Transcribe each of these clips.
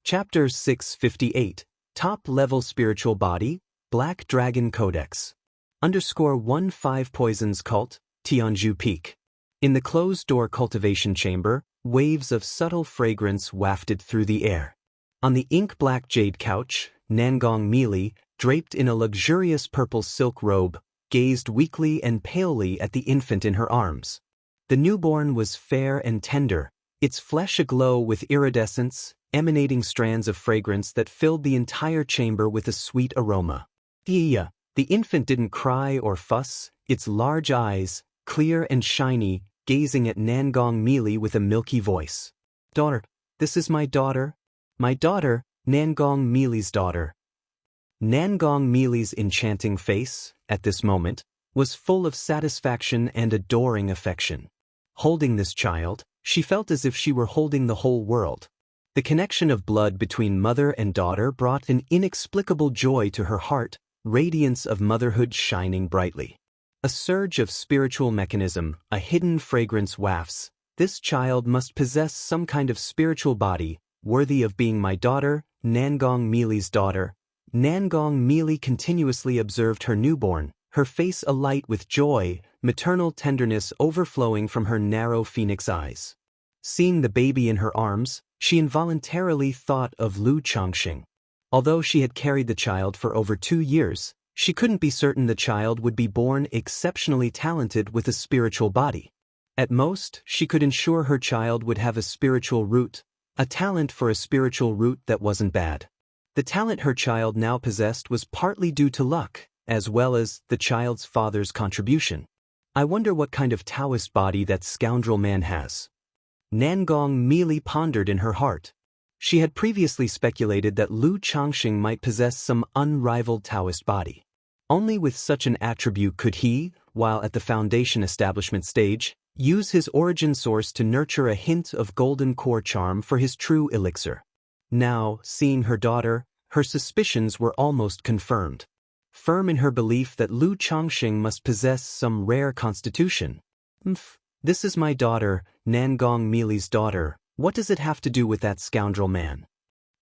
Chapter 658, Top-Level Spiritual Body, Black Dragon Codex. _15 Poisons Cult, Tianzhu Peak. In the closed-door cultivation chamber, waves of subtle fragrance wafted through the air. On the ink-black jade couch, Nangong Meili, draped in a luxurious purple silk robe, gazed weakly and palely at the infant in her arms. The newborn was fair and tender, its flesh aglow with iridescence, emanating strands of fragrance that filled the entire chamber with a sweet aroma. The infant didn't cry or fuss, its large eyes, clear and shiny, gazing at Nangong Meili with a milky voice. "Daughter, this is my daughter. My daughter, Nangong Meili's daughter." Nangong Meili's enchanting face, at this moment, was full of satisfaction and adoring affection. Holding this child, she felt as if she were holding the whole world. The connection of blood between mother and daughter brought an inexplicable joy to her heart, radiance of motherhood shining brightly. A surge of spiritual mechanism, a hidden fragrance wafts. This child must possess some kind of spiritual body, worthy of being my daughter, Nangong Meili's daughter. Nangong Meili continuously observed her newborn, her face alight with joy, maternal tenderness overflowing from her narrow phoenix eyes. Seeing the baby in her arms, she involuntarily thought of Lu Changxing. Although she had carried the child for over 2 years, she couldn't be certain the child would be born exceptionally talented with a spiritual body. At most, she could ensure her child would have a spiritual root, a talent for a spiritual root that wasn't bad. The talent her child now possessed was partly due to luck, as well as the child's father's contribution. I wonder what kind of Daoist body that scoundrel man has. Nangong Meili pondered in her heart. She had previously speculated that Lu Changxing might possess some unrivaled Daoist body. Only with such an attribute could he, while at the foundation establishment stage, use his origin source to nurture a hint of golden core charm for his true elixir. Now, seeing her daughter, her suspicions were almost confirmed. Firm in her belief that Lu Changxing must possess some rare constitution. This is my daughter, Nangong Meili's daughter. What does it have to do with that scoundrel man?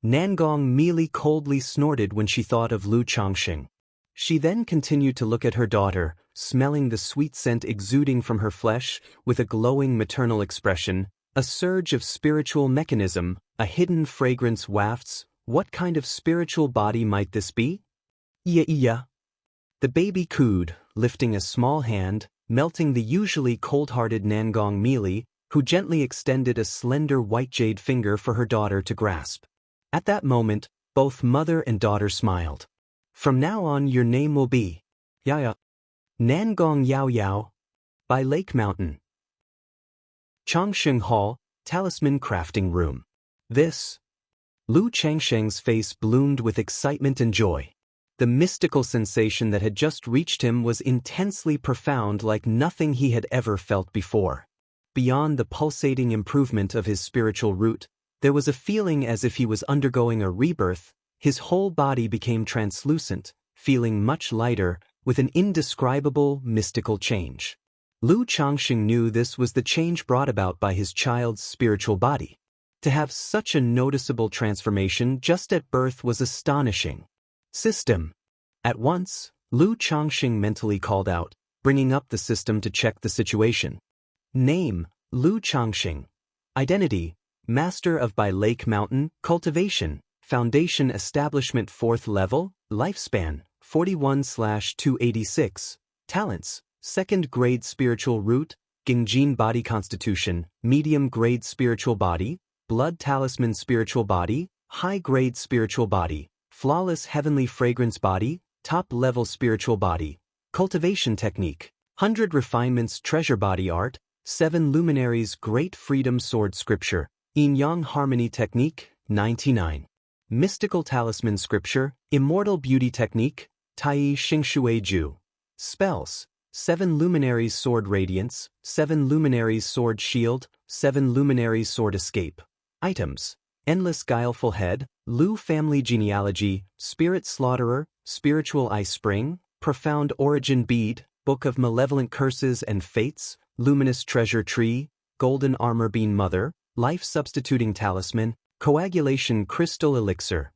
Nangong Meili coldly snorted when she thought of Lu Changxing. She then continued to look at her daughter, smelling the sweet scent exuding from her flesh with a glowing maternal expression, a surge of spiritual mechanism, a hidden fragrance wafts. What kind of spiritual body might this be? Yeah. The baby cooed, lifting a small hand, melting the usually cold-hearted Nangong Meili, who gently extended a slender white jade finger for her daughter to grasp. At that moment, both mother and daughter smiled. "From now on your name will be Yaya. Nangong Yao Yao." By Lake Mountain. Changsheng Hall, Talisman Crafting Room. This. Lu Changsheng's face bloomed with excitement and joy. The mystical sensation that had just reached him was intensely profound, like nothing he had ever felt before. Beyond the pulsating improvement of his spiritual root, there was a feeling as if he was undergoing a rebirth. His whole body became translucent, feeling much lighter, with an indescribable, mystical change. Lu Changxing knew this was the change brought about by his child's spiritual body. To have such a noticeable transformation just at birth was astonishing. System. At once, Lu Changxing mentally called out, bringing up the system to check the situation. Name, Lu Changxing. Identity, Master of by Lake Mountain, Cultivation, Foundation Establishment 4th Level, Lifespan, 41/286, Talents, 2nd Grade Spiritual Root, Gingjin Body Constitution, Medium Grade Spiritual Body, Blood Talisman Spiritual Body, High Grade Spiritual Body, Flawless Heavenly Fragrance Body, Top Level Spiritual Body, Cultivation Technique, 100 Refinements Treasure Body Art, 7 Luminaries Great Freedom Sword Scripture, Yin-Yang Harmony Technique, 99. Mystical Talisman Scripture, Immortal Beauty Technique, Tai Xingxue Ju. Spells, 7 Luminaries Sword Radiance, 7 Luminaries Sword Shield, 7 Luminaries Sword Escape. Items, Endless Guileful Head, Lu Family Genealogy, Spirit Slaughterer, Spiritual Ice Spring, Profound Origin Bead, Book of Malevolent Curses and Fates, Luminous Treasure Tree, Golden Armor Bean Mother, Life Substituting Talisman, Coagulation Crystal Elixir.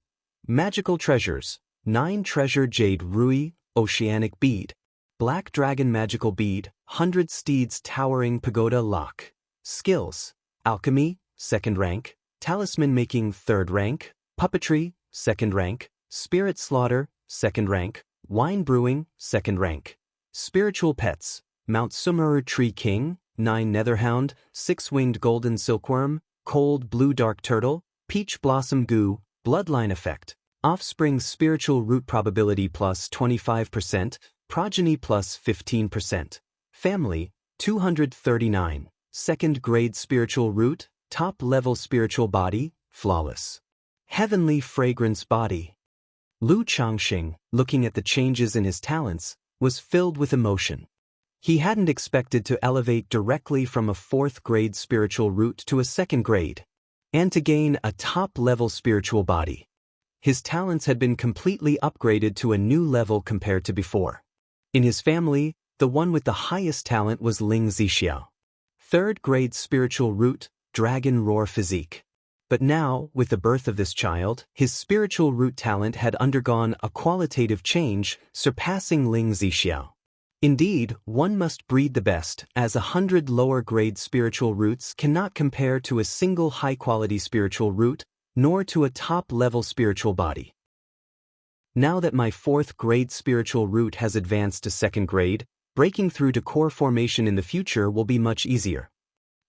Magical Treasures. 9 Treasure Jade Rui, Oceanic Bead. Black Dragon Magical Bead, 100 Steeds Towering Pagoda Lock. Skills. Alchemy, 2nd rank. Talisman Making, 3rd rank. Puppetry, 2nd rank. Spirit Slaughter, 2nd rank. Wine Brewing, 2nd rank. Spiritual Pets. Mount Sumeru Tree King, 9 Netherhound, 6-Winged Golden Silkworm, Cold Blue Dark Turtle, Peach Blossom Goo, Bloodline Effect. Offspring Spiritual Root Probability plus 25%, Progeny plus 15%. Family, 239. 2nd grade Spiritual Root, Top Level Spiritual Body, Flawless. Heavenly Fragrance Body. Lu Changxing, looking at the changes in his talents, was filled with emotion. He hadn't expected to elevate directly from a 4th grade spiritual root to a 2nd grade, and to gain a top-level spiritual body. His talents had been completely upgraded to a new level compared to before. In his family, the one with the highest talent was Ling Zixiao. 3rd grade spiritual root, Dragon Roar Physique. But now, with the birth of this child, his spiritual root talent had undergone a qualitative change, surpassing Ling Zixiao. Indeed, one must breed the best, as 100 lower-grade spiritual roots cannot compare to a single high-quality spiritual root, nor to a top-level spiritual body. Now that my 4th grade spiritual root has advanced to 2nd grade, breaking through to core formation in the future will be much easier.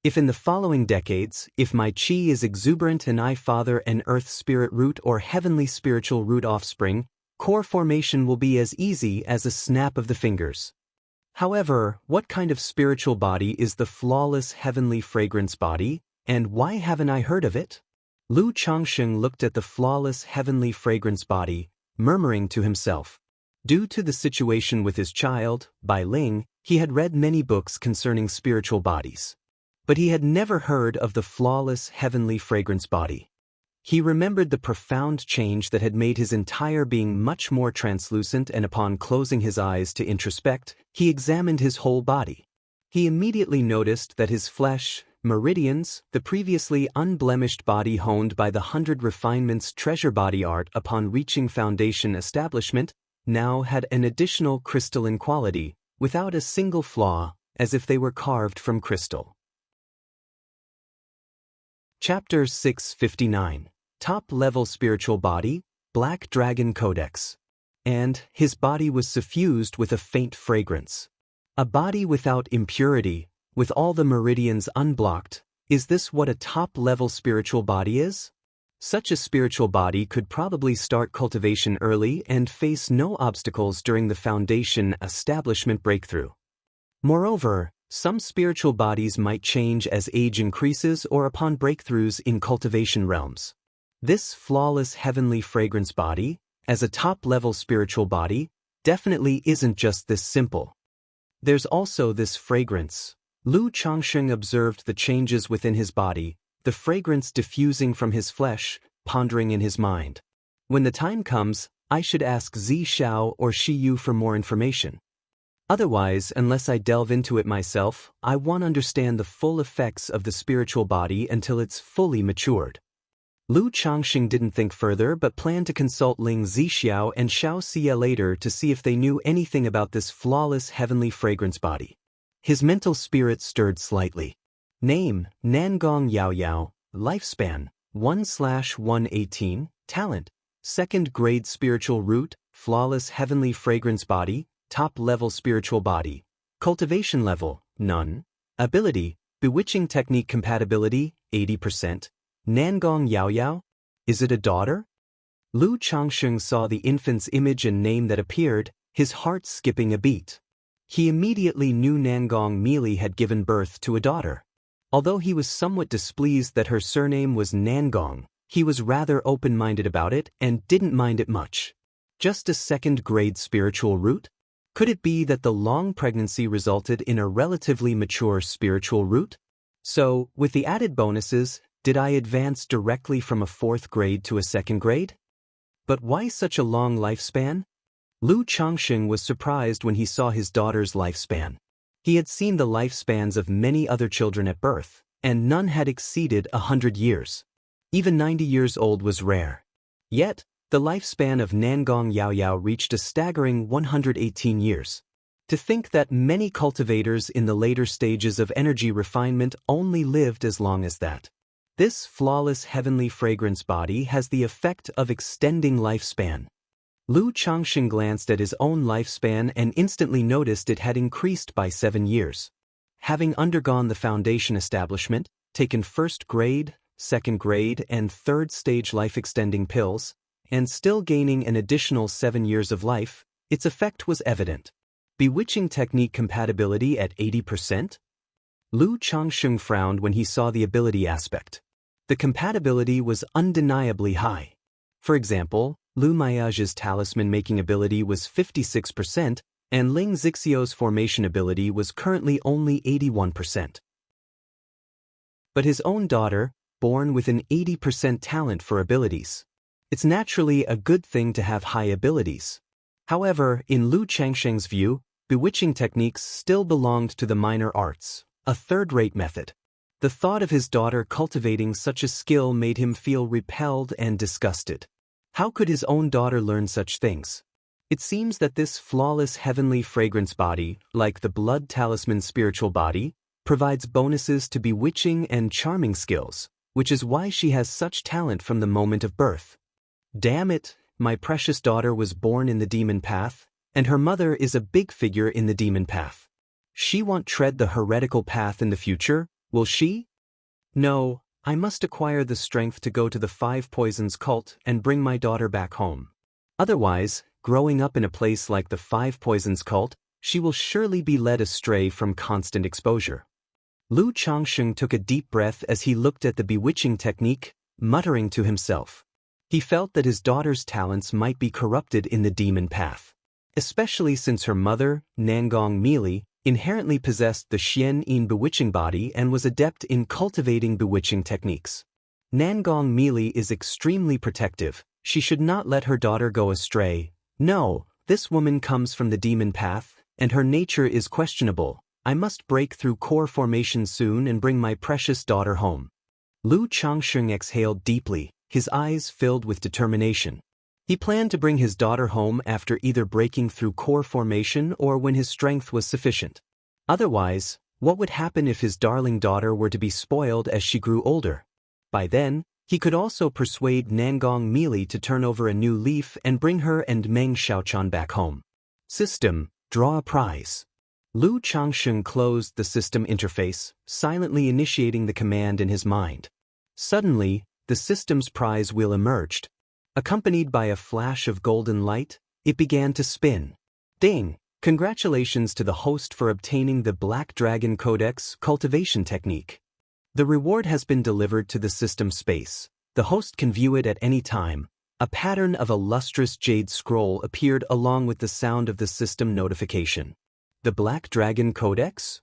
If in the following decades, if my chi is exuberant and I father an earth spirit root or heavenly spiritual root offspring, core formation will be as easy as a snap of the fingers. However, what kind of spiritual body is the flawless heavenly fragrance body, and why haven't I heard of it? Lu Changxing looked at the flawless heavenly fragrance body, murmuring to himself. Due to the situation with his child, Bai Ling, he had read many books concerning spiritual bodies. But he had never heard of the flawless heavenly fragrance body. He remembered the profound change that had made his entire being much more translucent, and upon closing his eyes to introspect, he examined his whole body. He immediately noticed that his flesh, meridians, the previously unblemished body honed by the 100 refinements treasure body art upon reaching foundation establishment, now had an additional crystalline quality, without a single flaw, as if they were carved from crystal. Chapter 659. Top-level spiritual body, Black Dragon Codex. And his body was suffused with a faint fragrance. A body without impurity, with all the meridians unblocked, is this what a top-level spiritual body is? Such a spiritual body could probably start cultivation early and face no obstacles during the foundation establishment breakthrough. Moreover, some spiritual bodies might change as age increases or upon breakthroughs in cultivation realms. This flawless heavenly fragrance body, as a top-level spiritual body, definitely isn't just this simple. There's also this fragrance. Lu Changxing observed the changes within his body, the fragrance diffusing from his flesh, pondering in his mind. When the time comes, I should ask Zi Xiao or Shi Yu for more information. Otherwise, unless I delve into it myself, I won't understand the full effects of the spiritual body until it's fully matured. Lu Changxing didn't think further but planned to consult Ling Zixiao and Xiao Xia later to see if they knew anything about this flawless heavenly fragrance body. His mental spirit stirred slightly. Name, Nangong Yao Yao. Lifespan, 1/118. Talent, 2nd grade spiritual root, flawless heavenly fragrance body, top-level spiritual body. Cultivation level, none. Ability, bewitching technique compatibility, 80%. Nangong Yao Yao? Is it a daughter? Lu Changxing saw the infant's image and name that appeared, his heart skipping a beat. He immediately knew Nangong Meili had given birth to a daughter. Although he was somewhat displeased that her surname was Nangong, he was rather open-minded about it and didn't mind it much. Just a 2nd grade spiritual root? Could it be that the long pregnancy resulted in a relatively mature spiritual root? So, with the added bonuses, did I advance directly from a 4th grade to a 2nd grade? But why such a long lifespan? Lu Changxing was surprised when he saw his daughter's lifespan. He had seen the lifespans of many other children at birth, and none had exceeded 100 years. Even 90 years old was rare. Yet, the lifespan of Nangong Yaoyao reached a staggering 118 years. To think that many cultivators in the later stages of energy refinement only lived as long as that. This flawless heavenly fragrance body has the effect of extending lifespan. Lu Changsheng glanced at his own lifespan and instantly noticed it had increased by 7 years. Having undergone the foundation establishment, taken first grade, second grade, and third stage life-extending pills, and still gaining an additional 7 years of life, its effect was evident. Bewitching technique compatibility at 80%? Lu Changsheng frowned when he saw the ability aspect. The compatibility was undeniably high. For example, Lu Maiage's talisman-making ability was 56%, and Ling Zixio's formation ability was currently only 81%. But his own daughter, born with an 80% talent for abilities. It's naturally a good thing to have high abilities. However, in Lu Changsheng's view, bewitching techniques still belonged to the minor arts, a third-rate method. The thought of his daughter cultivating such a skill made him feel repelled and disgusted. How could his own daughter learn such things? It seems that this flawless heavenly fragrance body, like the blood talisman spiritual body, provides bonuses to bewitching and charming skills, which is why she has such talent from the moment of birth. Damn it, my precious daughter was born in the demon path, and her mother is a big figure in the demon path. She won't tread the heretical path in the future, will she? No, I must acquire the strength to go to the 5 Poisons cult and bring my daughter back home. Otherwise, growing up in a place like the 5 Poisons cult, she will surely be led astray from constant exposure. Lu Changsheng took a deep breath as he looked at the bewitching technique, muttering to himself. He felt that his daughter's talents might be corrupted in the demon path. Especially since her mother, Nangong Mili, inherently possessed the Xian Yin bewitching body and was adept in cultivating bewitching techniques. Nangong Mili is extremely protective. She should not let her daughter go astray. No, this woman comes from the demon path, and her nature is questionable. I must break through core formation soon and bring my precious daughter home. Lu Changsheng exhaled deeply, his eyes filled with determination. He planned to bring his daughter home after either breaking through core formation or when his strength was sufficient. Otherwise, what would happen if his darling daughter were to be spoiled as she grew older? By then, he could also persuade Nangong Mili to turn over a new leaf and bring her and Meng Xiaochan back home. System, draw a prize. Lu Changsheng closed the system interface, silently initiating the command in his mind. Suddenly, the system's prize wheel emerged. Accompanied by a flash of golden light, it began to spin. Ding! Congratulations to the host for obtaining the Black Dragon Codex Cultivation technique. The reward has been delivered to the system space. The host can view it at any time. A pattern of a lustrous jade scroll appeared along with the sound of the system notification. The Black Dragon Codex?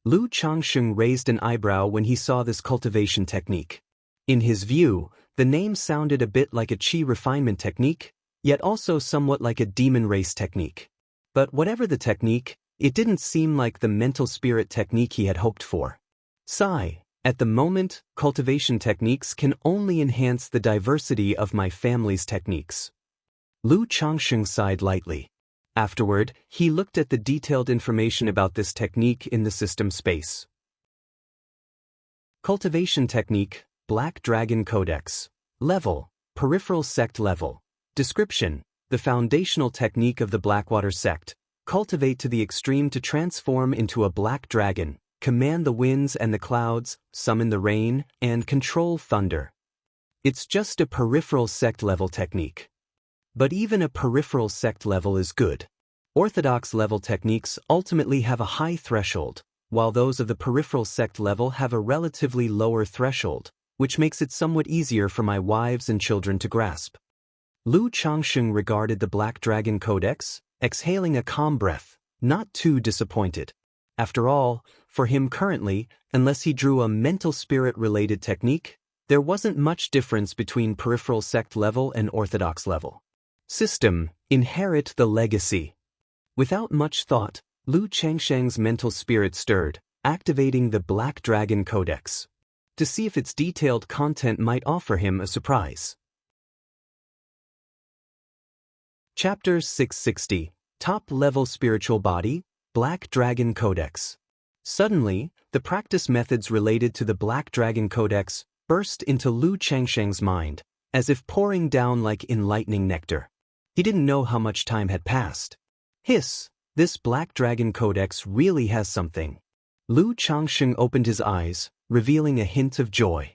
Lu Changsheng raised an eyebrow when he saw this cultivation technique. In his view, the name sounded a bit like a chi refinement technique, yet also somewhat like a demon race technique. But whatever the technique, it didn't seem like the mental spirit technique he had hoped for. Sigh, at the moment, cultivation techniques can only enhance the diversity of my family's techniques. Lu Changsheng sighed lightly. Afterward, he looked at the detailed information about this technique in the system space. Cultivation technique, Black Dragon Codex. Level, Peripheral Sect Level. Description, the foundational technique of the Blackwater Sect. Cultivate to the extreme to transform into a black dragon, command the winds and the clouds, summon the rain, and control thunder. It's just a peripheral sect level technique. But even a peripheral sect level is good. Orthodox level techniques ultimately have a high threshold, while those of the peripheral sect level have a relatively lower threshold, which makes it somewhat easier for my wives and children to grasp. Lu Changsheng regarded the Black Dragon Codex, exhaling a calm breath, not too disappointed. After all, for him currently, unless he drew a mental spirit-related technique, there wasn't much difference between peripheral sect level and orthodox level. System, inherit the legacy. Without much thought, Lu Changsheng's mental spirit stirred, activating the Black Dragon Codex. to see if its detailed content might offer him a surprise. Chapter 660, Top-Level Spiritual Body, Black Dragon Codex. Suddenly, the practice methods related to the Black Dragon Codex burst into Lu Changsheng's mind, as if pouring down like enlightening nectar. He didn't know how much time had passed. Hiss, this Black Dragon Codex really has something. Lu Changsheng opened his eyes, revealing a hint of joy.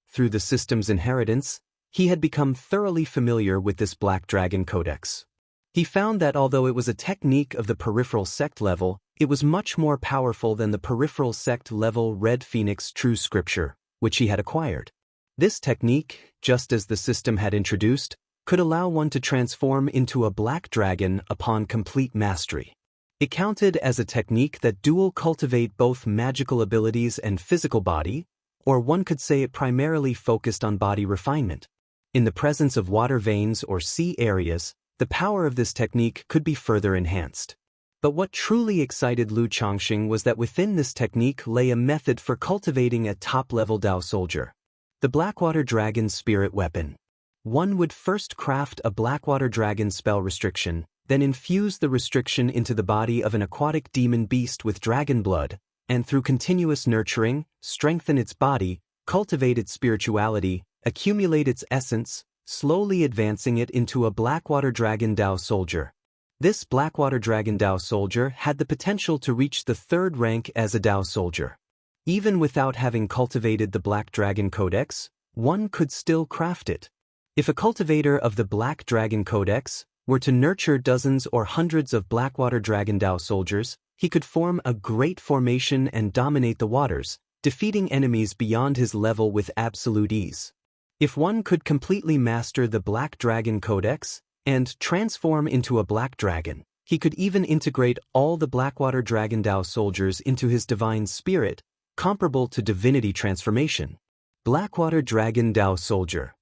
Through the system's inheritance, he had become thoroughly familiar with this Black Dragon Codex. He found that although it was a technique of the peripheral sect level, it was much more powerful than the peripheral sect level Red Phoenix True Scripture, which he had acquired. This technique, just as the system had introduced, could allow one to transform into a black dragon upon complete mastery. It counted as a technique that dual cultivate both magical abilities and physical body, or one could say it primarily focused on body refinement. In the presence of water veins or sea areas, the power of this technique could be further enhanced. But what truly excited Lu Changsheng was that within this technique lay a method for cultivating a top-level Dao soldier. The Blackwater Dragon Spirit Weapon. One would first craft a Blackwater Dragon spell restriction, then infuse the restriction into the body of an aquatic demon beast with dragon blood, and through continuous nurturing, strengthen its body, cultivate its spirituality, accumulate its essence, slowly advancing it into a Blackwater Dragon Dao soldier. This Blackwater Dragon Dao soldier had the potential to reach the 3rd rank as a Dao soldier. Even without having cultivated the Black Dragon Codex, one could still craft it. If a cultivator of the Black Dragon Codex were to nurture dozens or hundreds of Blackwater Dragon Dao soldiers, he could form a great formation and dominate the waters, defeating enemies beyond his level with absolute ease. If one could completely master the Black Dragon Codex and transform into a black dragon, he could even integrate all the Blackwater Dragon Dao soldiers into his divine spirit, comparable to divinity transformation. Blackwater Dragon Dao Soldier.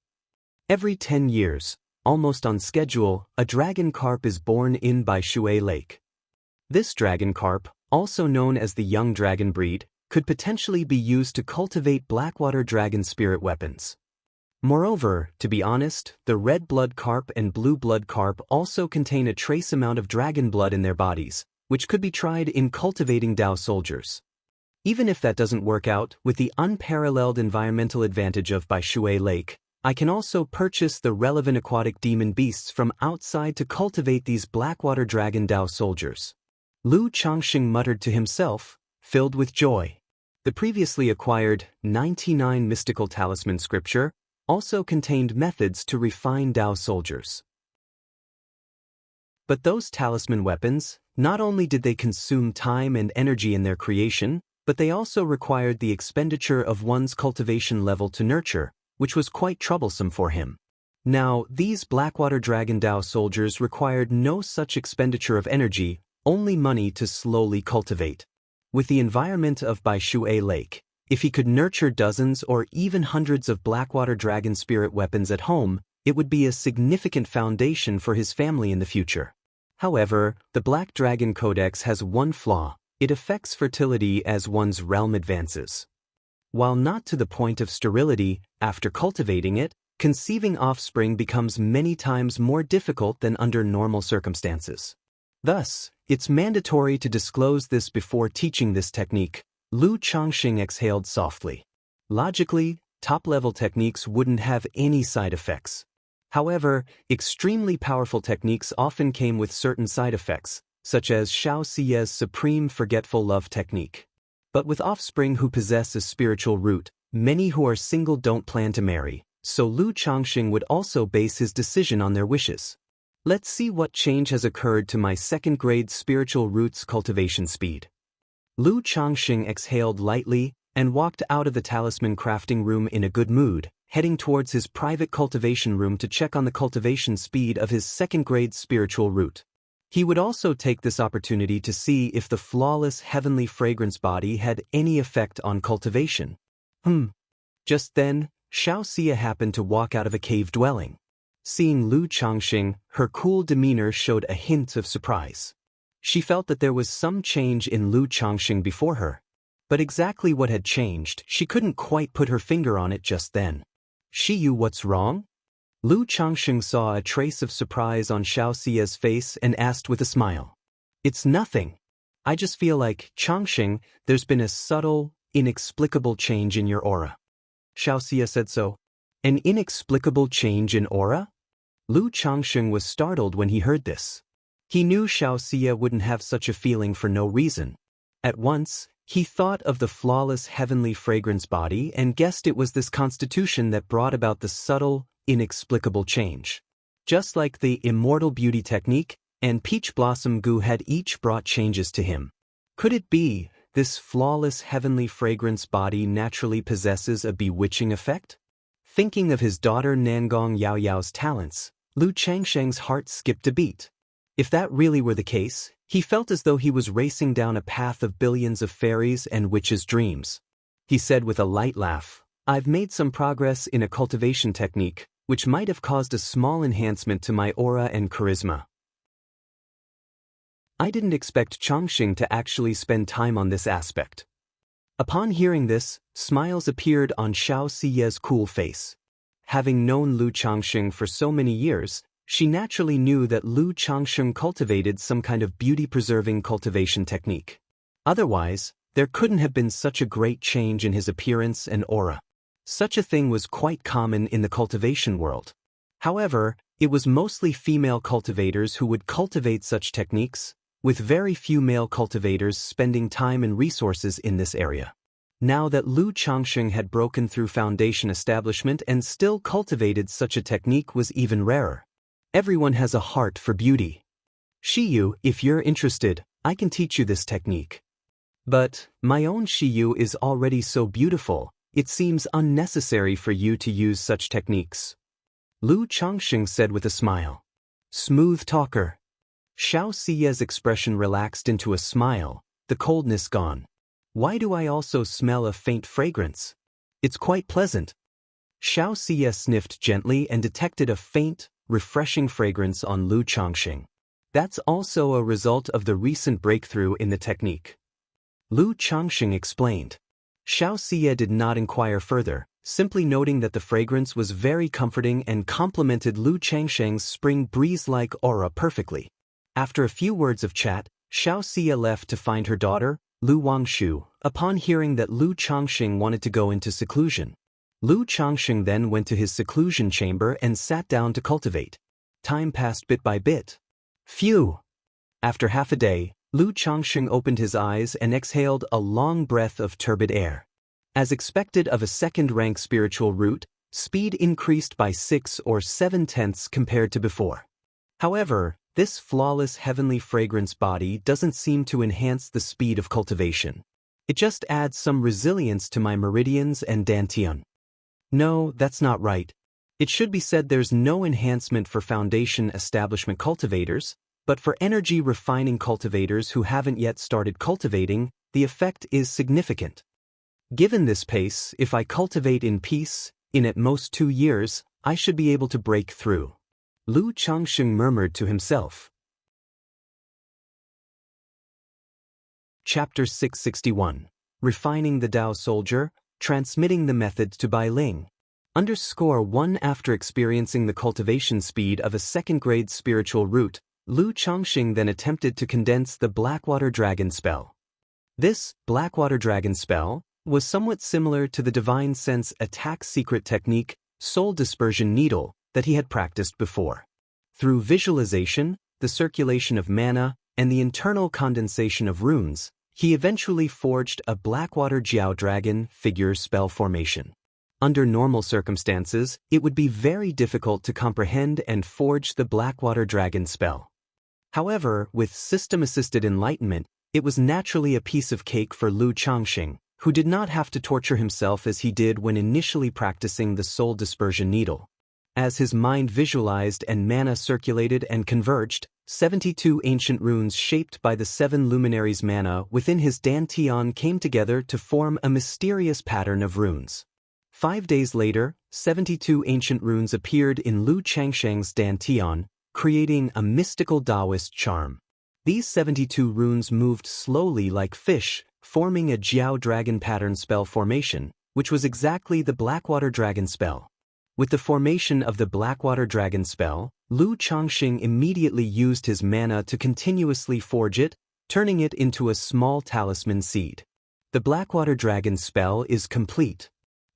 Every 10 years, almost on schedule, a dragon carp is born in by Shui Lake. This dragon carp, also known as the young dragon breed, could potentially be used to cultivate Blackwater Dragon spirit weapons. Moreover, to be honest, the red blood carp and blue blood carp also contain a trace amount of dragon blood in their bodies, which could be tried in cultivating Dao soldiers. Even if that doesn't work out, with the unparalleled environmental advantage of Bai Shui Lake, I can also purchase the relevant aquatic demon beasts from outside to cultivate these Blackwater Dragon Dao soldiers. Lu Changsheng muttered to himself, filled with joy. The previously acquired 99 mystical talisman scripture also contained methods to refine Dao soldiers. But those talisman weapons, not only did they consume time and energy in their creation, but they also required the expenditure of one's cultivation level to nurture, which was quite troublesome for him. Now, these Blackwater Dragon Dao soldiers required no such expenditure of energy, only money to slowly cultivate. With the environment of Bai Shui Lake, if he could nurture dozens or even hundreds of Blackwater Dragon spirit weapons at home, it would be a significant foundation for his family in the future. However, the Black Dragon Codex has one flaw: it affects fertility as one's realm advances. While not to the point of sterility, after cultivating it, conceiving offspring becomes many times more difficult than under normal circumstances. Thus, it's mandatory to disclose this before teaching this technique. Lu Changsheng exhaled softly. Logically, top-level techniques wouldn't have any side effects. However, extremely powerful techniques often came with certain side effects, such as Xiaoxia's supreme forgetful love technique. But with offspring who possess a spiritual root, many who are single don't plan to marry, so Lu Changsheng would also base his decision on their wishes. Let's see what change has occurred to my second-grade spiritual roots cultivation speed. Lu Changsheng exhaled lightly and walked out of the talisman crafting room in a good mood, heading towards his private cultivation room to check on the cultivation speed of his second-grade spiritual root. He would also take this opportunity to see if the flawless heavenly fragrance body had any effect on cultivation. Just then, Xiaoxia happened to walk out of a cave dwelling. Seeing Lu Changsheng, her cool demeanor showed a hint of surprise. She felt that there was some change in Lu Changsheng before her. But exactly what had changed, she couldn't quite put her finger on it just then. Xiyu, what's wrong? Lu Changsheng saw a trace of surprise on Xiaoxia's face and asked with a smile. It's nothing. I just feel like, Changsheng, there's been a subtle, inexplicable change in your aura. Xiaoxia said so. An inexplicable change in aura? Lu Changsheng was startled when he heard this. He knew Xiaoxia wouldn't have such a feeling for no reason. At once, he thought of the flawless heavenly fragrance body and guessed it was this constitution that brought about the subtle, inexplicable change. Just like the immortal beauty technique and peach blossom goo had each brought changes to him. Could it be, this flawless heavenly fragrance body naturally possesses a bewitching effect? Thinking of his daughter Nangong Yaoyao's talents, Lu Changsheng's heart skipped a beat. If that really were the case, he felt as though he was racing down a path of billions of fairies and witches' dreams. He said with a light laugh, I've made some progress in a cultivation technique, which might have caused a small enhancement to my aura and charisma. I didn't expect Changsheng to actually spend time on this aspect. Upon hearing this, smiles appeared on Xiaoxia's cool face. Having known Lu Changsheng for so many years, she naturally knew that Lu Changsheng cultivated some kind of beauty-preserving cultivation technique. Otherwise, there couldn't have been such a great change in his appearance and aura. Such a thing was quite common in the cultivation world. However, it was mostly female cultivators who would cultivate such techniques, with very few male cultivators spending time and resources in this area. Now that Lu Changsheng had broken through foundation establishment and still cultivated such a technique was even rarer. Everyone has a heart for beauty. Xiyu, if you're interested, I can teach you this technique. But, my own Xiyu is already so beautiful, it seems unnecessary for you to use such techniques. Lu Changsheng said with a smile. Smooth talker. Xiaoxia's expression relaxed into a smile, the coldness gone. Why do I also smell a faint fragrance? It's quite pleasant. Xiaoxia sniffed gently and detected a faint, refreshing fragrance on Lu Changsheng. That's also a result of the recent breakthrough in the technique. Lu Changsheng explained. Xiaoxia did not inquire further, simply noting that the fragrance was very comforting and complemented Lu Changsheng's spring breeze-like aura perfectly. After a few words of chat, Xiaoxia left to find her daughter, Lu Wangshu, upon hearing that Lu Changsheng wanted to go into seclusion. Lu Changsheng then went to his seclusion chamber and sat down to cultivate. Time passed bit by bit. Phew! After half a day, Lu Changsheng opened his eyes and exhaled a long breath of turbid air. As expected of a second-rank spiritual root, speed increased by 6 or 7/10 compared to before. However, this flawless heavenly fragrance body doesn't seem to enhance the speed of cultivation. It just adds some resilience to my meridians and dantian. No, that's not right. It should be said there's no enhancement for foundation establishment cultivators, but for energy refining cultivators who haven't yet started cultivating, the effect is significant. Given this pace, if I cultivate in peace, in at most 2 years, I should be able to break through. Lu Changsheng murmured to himself. Chapter 661. Refining the Dao Soldier, Transmitting the Method to Bai Ling. _1 After experiencing the cultivation speed of a second-grade spiritual root, Lu Changsheng then attempted to condense the Blackwater Dragon spell. This Blackwater Dragon spell was somewhat similar to the Divine Sense attack secret technique, Soul Dispersion Needle, that he had practiced before. Through visualization, the circulation of mana, and the internal condensation of runes, he eventually forged a Blackwater Jiao Dragon figure spell formation. Under normal circumstances, it would be very difficult to comprehend and forge the Blackwater Dragon spell. However, with system-assisted enlightenment, it was naturally a piece of cake for Lu Changsheng, who did not have to torture himself as he did when initially practicing the Soul Dispersion Needle. As his mind visualized and mana circulated and converged, 72 ancient runes shaped by the 7 luminaries' mana within his dantian came together to form a mysterious pattern of runes. 5 days later, 72 ancient runes appeared in Lu Changsheng's dantian, creating a mystical Daoist charm. These 72 runes moved slowly like fish, forming a Jiao dragon pattern spell formation, which was exactly the Blackwater Dragon spell. With the formation of the Blackwater Dragon spell, Lu Changxing immediately used his mana to continuously forge it, turning it into a small talisman seed. The Blackwater Dragon spell is complete.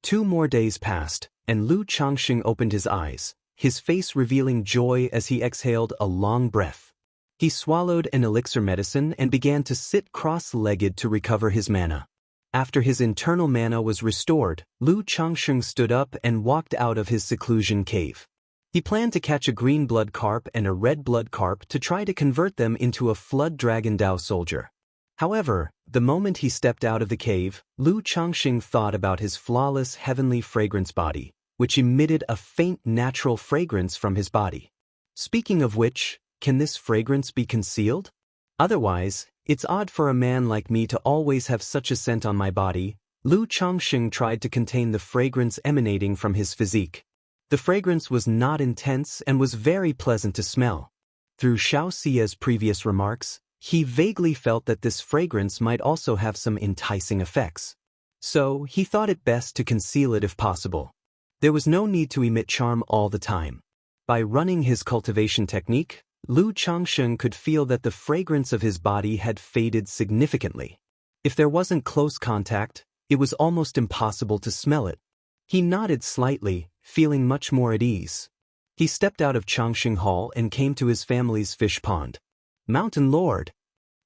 2 more days passed, and Lu Changxing opened his eyes, his face revealing joy as he exhaled a long breath. He swallowed an elixir medicine and began to sit cross-legged to recover his mana. After his internal mana was restored, Lu Changxing stood up and walked out of his seclusion cave. He planned to catch a green blood carp and a red blood carp to try to convert them into a flood dragon Dao soldier. However, the moment he stepped out of the cave, Lu Changxing thought about his flawless heavenly fragrance body, which emitted a faint natural fragrance from his body. Speaking of which, can this fragrance be concealed? Otherwise, it's odd for a man like me to always have such a scent on my body. Lu Changxing tried to contain the fragrance emanating from his physique. The fragrance was not intense and was very pleasant to smell. Through Xiaoxia's previous remarks, he vaguely felt that this fragrance might also have some enticing effects. So, he thought it best to conceal it if possible. There was no need to emit charm all the time. By running his cultivation technique, Lu Changxing could feel that the fragrance of his body had faded significantly. If there wasn't close contact, it was almost impossible to smell it. He nodded slightly, feeling much more at ease. He stepped out of Changxing Hall and came to his family's fish pond. Mountain Lord.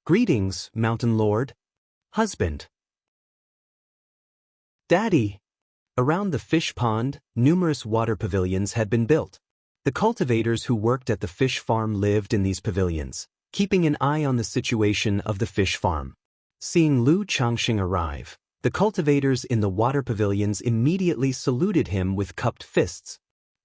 Greetings, Mountain Lord. Husband. Daddy. Around the fish pond, numerous water pavilions had been built. The cultivators who worked at the fish farm lived in these pavilions, keeping an eye on the situation of the fish farm. Seeing Lu Changxing arrive, the cultivators in the water pavilions immediately saluted him with cupped fists.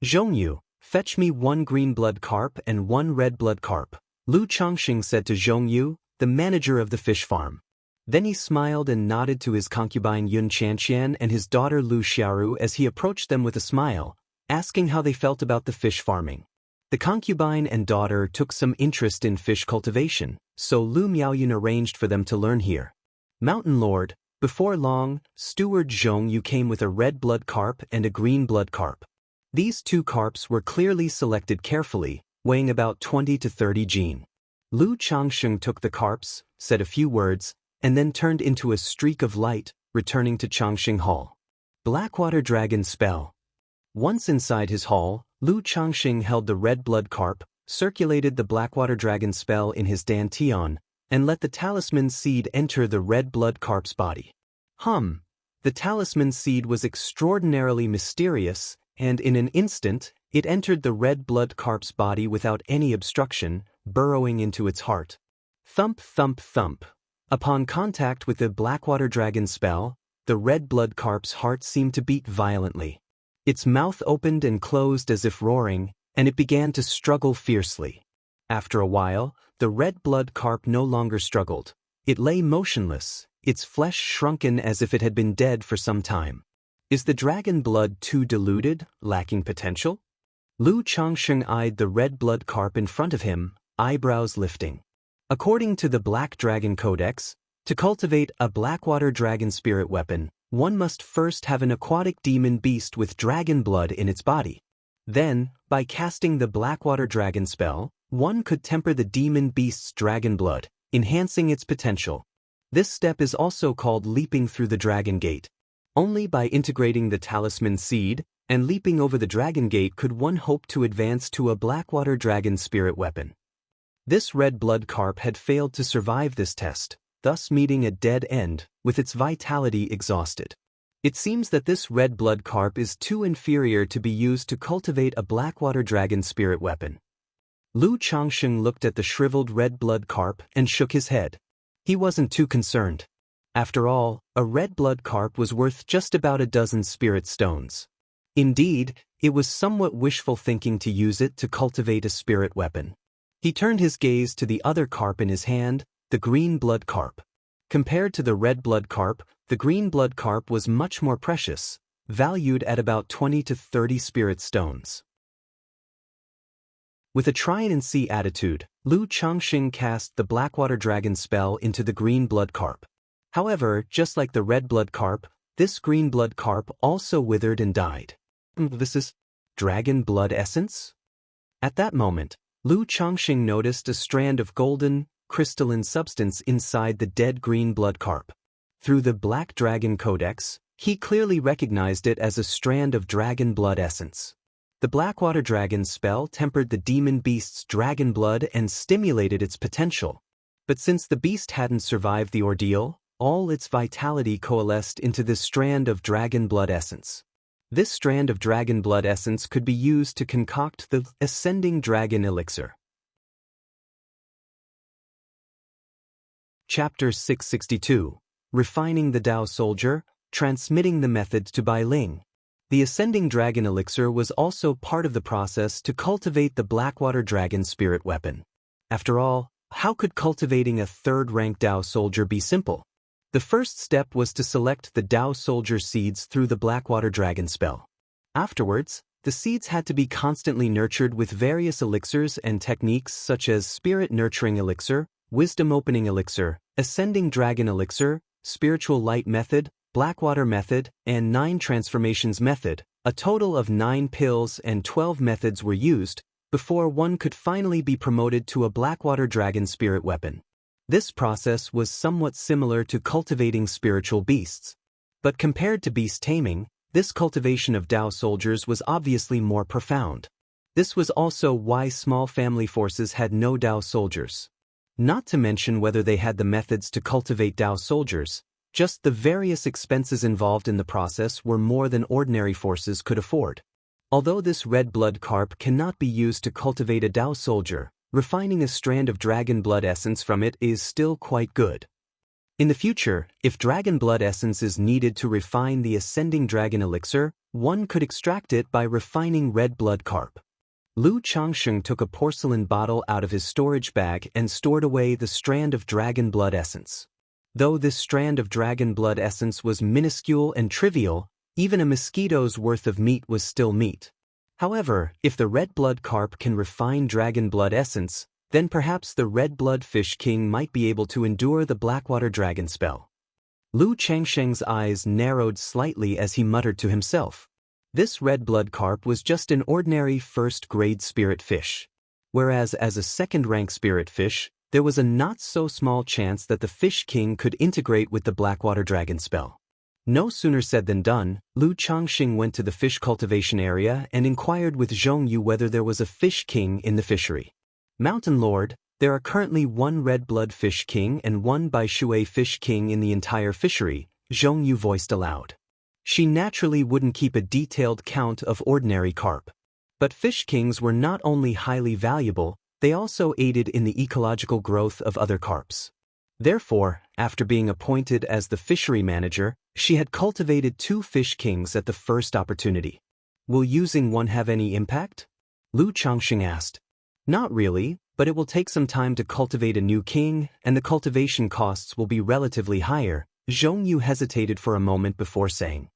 Zhongyu, fetch me 1 green blood carp and 1 red blood carp, Lu Changxing said to Zhongyu, the manager of the fish farm. Then he smiled and nodded to his concubine Yun Qianxian and his daughter Lu Xiaoru as he approached them with a smile, asking how they felt about the fish farming. The concubine and daughter took some interest in fish cultivation, so Lu Miaoyun arranged for them to learn here. Mountain Lord, before long, Steward Zhongyu came with a red blood carp and a green blood carp. These 2 carps were clearly selected carefully, weighing about 20 to 30 jin. Lu Changxing took the carps, said a few words, and then turned into a streak of light, returning to Changxing Hall. Blackwater Dragon spell. Once inside his hall, Lu Changxing held the red blood carp, circulated the Blackwater Dragon spell in his dantian, and let the talisman seed enter the red blood carp's body. The talisman seed was extraordinarily mysterious, and in an instant, it entered the red blood carp's body without any obstruction, burrowing into its heart. Thump, thump, thump. Upon contact with the Blackwater Dragon spell, the red blood carp's heart seemed to beat violently. Its mouth opened and closed as if roaring, and it began to struggle fiercely. After a while, the red blood carp no longer struggled. It lay motionless, its flesh shrunken as if it had been dead for some time. Is the dragon blood too diluted, lacking potential? Lu Changxing eyed the red blood carp in front of him, eyebrows lifting. According to the Black Dragon Codex, to cultivate a Blackwater Dragon spirit weapon, one must first have an aquatic demon beast with dragon blood in its body. Then, by casting the Blackwater Dragon spell, one could temper the demon beast's dragon blood, enhancing its potential. This step is also called leaping through the dragon gate. Only by integrating the talisman seed and leaping over the dragon gate could one hope to advance to a Blackwater Dragon spirit weapon. This red blood carp had failed to survive this test, thus meeting a dead end, with its vitality exhausted. It seems that this red blood carp is too inferior to be used to cultivate a Blackwater Dragon spirit weapon. Lu Changxing looked at the shriveled red blood carp and shook his head. He wasn't too concerned. After all, a red blood carp was worth just about a dozen spirit stones. Indeed, it was somewhat wishful thinking to use it to cultivate a spirit weapon. He turned his gaze to the other carp in his hand, the green blood carp. Compared to the red blood carp, the green blood carp was much more precious, valued at about 20 to 30 spirit stones. With a try-and-see attitude, Lu Changxing cast the Blackwater Dragon spell into the green blood carp. However, just like the red blood carp, this green blood carp also withered and died. This is dragon blood essence? At that moment, Lu Changxing noticed a strand of golden, crystalline substance inside the dead green blood carp. Through the Black Dragon Codex, he clearly recognized it as a strand of dragon blood essence. The Blackwater Dragon spell tempered the demon beast's dragon blood and stimulated its potential. But since the beast hadn't survived the ordeal, all its vitality coalesced into this strand of dragon blood essence. This strand of dragon blood essence could be used to concoct the Ascending Dragon Elixir. Chapter 662. Refining the Dao Soldier, Transmitting the Method to Bai Ling. The Ascending Dragon Elixir was also part of the process to cultivate the Blackwater Dragon Spirit Weapon. After all, how could cultivating a third-rank Dao Soldier be simple? The first step was to select the Dao Soldier seeds through the Blackwater Dragon spell. Afterwards, the seeds had to be constantly nurtured with various elixirs and techniques such as Spirit Nurturing Elixir, Wisdom Opening Elixir, Ascending Dragon Elixir, Spiritual Light Method, Blackwater Method, and 9 Transformations Method. A total of 9 pills and 12 methods were used before one could finally be promoted to a Blackwater Dragon Spirit Weapon. This process was somewhat similar to cultivating spiritual beasts. But compared to beast taming, this cultivation of Dao soldiers was obviously more profound. This was also why small family forces had no Dao soldiers. Not to mention whether they had the methods to cultivate Dao soldiers, just the various expenses involved in the process were more than ordinary forces could afford. Although this red blood carp cannot be used to cultivate a Dao soldier, refining a strand of dragon blood essence from it is still quite good. In the future, if dragon blood essence is needed to refine the Ascending Dragon Elixir, one could extract it by refining red blood carp. Lu Changxing took a porcelain bottle out of his storage bag and stored away the strand of dragon blood essence. Though this strand of dragon blood essence was minuscule and trivial, even a mosquito's worth of meat was still meat. However, if the red blood carp can refine dragon blood essence, then perhaps the red blood fish king might be able to endure the Blackwater Dragon spell. Lu Changsheng's eyes narrowed slightly as he muttered to himself. This red blood carp was just an ordinary first-grade spirit fish. Whereas as a second-rank spirit fish, there was a not-so-small chance that the fish king could integrate with the Blackwater Dragon spell. No sooner said than done, Lu Changxing went to the fish cultivation area and inquired with Zhong Yu whether there was a fish king in the fishery. Mountain Lord, there are currently 1 red blood fish king and 1 Bai Shui fish king in the entire fishery, Zhong Yu voiced aloud. She naturally wouldn't keep a detailed count of ordinary carp. But fish kings were not only highly valuable, they also aided in the ecological growth of other carps. Therefore, after being appointed as the fishery manager, she had cultivated 2 fish kings at the first opportunity. Will using one have any impact? Lu Changxing asked. Not really, but it will take some time to cultivate a new king, and the cultivation costs will be relatively higher, Zhong Yu hesitated for a moment before saying.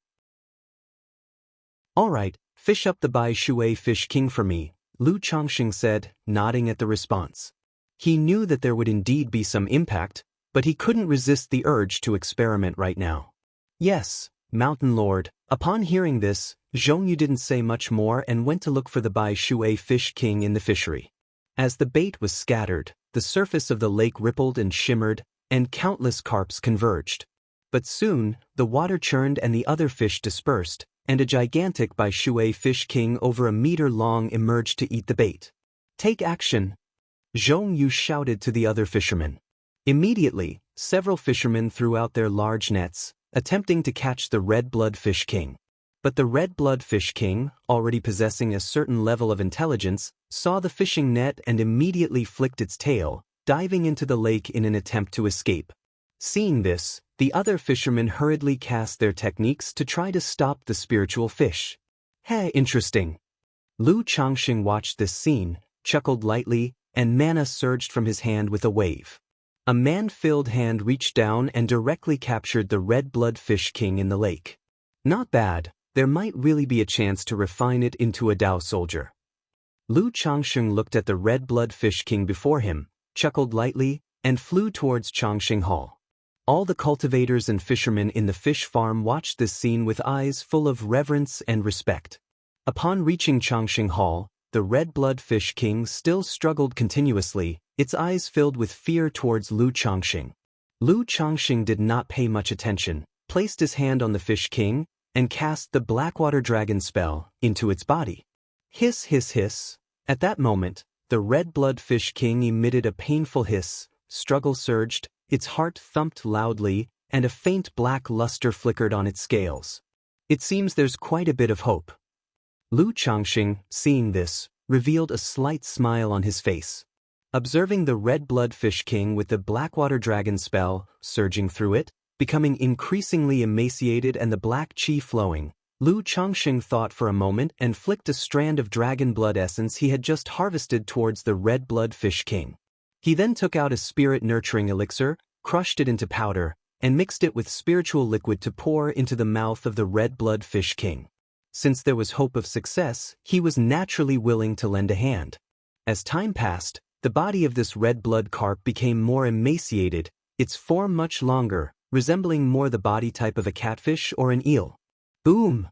All right, fish up the Bai Shui fish king for me, Lu Changxing said, nodding at the response. He knew that there would indeed be some impact, but he couldn't resist the urge to experiment right now. Yes, Mountain Lord. Upon hearing this, Zhong Yu didn't say much more and went to look for the Bai Shui fish king in the fishery. As the bait was scattered, the surface of the lake rippled and shimmered, and countless carps converged. But soon, the water churned and the other fish dispersed, and a gigantic Bai Shui fish king over 1 meter long emerged to eat the bait. Take action! Zhong Yu shouted to the other fishermen. Immediately, several fishermen threw out their large nets, attempting to catch the red blood fish king. But the red blood fish king, already possessing a certain level of intelligence, saw the fishing net and immediately flicked its tail, diving into the lake in an attempt to escape. Seeing this, the other fishermen hurriedly cast their techniques to try to stop the spiritual fish. Hey, interesting. Lu Changxing watched this scene, chuckled lightly, and mana surged from his hand with a wave. A man-filled hand reached down and directly captured the red blood fish king in the lake. Not bad, there might really be a chance to refine it into a Dao soldier. Lu Changxing looked at the red blood fish king before him, chuckled lightly, and flew towards Changxing Hall. All the cultivators and fishermen in the fish farm watched this scene with eyes full of reverence and respect. Upon reaching Changxing Hall, the red-blood fish king still struggled continuously, its eyes filled with fear towards Lu Changxing. Lu Changxing did not pay much attention, placed his hand on the fish king, and cast the Blackwater Dragon spell into its body. Hiss, hiss, hiss. At that moment, the red-blood fish king emitted a painful hiss, struggle surged, its heart thumped loudly, and a faint black luster flickered on its scales. It seems there's quite a bit of hope. Lu Changxing, seeing this, revealed a slight smile on his face. Observing the red-blood fish king with the Blackwater Dragon spell surging through it, becoming increasingly emaciated and the black qi flowing, Lu Changxing thought for a moment and flicked a strand of dragon blood essence he had just harvested towards the red-blood fish king. He then took out a spirit-nurturing elixir, crushed it into powder, and mixed it with spiritual liquid to pour into the mouth of the red-blood fish king. Since there was hope of success, he was naturally willing to lend a hand. As time passed, the body of this red-blood carp became more emaciated, its form much longer, resembling more the body type of a catfish or an eel. Boom!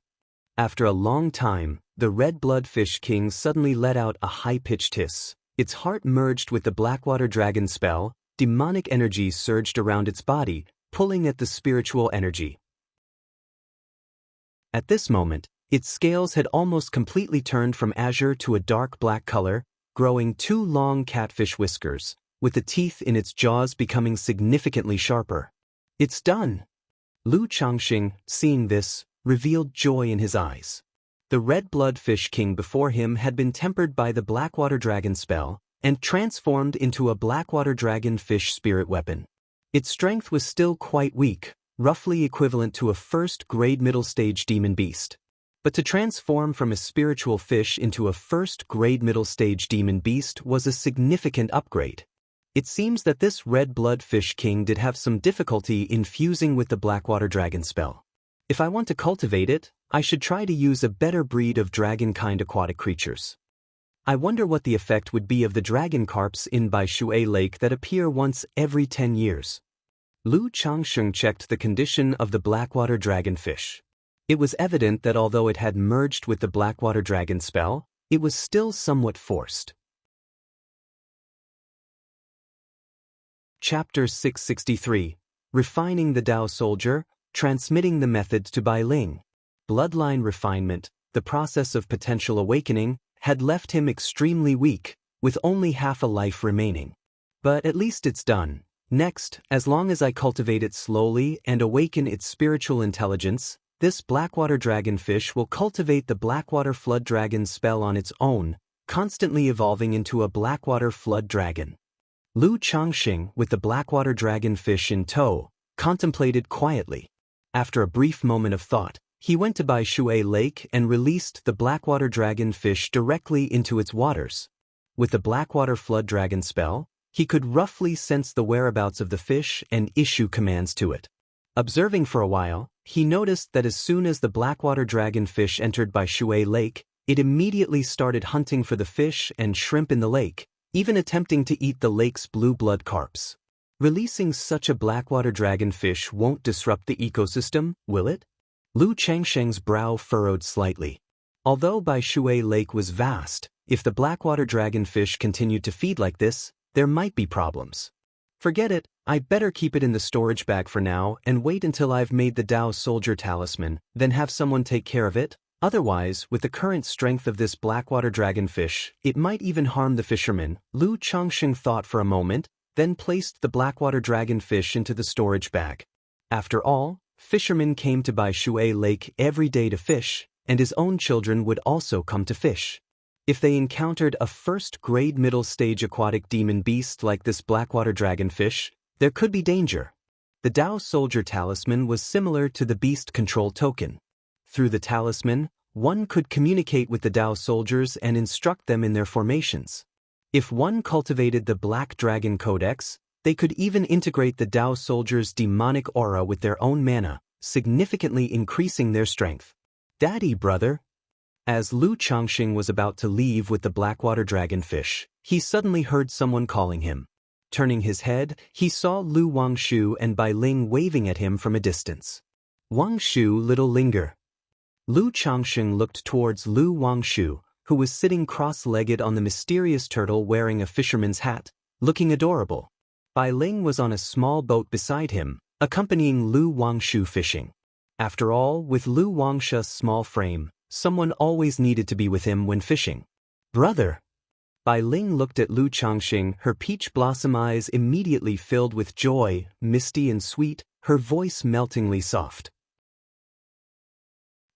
After a long time, the red-blood fish king suddenly let out a high-pitched hiss. Its heart merged with the Blackwater Dragon spell, demonic energy surged around its body, pulling at the spiritual energy. At this moment, its scales had almost completely turned from azure to a dark black color, growing 2 long catfish whiskers, with the teeth in its jaws becoming significantly sharper. It's done! Lu Changxing, seeing this, revealed joy in his eyes. The red-blood fish king before him had been tempered by the Blackwater Dragon spell, and transformed into a Blackwater Dragon fish spirit weapon. Its strength was still quite weak, roughly equivalent to a first-grade middle-stage demon beast. But to transform from a spiritual fish into a first-grade middle-stage demon beast was a significant upgrade. It seems that this red-blood fish king did have some difficulty in fusing with the Blackwater Dragon spell. If I want to cultivate it, I should try to use a better breed of dragon-kind aquatic creatures. I wonder what the effect would be of the dragon carps in Baishui Lake that appear once every 10 years. Lu Changxing checked the condition of the Blackwater Dragonfish. It was evident that although it had merged with the Blackwater Dragon spell, it was still somewhat forced. Chapter 663. Refining the Dao Soldier, Transmitting the Methods to Bai Ling. Bloodline refinement, the process of potential awakening, had left him extremely weak, with only half a life remaining. But at least it's done. Next, as long as I cultivate it slowly and awaken its spiritual intelligence, this Blackwater Dragonfish will cultivate the Blackwater Flood Dragon spell on its own, constantly evolving into a Blackwater Flood Dragon. Lu Changxing, with the Blackwater Dragonfish in tow, contemplated quietly. After a brief moment of thought, he went to Baishui Lake and released the Blackwater Dragonfish directly into its waters. With the Blackwater Flood Dragon spell, he could roughly sense the whereabouts of the fish and issue commands to it. Observing for a while, he noticed that as soon as the Blackwater Dragonfish entered Baishui Lake, it immediately started hunting for the fish and shrimp in the lake, even attempting to eat the lake's blue blood carps. Releasing such a Blackwater Dragonfish won't disrupt the ecosystem, will it? Lu Changxing's brow furrowed slightly. Although Baishui Lake was vast, if the Blackwater Dragonfish continued to feed like this, there might be problems. Forget it, I better keep it in the storage bag for now and wait until I've made the Dao Soldier Talisman, then have someone take care of it. Otherwise, with the current strength of this Blackwater Dragonfish, it might even harm the fishermen. Lu Changxing thought for a moment, then placed the Blackwater Dragonfish into the storage bag. After all, fishermen came to Baishui Lake every day to fish, and his own children would also come to fish. If they encountered a first-grade middle-stage aquatic demon beast like this Blackwater Dragonfish, there could be danger. The Dao Soldier Talisman was similar to the Beast Control Token. Through the talisman, one could communicate with the Dao soldiers and instruct them in their formations. If one cultivated the Black Dragon Codex, they could even integrate the Dao soldiers' demonic aura with their own mana, significantly increasing their strength. Daddy, brother. As Lu Changxing was about to leave with the Blackwater Dragonfish, he suddenly heard someone calling him. Turning his head, he saw Lu Wangshu and Bai Ling waving at him from a distance. Wangshu little linger. Lu Changsheng looked towards Lu Wangshu, who was sitting cross-legged on the mysterious turtle wearing a fisherman's hat, looking adorable. Bai Ling was on a small boat beside him, accompanying Lu Wangshu fishing. After all, with Lu Wangshu's small frame, someone always needed to be with him when fishing. Brother! Bai Ling looked at Lu Changxing, her peach blossom eyes immediately filled with joy, misty and sweet, her voice meltingly soft.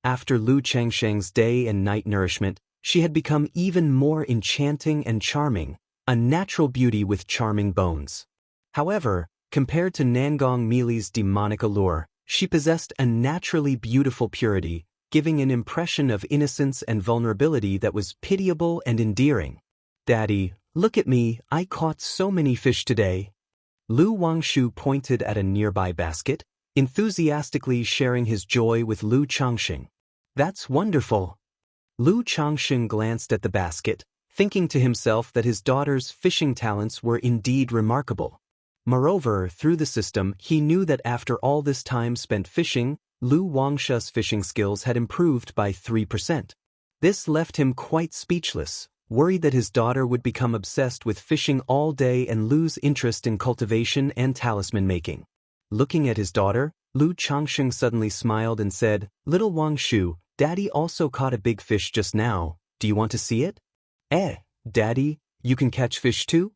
After Lu Changsheng's day and night nourishment, she had become even more enchanting and charming, a natural beauty with charming bones. However, compared to Nangong Mili's demonic allure, she possessed a naturally beautiful purity, giving an impression of innocence and vulnerability that was pitiable and endearing. Daddy, look at me, I caught so many fish today. Lu Wangshu pointed at a nearby basket, enthusiastically sharing his joy with Lu Changxing. That's wonderful. Lu Changxing glanced at the basket, thinking to himself that his daughter's fishing talents were indeed remarkable. Moreover, through the system, he knew that after all this time spent fishing, Lu Wangshu's fishing skills had improved by 3%. This left him quite speechless, worried that his daughter would become obsessed with fishing all day and lose interest in cultivation and talisman making. Looking at his daughter, Lu Changxing suddenly smiled and said, "Little Wangshu, Daddy also caught a big fish just now, do you want to see it?" Daddy, you can catch fish too?"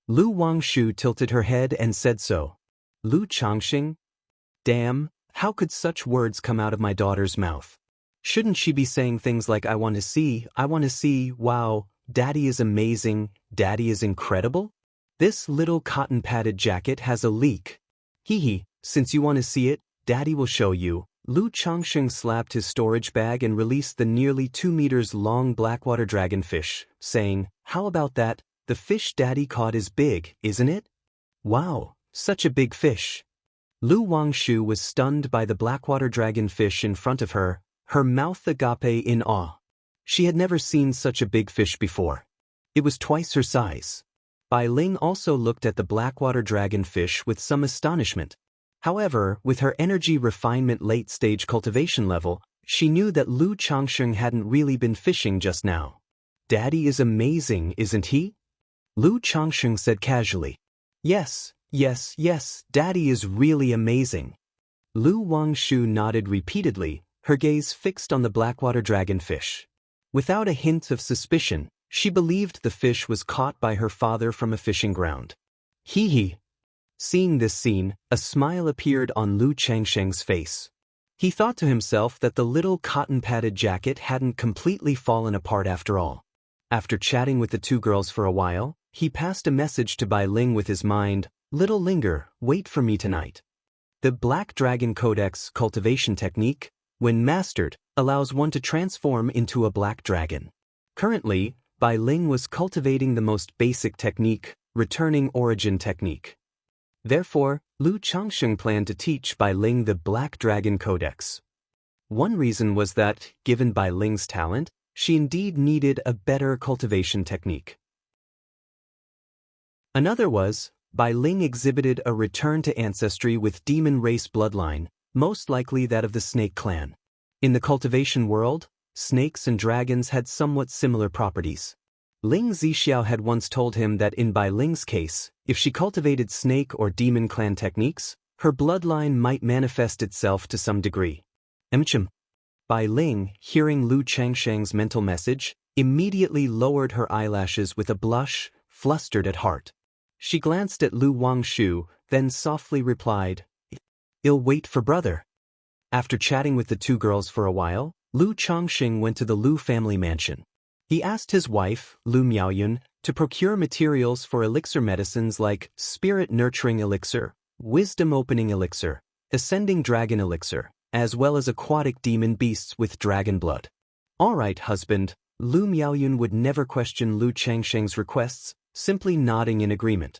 Lu Wangshu tilted her head and said so. Lu Changxing? Damn, how could such words come out of my daughter's mouth? Shouldn't she be saying things like I want to see, wow, Daddy is amazing, Daddy is incredible? This little cotton-padded jacket has a leak. Hee, since you want to see it, Daddy will show you. Lu Changxing slapped his storage bag and released the nearly 2 meters long blackwater dragonfish, saying, "How about that? The fish Daddy caught is big, isn't it?" Wow, such a big fish. Lu Wangshu was stunned by the blackwater dragonfish in front of her, her mouth agape in awe. She had never seen such a big fish before. It was twice her size. Bai Ling also looked at the blackwater dragonfish with some astonishment. However, with her energy refinement late-stage cultivation level, she knew that Lu Changxing hadn't really been fishing just now. Daddy is amazing, isn't he? Lu Changxing said casually. Yes, Daddy is really amazing. Lu Wangshu nodded repeatedly, her gaze fixed on the blackwater dragonfish. Without a hint of suspicion, she believed the fish was caught by her father from a fishing ground. Hee. Seeing this scene, a smile appeared on Lu Changsheng's face. He thought to himself that the little cotton-padded jacket hadn't completely fallen apart after all. After chatting with the two girls for a while, he passed a message to Bai Ling with his mind, "Little linger, wait for me tonight." The Black Dragon Codex cultivation technique, when mastered, allows one to transform into a black dragon. Currently, Bai Ling was cultivating the most basic technique, returning origin technique. Therefore, Lu Changxing planned to teach Bai Ling the Black Dragon Codex. One reason was that, given Bai Ling's talent, she indeed needed a better cultivation technique. Another was, Bai Ling exhibited a return to ancestry with demon race bloodline, most likely that of the snake clan. In the cultivation world, snakes and dragons had somewhat similar properties. Ling Zixiao had once told him that in Bai Ling's case, if she cultivated snake or demon clan techniques, her bloodline might manifest itself to some degree. Bai Ling, hearing Lu Changsheng's mental message, immediately lowered her eyelashes with a blush, flustered at heart. She glanced at Lu Wangshu, then softly replied, "I'll wait for brother." After chatting with the two girls for a while, Lu Changxing went to the Lu family mansion. He asked his wife, Lu Miaoyun, to procure materials for elixir medicines like spirit nurturing elixir, wisdom opening elixir, ascending dragon elixir, as well as aquatic demon beasts with dragon blood. "All right, husband." Lu Miaoyun would never question Lu Changsheng's requests, simply nodding in agreement.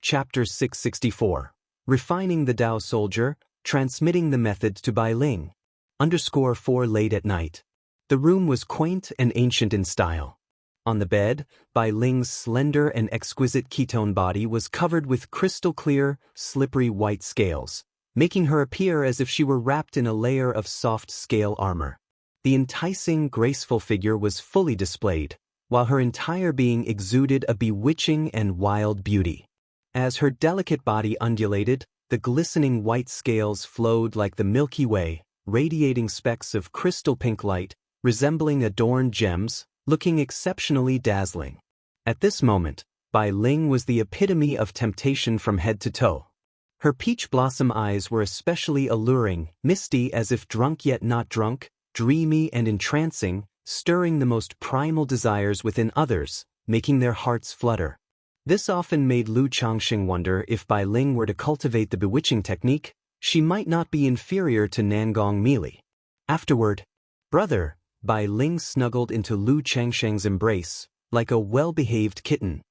Chapter 664. Refining the Dao Soldier, Transmitting the Method to Bai Ling. _4 late at night. The room was quaint and ancient in style. On the bed, Bai Ling's slender and exquisite ketone body was covered with crystal-clear, slippery white scales, making her appear as if she were wrapped in a layer of soft scale armor. The enticing, graceful figure was fully displayed, while her entire being exuded a bewitching and wild beauty. As her delicate body undulated, the glistening white scales flowed like the Milky Way, radiating specks of crystal pink light, resembling adorned gems, looking exceptionally dazzling. At this moment, Bai Ling was the epitome of temptation from head to toe. Her peach blossom eyes were especially alluring, misty as if drunk yet not drunk, dreamy and entrancing, stirring the most primal desires within others, making their hearts flutter. This often made Lu Changxing wonder if Bai Ling were to cultivate the bewitching technique, she might not be inferior to Nangong Meili. Afterward, "Brother," Bai Ling snuggled into Lu Changxing's embrace, like a well-behaved kitten.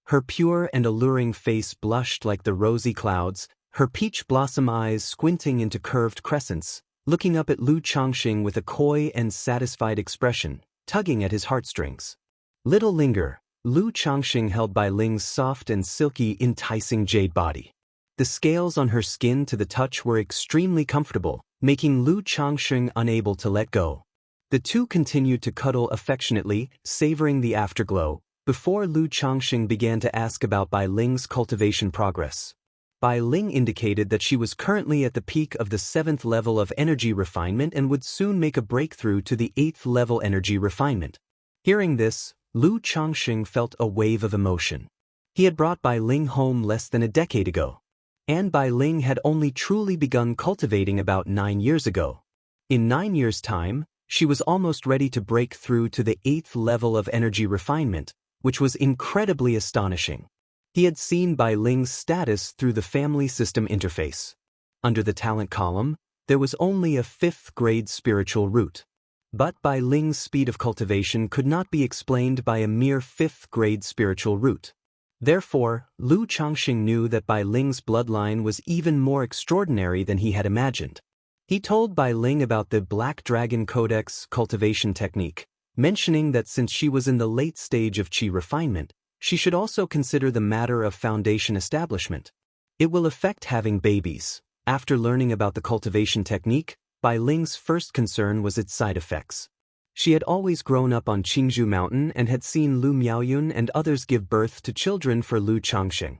Her pure and alluring face blushed like the rosy clouds, her peach blossom eyes squinting into curved crescents, looking up at Lu Changxing with a coy and satisfied expression, tugging at his heartstrings. "Little linger," Lu Changxing held Bai Ling's soft and silky, enticing jade body. The scales on her skin to the touch were extremely comfortable, making Lu Changxing unable to let go. The two continued to cuddle affectionately, savoring the afterglow, before Lu Changxing began to ask about Bai Ling's cultivation progress. Bai Ling indicated that she was currently at the peak of the 7th level of energy refinement and would soon make a breakthrough to the 8th level energy refinement. Hearing this, Lu Changxing felt a wave of emotion. He had brought Bai Ling home less than a decade ago, and Bai Ling had only truly begun cultivating about 9 years ago. In 9 years' time, she was almost ready to break through to the 8th level of energy refinement, which was incredibly astonishing. He had seen Bai Ling's status through the family system interface. Under the talent column, there was only a 5th grade spiritual root. But Bai Ling's speed of cultivation could not be explained by a mere 5th grade spiritual root. Therefore, Lu Changxing knew that Bai Ling's bloodline was even more extraordinary than he had imagined. He told Bai Ling about the Black Dragon Codex cultivation technique, mentioning that since she was in the late stage of qi refinement, she should also consider the matter of foundation establishment. It will affect having babies. After learning about the cultivation technique, Bai Ling's first concern was its side effects. She had always grown up on Qingzhou Mountain and had seen Lu Miaoyun and others give birth to children for Lu Changxing.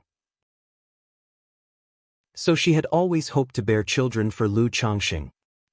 So she had always hoped to bear children for Lu Changxing.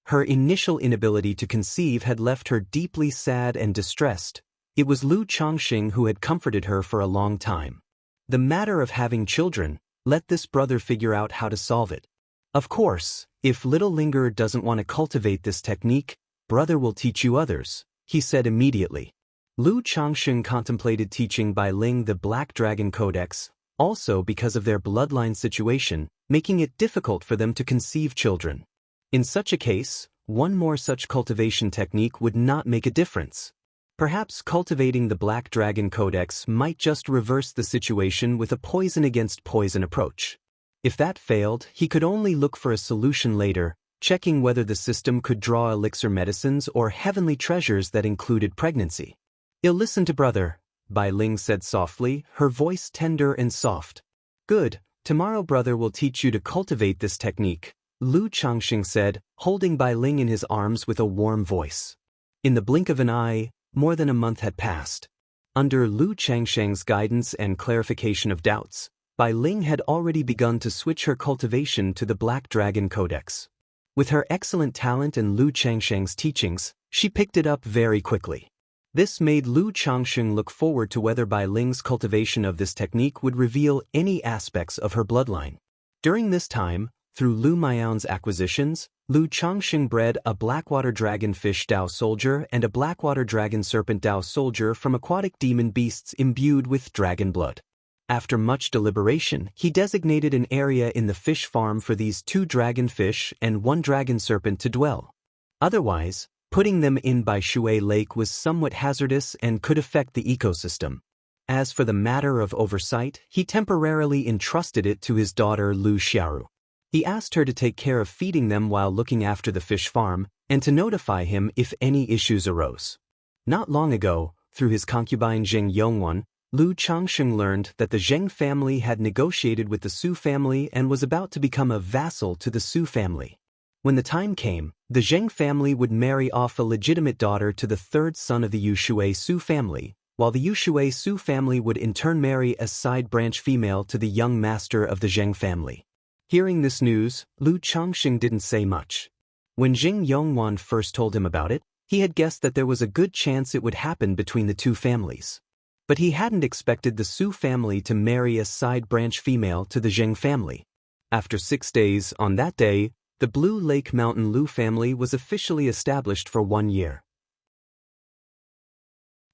Her initial inability to conceive had left her deeply sad and distressed. It was Lu Changxing who had comforted her for a long time. The matter of having children, let this brother figure out how to solve it. Of course, if little Linger doesn't want to cultivate this technique, brother will teach you others, he said immediately. Lu Changxing contemplated teaching Bai Ling the Black Dragon Codex, also because of their bloodline situation, making it difficult for them to conceive children. In such a case, one more such cultivation technique would not make a difference. Perhaps cultivating the Black Dragon Codex might just reverse the situation with a poison against poison approach. If that failed, he could only look for a solution later, checking whether the system could draw elixir medicines or heavenly treasures that included pregnancy. "You'll listen to brother," Bai Ling said softly, her voice tender and soft. "Good, tomorrow brother will teach you to cultivate this technique," Lu Changxing said, holding Bai Ling in his arms with a warm voice. In the blink of an eye, more than a month had passed. Under Lu Changxing's guidance and clarification of doubts, Bai Ling had already begun to switch her cultivation to the Black Dragon Codex. With her excellent talent and Lu Changxing's teachings, she picked it up very quickly. This made Lu Changxing look forward to whether Bai Ling's cultivation of this technique would reveal any aspects of her bloodline. During this time, through Lu Miaoyun's acquisitions, Lu Changxing bred a Blackwater Dragon Fish Dao Soldier and a Blackwater Dragon Serpent Dao Soldier from aquatic demon beasts imbued with dragon blood. After much deliberation, he designated an area in the fish farm for these 2 dragonfish and 1 dragon serpent to dwell. Otherwise, putting them in by Shui Lake was somewhat hazardous and could affect the ecosystem. As for the matter of oversight, he temporarily entrusted it to his daughter Lu Xiaoru. He asked her to take care of feeding them while looking after the fish farm, and to notify him if any issues arose. Not long ago, through his concubine Zheng Yongwan, Lu Changsheng learned that the Zheng family had negotiated with the Su family and was about to become a vassal to the Su family. When the time came, the Zheng family would marry off a legitimate daughter to the third son of the Yushui Su family, while the Yushui Su family would in turn marry a side branch female to the young master of the Zheng family. Hearing this news, Lu Changsheng didn't say much. When Zheng Yongwan first told him about it, he had guessed that there was a good chance it would happen between the two families. But he hadn't expected the Su family to marry a side branch female to the Zheng family. After 6 days, on that day, the Blue Lake Mountain Lu family was officially established for 1 year.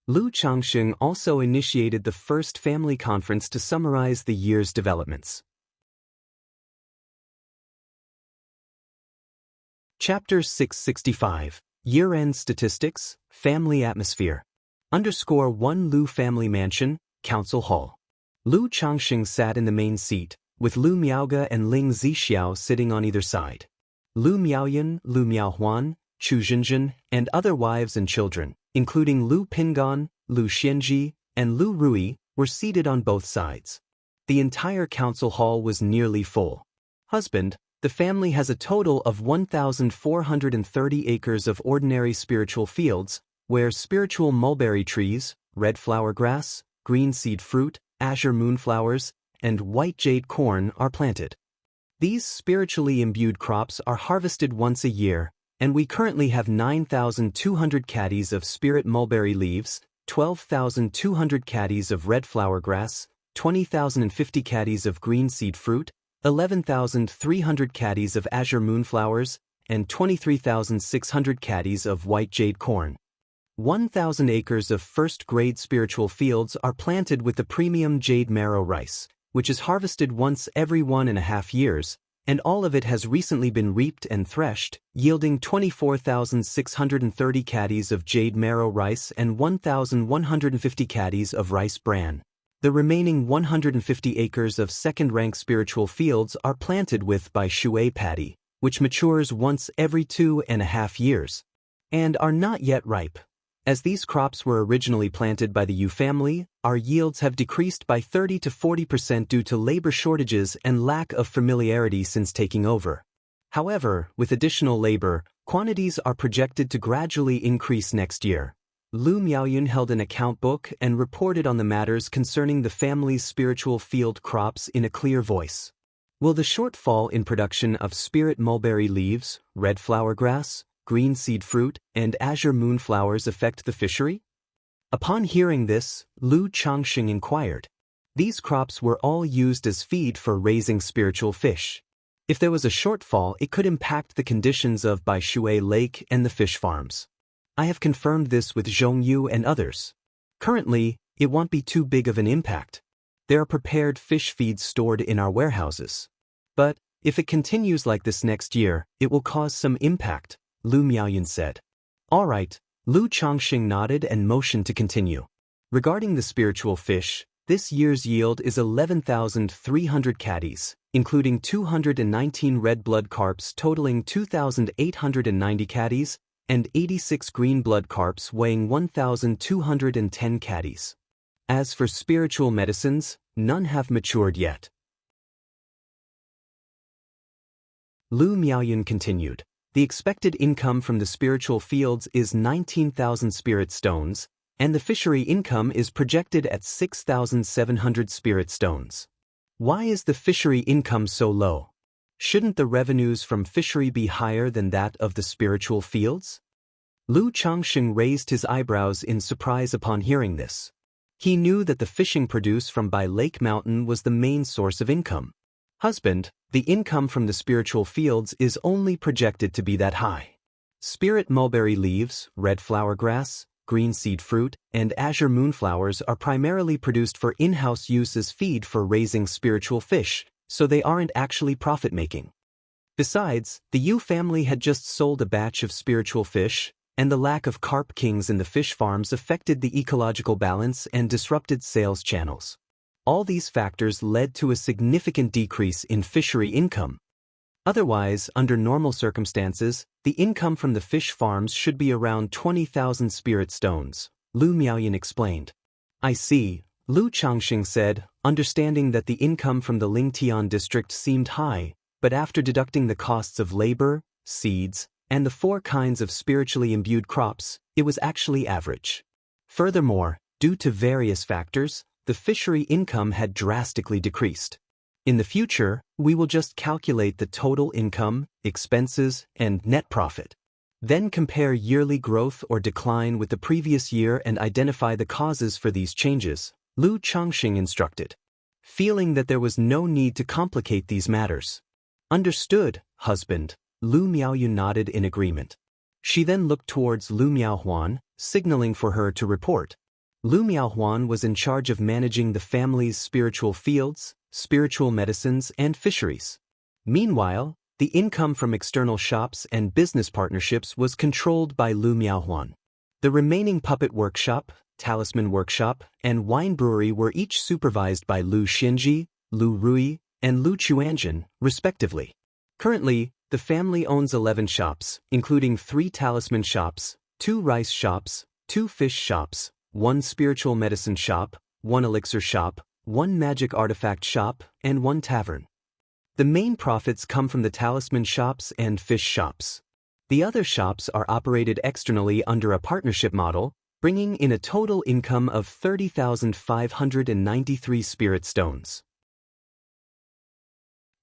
Lu Changsheng also initiated the first family conference to summarize the year's developments. Chapter 665, Year-End Statistics, Family Atmosphere. _1 Lu Family Mansion, Council Hall. Lu Changsheng sat in the main seat, with Lu Miaoge and Ling Zixiao sitting on either side. Lu Miaoyan, Lu Miaohuan, Chu Zhinzhen, and other wives and children, including Lu Pingan, Lu Xianji, and Lu Rui, were seated on both sides. The entire council hall was nearly full. Husband, the family has a total of 1,430 acres of ordinary spiritual fields, where spiritual mulberry trees, red flower grass, green seed fruit, azure moonflowers, and white jade corn are planted. These spiritually imbued crops are harvested once a year, and we currently have 9,200 caddies of spirit mulberry leaves, 12,200 caddies of red flower grass, 20,050 caddies of green seed fruit, 11,300 caddies of azure moonflowers, and 23,600 caddies of white jade corn. 1,000 acres of first-grade spiritual fields are planted with the premium jade marrow rice, which is harvested once every 1.5 years, and all of it has recently been reaped and threshed, yielding 24,630 caddies of jade marrow rice and 1,150 caddies of rice bran. The remaining 150 acres of second-rank spiritual fields are planted with Bai Shui paddy, which matures once every 2.5 years, and are not yet ripe. As these crops were originally planted by the Yu family, our yields have decreased by 30 to 40% due to labor shortages and lack of familiarity since taking over. However, with additional labor, quantities are projected to gradually increase next year. Lu Miaoyun held an account book and reported on the matters concerning the family's spiritual field crops in a clear voice. Will the shortfall in production of spirit mulberry leaves, red flower grass, green seed fruit, and azure moonflowers affect the fishery? Upon hearing this, Lu Changsheng inquired. These crops were all used as feed for raising spiritual fish. If there was a shortfall, it could impact the conditions of Bai Shui Lake and the fish farms. I have confirmed this with Zhongyu and others. Currently, it won't be too big of an impact. There are prepared fish feeds stored in our warehouses. But, if it continues like this next year, it will cause some impact, Lu Miaoyan said. All right, Lu Changsheng nodded and motioned to continue. Regarding the spiritual fish, this year's yield is 11,300 caddies, including 219 red blood carps totaling 2,890 caddies, and 86 green blood carps weighing 1,210 caddies. As for spiritual medicines, none have matured yet. Lu Miaoyan continued. The expected income from the spiritual fields is 19,000 spirit stones, and the fishery income is projected at 6,700 spirit stones. Why is the fishery income so low? Shouldn't the revenues from fishery be higher than that of the spiritual fields? Lu Changsheng raised his eyebrows in surprise upon hearing this. He knew that the fishing produce from Bai Lake Mountain was the main source of income. Husband, the income from the spiritual fields is only projected to be that high. Spirit mulberry leaves, red flower grass, green seed fruit, and azure moonflowers are primarily produced for in-house use as feed for raising spiritual fish, so they aren't actually profit-making. Besides, the Yu family had just sold a batch of spiritual fish, and the lack of carp kings in the fish farms affected the ecological balance and disrupted sales channels. All these factors led to a significant decrease in fishery income. Otherwise, under normal circumstances, the income from the fish farms should be around 20,000 spirit stones, Lu Miaoyan explained. I see, Lu Changxing said, understanding that the income from the Lingtian district seemed high, but after deducting the costs of labor, seeds, and the 4 kinds of spiritually imbued crops, it was actually average. Furthermore, due to various factors, the fishery income had drastically decreased. In the future, we will just calculate the total income, expenses, and net profit. Then compare yearly growth or decline with the previous year and identify the causes for these changes, Lu Changxing instructed. Feeling that there was no need to complicate these matters. Understood, husband, Lu Miaoyan nodded in agreement. She then looked towards Lu Miaohuan, signaling for her to report. Lu Miaohuan was in charge of managing the family's spiritual fields, spiritual medicines, and fisheries. Meanwhile, the income from external shops and business partnerships was controlled by Lu Miaohuan. The remaining puppet workshop, talisman workshop, and wine brewery were each supervised by Lu Xinji, Lu Rui, and Lu Chuanjin, respectively. Currently, the family owns 11 shops, including 3 talisman shops, 2 rice shops, 2 fish shops, 1 spiritual medicine shop, 1 elixir shop, 1 magic artifact shop, and 1 tavern. The main profits come from the talisman shops and fish shops. The other shops are operated externally under a partnership model, bringing in a total income of 30,593 spirit stones.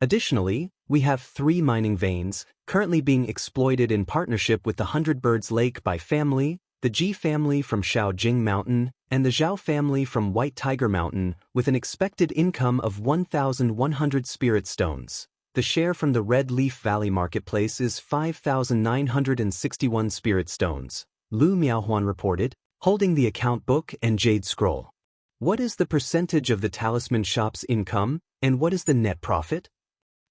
Additionally, we have 3 mining veins, currently being exploited in partnership with the 100 Birds Lake by family, the Ji family from Shaojing Mountain, and the Zhao family from White Tiger Mountain, with an expected income of 1,100 spirit stones. The share from the Red Leaf Valley Marketplace is 5,961 spirit stones, Lu Miaohuan reported, holding the account book and jade scroll. What is the percentage of the talisman shop's income, and what is the net profit?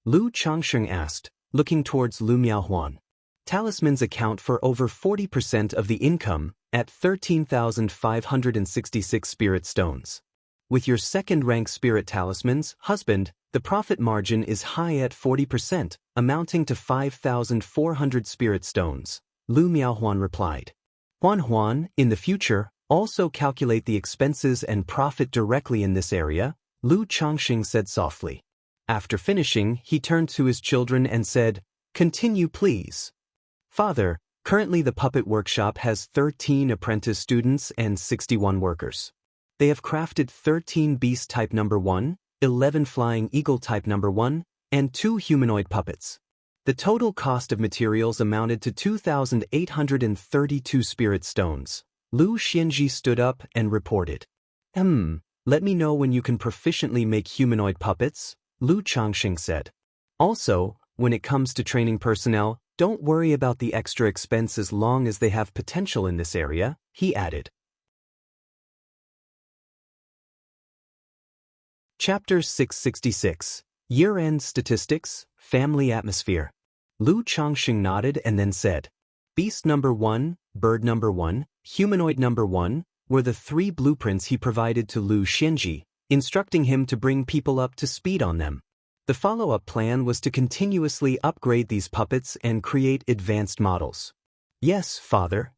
Lu Changxing asked, looking towards Lu Miaohuan. Talismans account for over 40% of the income, at 13,566 spirit stones. With your second-rank spirit talismans, husband, the profit margin is high at 40%, amounting to 5,400 spirit stones, Lu Miaohuan replied. Huan, in the future, also calculate the expenses and profit directly in this area, Lu Changxing said softly. After finishing, he turned to his children and said, continue please. Father, currently the puppet workshop has 13 apprentice students and 61 workers. They have crafted 13 beast type number 1, 11 flying eagle type number 1, and 2 humanoid puppets. The total cost of materials amounted to 2,832 spirit stones. Lu Xinji stood up and reported. Let me know when you can proficiently make humanoid puppets, Lu Changxing said. Also, when it comes to training personnel, don't worry about the extra expense as long as they have potential in this area, he added. Chapter 666, Year-End Statistics, Family Atmosphere. Lu Changxing nodded and then said, Beast number 1, Bird number 1, Humanoid number 1, were the 3 blueprints he provided to Lu Xinji, instructing him to bring people up to speed on them. The follow-up plan was to continuously upgrade these puppets and create advanced models. Yes, father.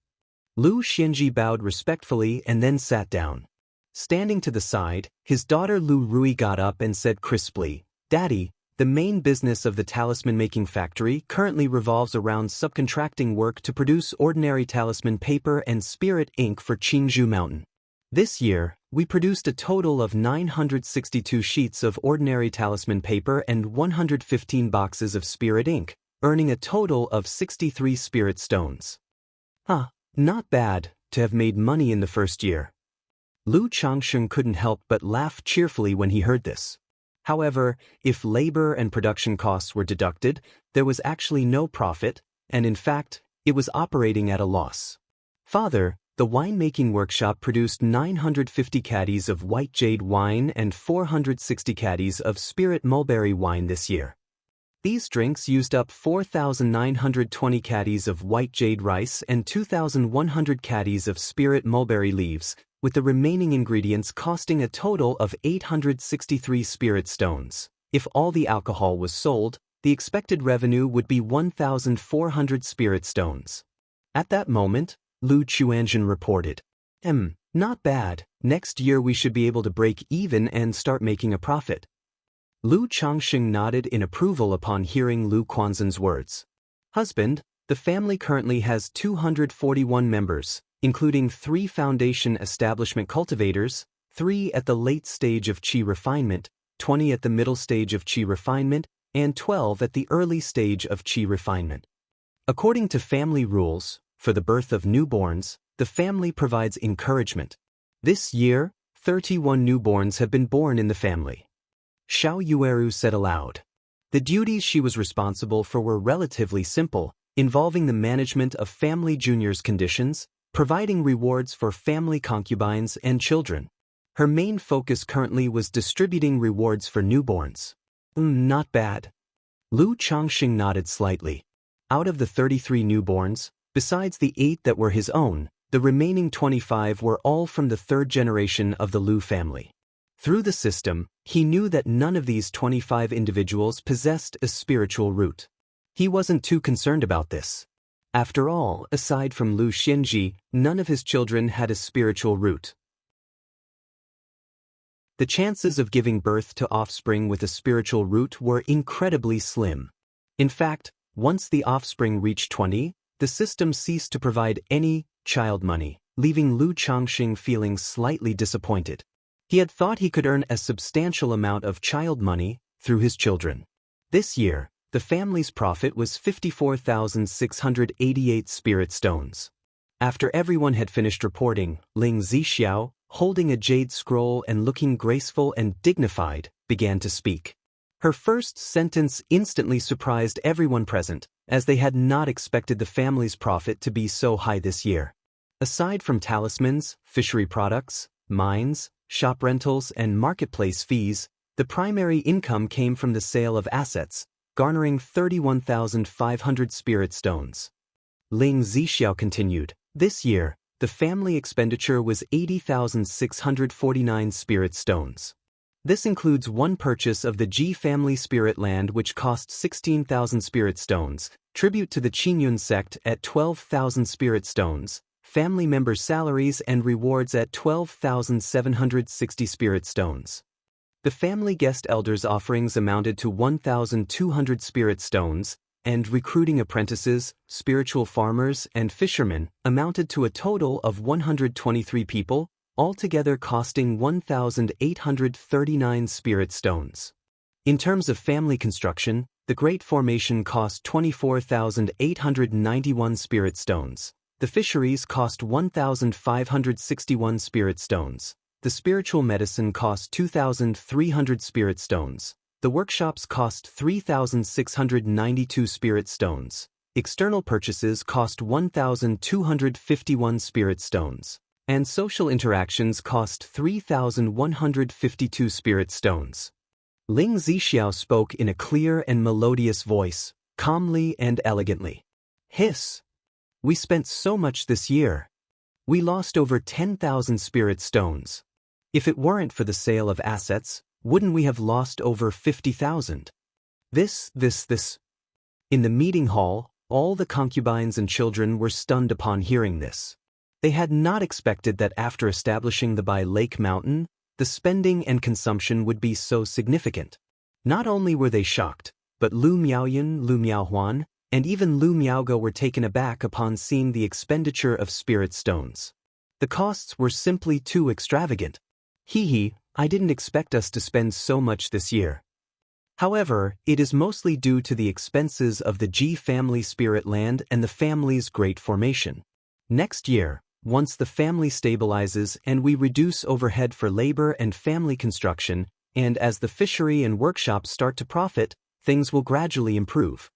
Lu Xinji bowed respectfully and then sat down. Standing to the side, his daughter Lu Rui got up and said crisply, Daddy, the main business of the talisman-making factory currently revolves around subcontracting work to produce ordinary talisman paper and spirit ink for Qingzhou Mountain. This year, we produced a total of 962 sheets of ordinary talisman paper and 115 boxes of spirit ink, earning a total of 63 spirit stones. Not bad to have made money in the first year. Lu Changxing couldn't help but laugh cheerfully when he heard this. However, if labor and production costs were deducted, there was actually no profit, and in fact, it was operating at a loss. Father, the winemaking workshop produced 950 caddies of white jade wine and 460 caddies of spirit mulberry wine this year. These drinks used up 4,920 caddies of white jade rice and 2,100 caddies of spirit mulberry leaves, with the remaining ingredients costing a total of 863 spirit stones. If all the alcohol was sold, the expected revenue would be 1,400 spirit stones. At that moment, Lu Chuanjin reported. Not bad. Next year we should be able to break even and start making a profit. Lu Changsheng nodded in approval upon hearing Lu Quanzhen's words. Husband, the family currently has 241 members, including 3 foundation establishment cultivators, 3 at the late stage of qi refinement, 20 at the middle stage of qi refinement, and 12 at the early stage of qi refinement. According to family rules, for the birth of newborns, the family provides encouragement. This year, 31 newborns have been born in the family. Xiao Yueru said aloud. The duties she was responsible for were relatively simple, involving the management of family juniors' conditions, providing rewards for family concubines and children. Her main focus currently was distributing rewards for newborns. Not bad. Lu Changxing nodded slightly. Out of the 33 newborns, besides the 8 that were his own, the remaining 25 were all from the 3rd generation of the Lu family. Through the system, he knew that none of these 25 individuals possessed a spiritual root. He wasn't too concerned about this. After all, aside from Lu Xianji, none of his children had a spiritual root. The chances of giving birth to offspring with a spiritual root were incredibly slim. In fact, once the offspring reached 20, the system ceased to provide any child money, leaving Lu Changxing feeling slightly disappointed. He had thought he could earn a substantial amount of child money through his children. This year, the family's profit was 54,688 spirit stones. After everyone had finished reporting, Ling Zixiao, holding a jade scroll and looking graceful and dignified, began to speak. Her first sentence instantly surprised everyone present, as they had not expected the family's profit to be so high this year. Aside from talismans, fishery products, mines, shop rentals, and marketplace fees, the primary income came from the sale of assets, garnering 31,500 spirit stones. Ling Zixiao continued, this year, the family expenditure was 80,649 spirit stones. This includes one purchase of the Ji family spirit land which cost 16,000 spirit stones, tribute to the Qingyun sect at 12,000 spirit stones, family members' salaries and rewards at 12,760 spirit stones. The family guest elders' offerings amounted to 1,200 spirit stones, and recruiting apprentices, spiritual farmers, and fishermen amounted to a total of 123 people, altogether costing 1,839 spirit stones. In terms of family construction, the Great Formation cost 24,891 spirit stones. The fisheries cost 1,561 spirit stones. The spiritual medicine cost 2,300 spirit stones. The workshops cost 3,692 spirit stones. External purchases cost 1,251 spirit stones. And social interactions cost 3,152 spirit stones. Ling Zixiao spoke in a clear and melodious voice, calmly and elegantly. Hiss! We spent so much this year. We lost over 10,000 spirit stones. If it weren't for the sale of assets, wouldn't we have lost over 50,000? This. In the meeting hall, all the concubines and children were stunned upon hearing this. They had not expected that after establishing the Bai Lake Mountain, the spending and consumption would be so significant. Not only were they shocked, but Lu Miaoyan, Lu Miaohuan, and even Lu Miaoge were taken aback upon seeing the expenditure of spirit stones. The costs were simply too extravagant. I didn't expect us to spend so much this year. However, it is mostly due to the expenses of the Ji family spirit land and the family's Great Formation. Next year, once the family stabilizes and we reduce overhead for labor and family construction, and as the fishery and workshops start to profit, things will gradually improve.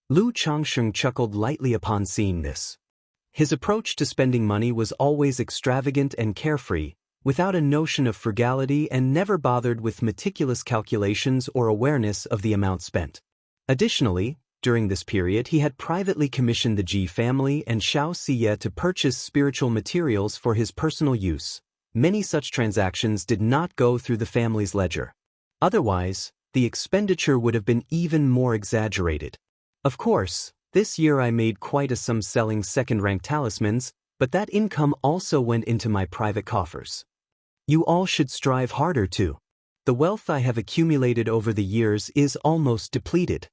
Lu Changsheng chuckled lightly upon seeing this. His approach to spending money was always extravagant and carefree, without a notion of frugality and never bothered with meticulous calculations or awareness of the amount spent. Additionally, during this period he had privately commissioned the Ji family and Xiao Siye to purchase spiritual materials for his personal use. Many such transactions did not go through the family's ledger. Otherwise, the expenditure would have been even more exaggerated. Of course, this year I made quite a sum selling second-rank talismans, but that income also went into my private coffers. You all should strive harder too. The wealth I have accumulated over the years is almost depleted.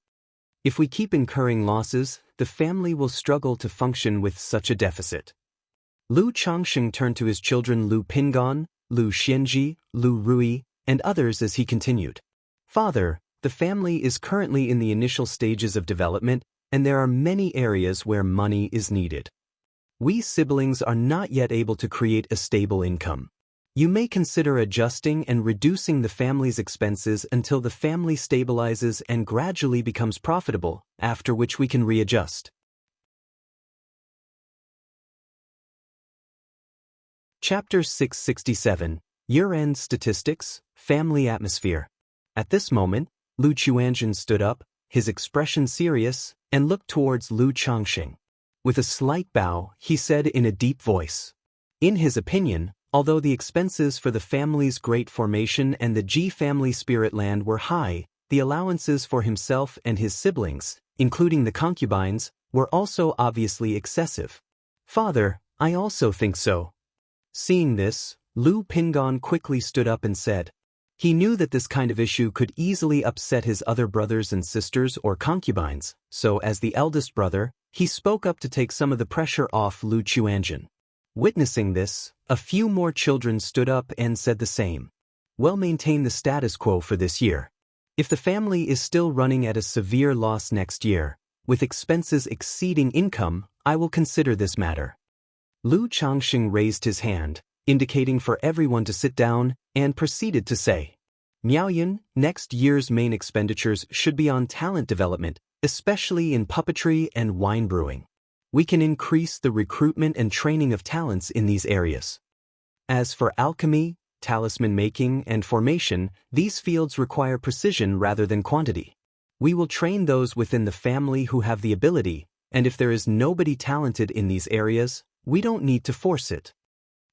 If we keep incurring losses, the family will struggle to function with such a deficit. Lu Changsheng turned to his children Lu Pingan, Lu Xianji, Lu Rui, and others as he continued. Father, the family is currently in the initial stages of development, and there are many areas where money is needed. We siblings are not yet able to create a stable income. You may consider adjusting and reducing the family's expenses until the family stabilizes and gradually becomes profitable, after which we can readjust. Chapter 667, Year-End Statistics, Family Atmosphere. At this moment, Lu Chuanzhen stood up, his expression serious, and looked towards Lu Changsheng. With a slight bow, he said in a deep voice. In his opinion, although the expenses for the family's great formation and the Ji family spirit land were high, the allowances for himself and his siblings, including the concubines, were also obviously excessive. Father, I also think so. Seeing this, Lu Pingan quickly stood up and said. He knew that this kind of issue could easily upset his other brothers and sisters or concubines, so as the eldest brother, he spoke up to take some of the pressure off Lu Chuanzhen. Witnessing this, a few more children stood up and said the same. We'll maintain the status quo for this year. If the family is still running at a severe loss next year, with expenses exceeding income, I will consider this matter. Lu Changsheng raised his hand, indicating for everyone to sit down, and proceeded to say, Miaoyan, next year's main expenditures should be on talent development, especially in puppetry and wine brewing. We can increase the recruitment and training of talents in these areas. As for alchemy, talisman making, and formation, these fields require precision rather than quantity. We will train those within the family who have the ability, and if there is nobody talented in these areas, we don't need to force it.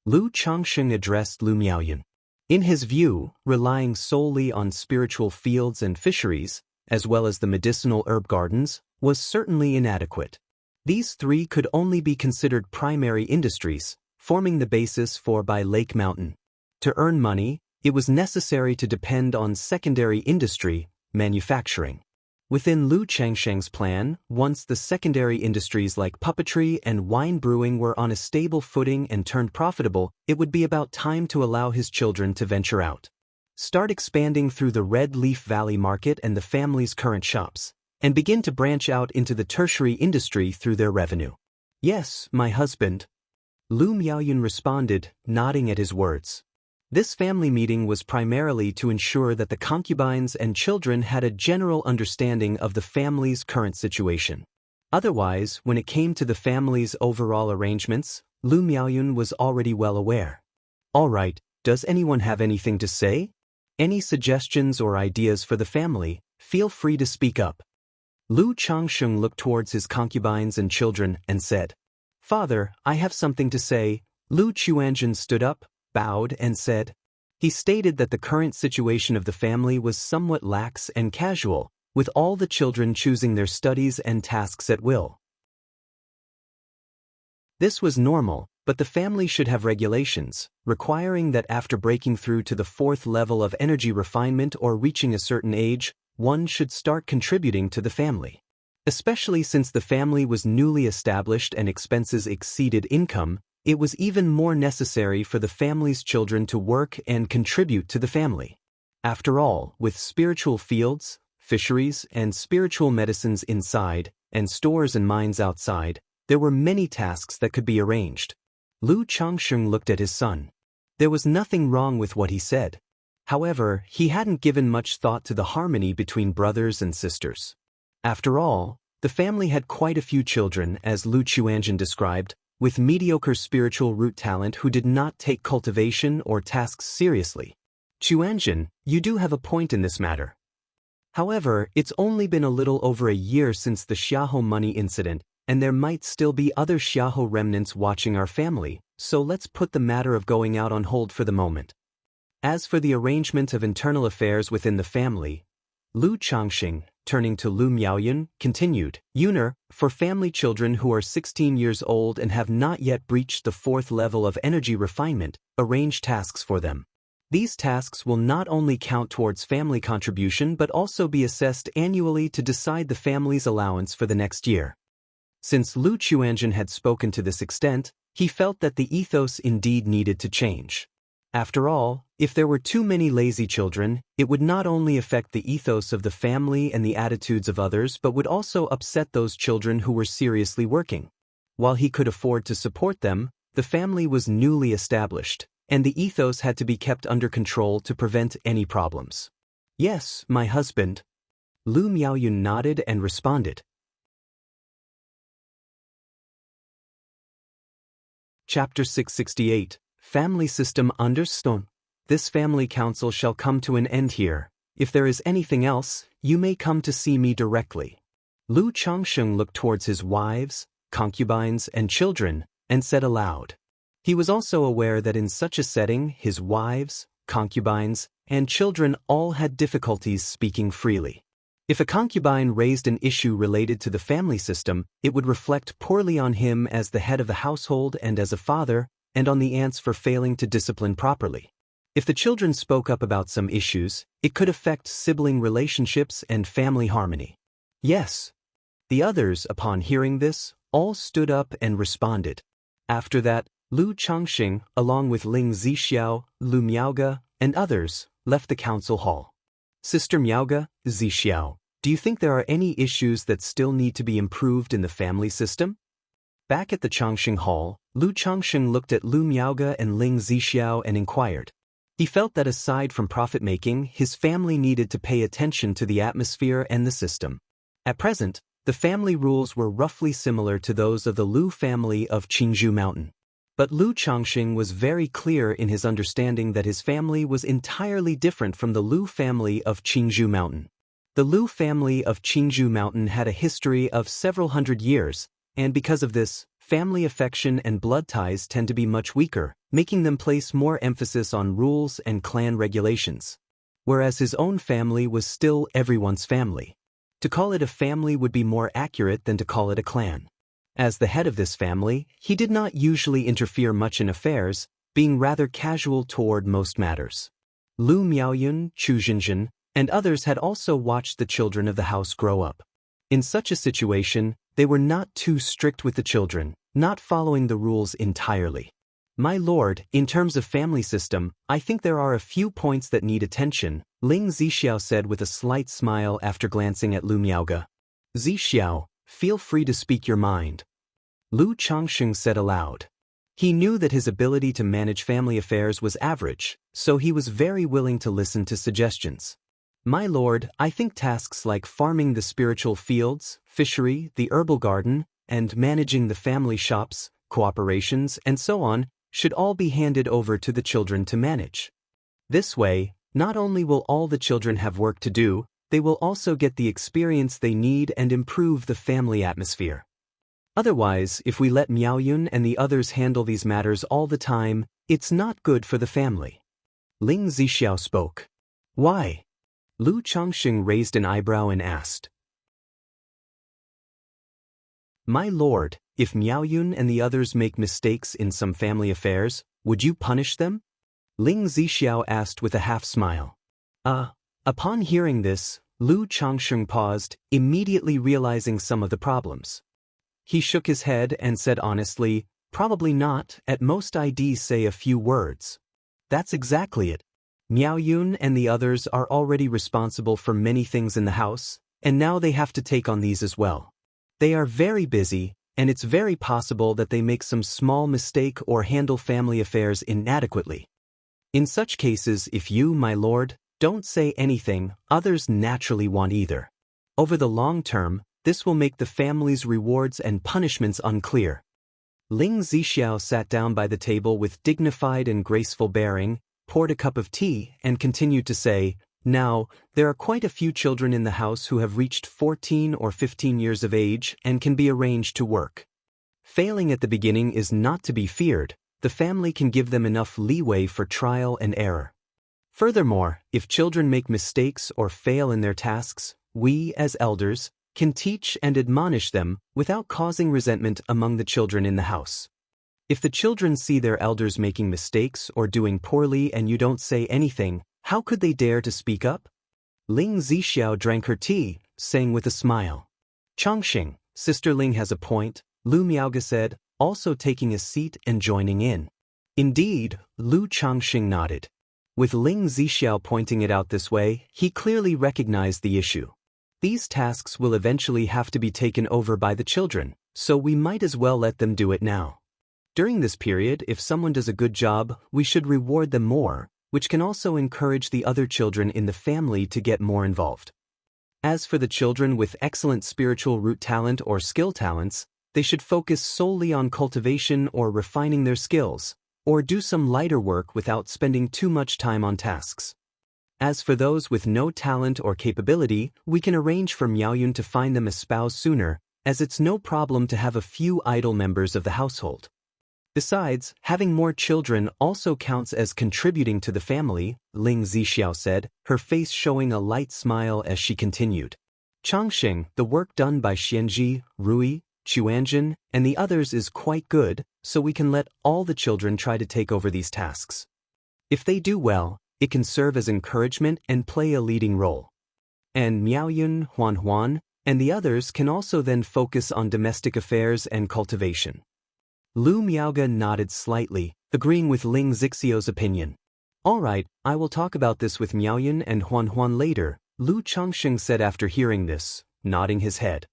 Lu Changsheng addressed Lu Miaoyan. In his view, relying solely on spiritual fields and fisheries, as well as the medicinal herb gardens, was certainly inadequate. These three could only be considered primary industries, forming the basis for by Lake Mountain. To earn money, it was necessary to depend on secondary industry, manufacturing. Within Lu Changsheng's plan, once the secondary industries like puppetry and wine brewing were on a stable footing and turned profitable, it would be about time to allow his children to venture out. Start expanding through the Red Leaf Valley market and the family's current shops, and begin to branch out into the tertiary industry through their revenue. Yes, my husband. Lu Miaoyan responded, nodding at his words. This family meeting was primarily to ensure that the concubines and children had a general understanding of the family's current situation. Otherwise, when it came to the family's overall arrangements, Lu Miaoyan was already well aware. All right, does anyone have anything to say? Any suggestions or ideas for the family, feel free to speak up. Lu Changsheng looked towards his concubines and children and said, Father, I have something to say. Lu Chuanzhen stood up, bowed and said. He stated that the current situation of the family was somewhat lax and casual, with all the children choosing their studies and tasks at will. This was normal, but the family should have regulations, requiring that after breaking through to the 4th level of energy refinement or reaching a certain age, one should start contributing to the family. Especially since the family was newly established and expenses exceeded income, it was even more necessary for the family's children to work and contribute to the family. After all, with spiritual fields, fisheries, and spiritual medicines inside, and stores and mines outside, there were many tasks that could be arranged. Lu Changsheng looked at his son. There was nothing wrong with what he said. However, he hadn't given much thought to the harmony between brothers and sisters. After all, the family had quite a few children, as Lu Chuanzhen described, with mediocre spiritual root talent who did not take cultivation or tasks seriously. Chuanzhen, you do have a point in this matter. However, it's only been a little over a year since the Xiaohou money incident, and there might still be other Xiaohou remnants watching our family, so let's put the matter of going out on hold for the moment. As for the arrangement of internal affairs within the family, Lu Changsheng, turning to Lu Miaoyun, continued, Yuner, for family children who are 16 years old and have not yet breached the 4th level of energy refinement, arrange tasks for them. These tasks will not only count towards family contribution but also be assessed annually to decide the family's allowance for the next year. Since Lu Chuanjun had spoken to this extent, he felt that the ethos indeed needed to change. After all, if there were too many lazy children, it would not only affect the ethos of the family and the attitudes of others but would also upset those children who were seriously working. While he could afford to support them, the family was newly established, and the ethos had to be kept under control to prevent any problems. Yes, my husband. Lu Miaoyun nodded and responded. Chapter 668. Family System Understood. This family council shall come to an end here. If there is anything else, you may come to see me directly. Lu Changsheng looked towards his wives, concubines, and children, and said aloud. He was also aware that in such a setting his wives, concubines, and children all had difficulties speaking freely. If a concubine raised an issue related to the family system, it would reflect poorly on him as the head of the household and as a father, and on the aunts for failing to discipline properly. If the children spoke up about some issues, it could affect sibling relationships and family harmony. Yes. The others, upon hearing this, all stood up and responded. After that, Lu Changxing, along with Ling Zixiao, Lu Miaoge, and others, left the council hall. Sister Miaoge, Zixiao, do you think there are any issues that still need to be improved in the family system? Back at the Changxing Hall, Lu Changxing looked at Lu Miaoge and Ling Zixiao and inquired. He felt that aside from profit-making, his family needed to pay attention to the atmosphere and the system. At present, the family rules were roughly similar to those of the Lu family of Qingzhou Mountain. But Lu Changxing was very clear in his understanding that his family was entirely different from the Lu family of Qingzhou Mountain. The Lu family of Qingzhou Mountain had a history of several hundred years, and because of this, family affection and blood ties tend to be much weaker, making them place more emphasis on rules and clan regulations. Whereas his own family was still everyone's family. To call it a family would be more accurate than to call it a clan. As the head of this family, he did not usually interfere much in affairs, being rather casual toward most matters. Lu Miaoyun, Chu Xinzhen, and others had also watched the children of the house grow up. In such a situation, they were not too strict with the children, not following the rules entirely. My lord, in terms of family system, I think there are a few points that need attention, Ling Zixiao said with a slight smile after glancing at Lu Miaoge. Zixiao, feel free to speak your mind. Lu Changxing said aloud. He knew that his ability to manage family affairs was average, so he was very willing to listen to suggestions. My lord, I think tasks like farming the spiritual fields, fishery, the herbal garden, and managing the family shops, cooperations, and so on, should all be handed over to the children to manage. This way, not only will all the children have work to do, they will also get the experience they need and improve the family atmosphere. Otherwise, if we let Miaoyun and the others handle these matters all the time, it's not good for the family. Ling Zixiao spoke. Why? Lu Changxing raised an eyebrow and asked. My lord, if Miaoyun and the others make mistakes in some family affairs, would you punish them? Ling Zixiao asked with a half-smile. Upon hearing this, Lu Changxing paused, immediately realizing some of the problems. He shook his head and said honestly, probably not, at most I'd say a few words. That's exactly it. Miaoyun and the others are already responsible for many things in the house, and now they have to take on these as well. They are very busy, and it's very possible that they make some small mistake or handle family affairs inadequately. In such cases, if you, my lord, don't say anything, others naturally won't either. Over the long term, this will make the family's rewards and punishments unclear. Ling Zixiao sat down by the table with dignified and graceful bearing, poured a cup of tea, and continued to say, Now, there are quite a few children in the house who have reached 14 or 15 years of age and can be arranged to work. Failing at the beginning is not to be feared. The family can give them enough leeway for trial and error. Furthermore, if children make mistakes or fail in their tasks, we, as elders, can teach and admonish them without causing resentment among the children in the house. If the children see their elders making mistakes or doing poorly and you don't say anything, how could they dare to speak up? Ling Zixiao drank her tea, saying with a smile. Changxing, Sister Ling has a point, Lu Miaoge said, also taking a seat and joining in. Indeed, Lu Changxing nodded. With Ling Zixiao pointing it out this way, he clearly recognized the issue. These tasks will eventually have to be taken over by the children, so we might as well let them do it now. During this period, if someone does a good job, we should reward them more, which can also encourage the other children in the family to get more involved. As for the children with excellent spiritual root talent or skill talents, they should focus solely on cultivation or refining their skills, or do some lighter work without spending too much time on tasks. As for those with no talent or capability, we can arrange for Miaoyun to find them a spouse sooner, as it's no problem to have a few idle members of the household. Besides, having more children also counts as contributing to the family, Ling Zixiao said, her face showing a light smile as she continued. Changxing, the work done by Xianji, Rui, Chuanjin, and the others is quite good, so we can let all the children try to take over these tasks. If they do well, it can serve as encouragement and play a leading role. And Miaoyun, Huan, and the others can also then focus on domestic affairs and cultivation. Lu Miaoge nodded slightly, agreeing with Ling Zixiao's opinion. All right, I will talk about this with Miaoyun and Huan later, Lu Changxing said after hearing this, nodding his head.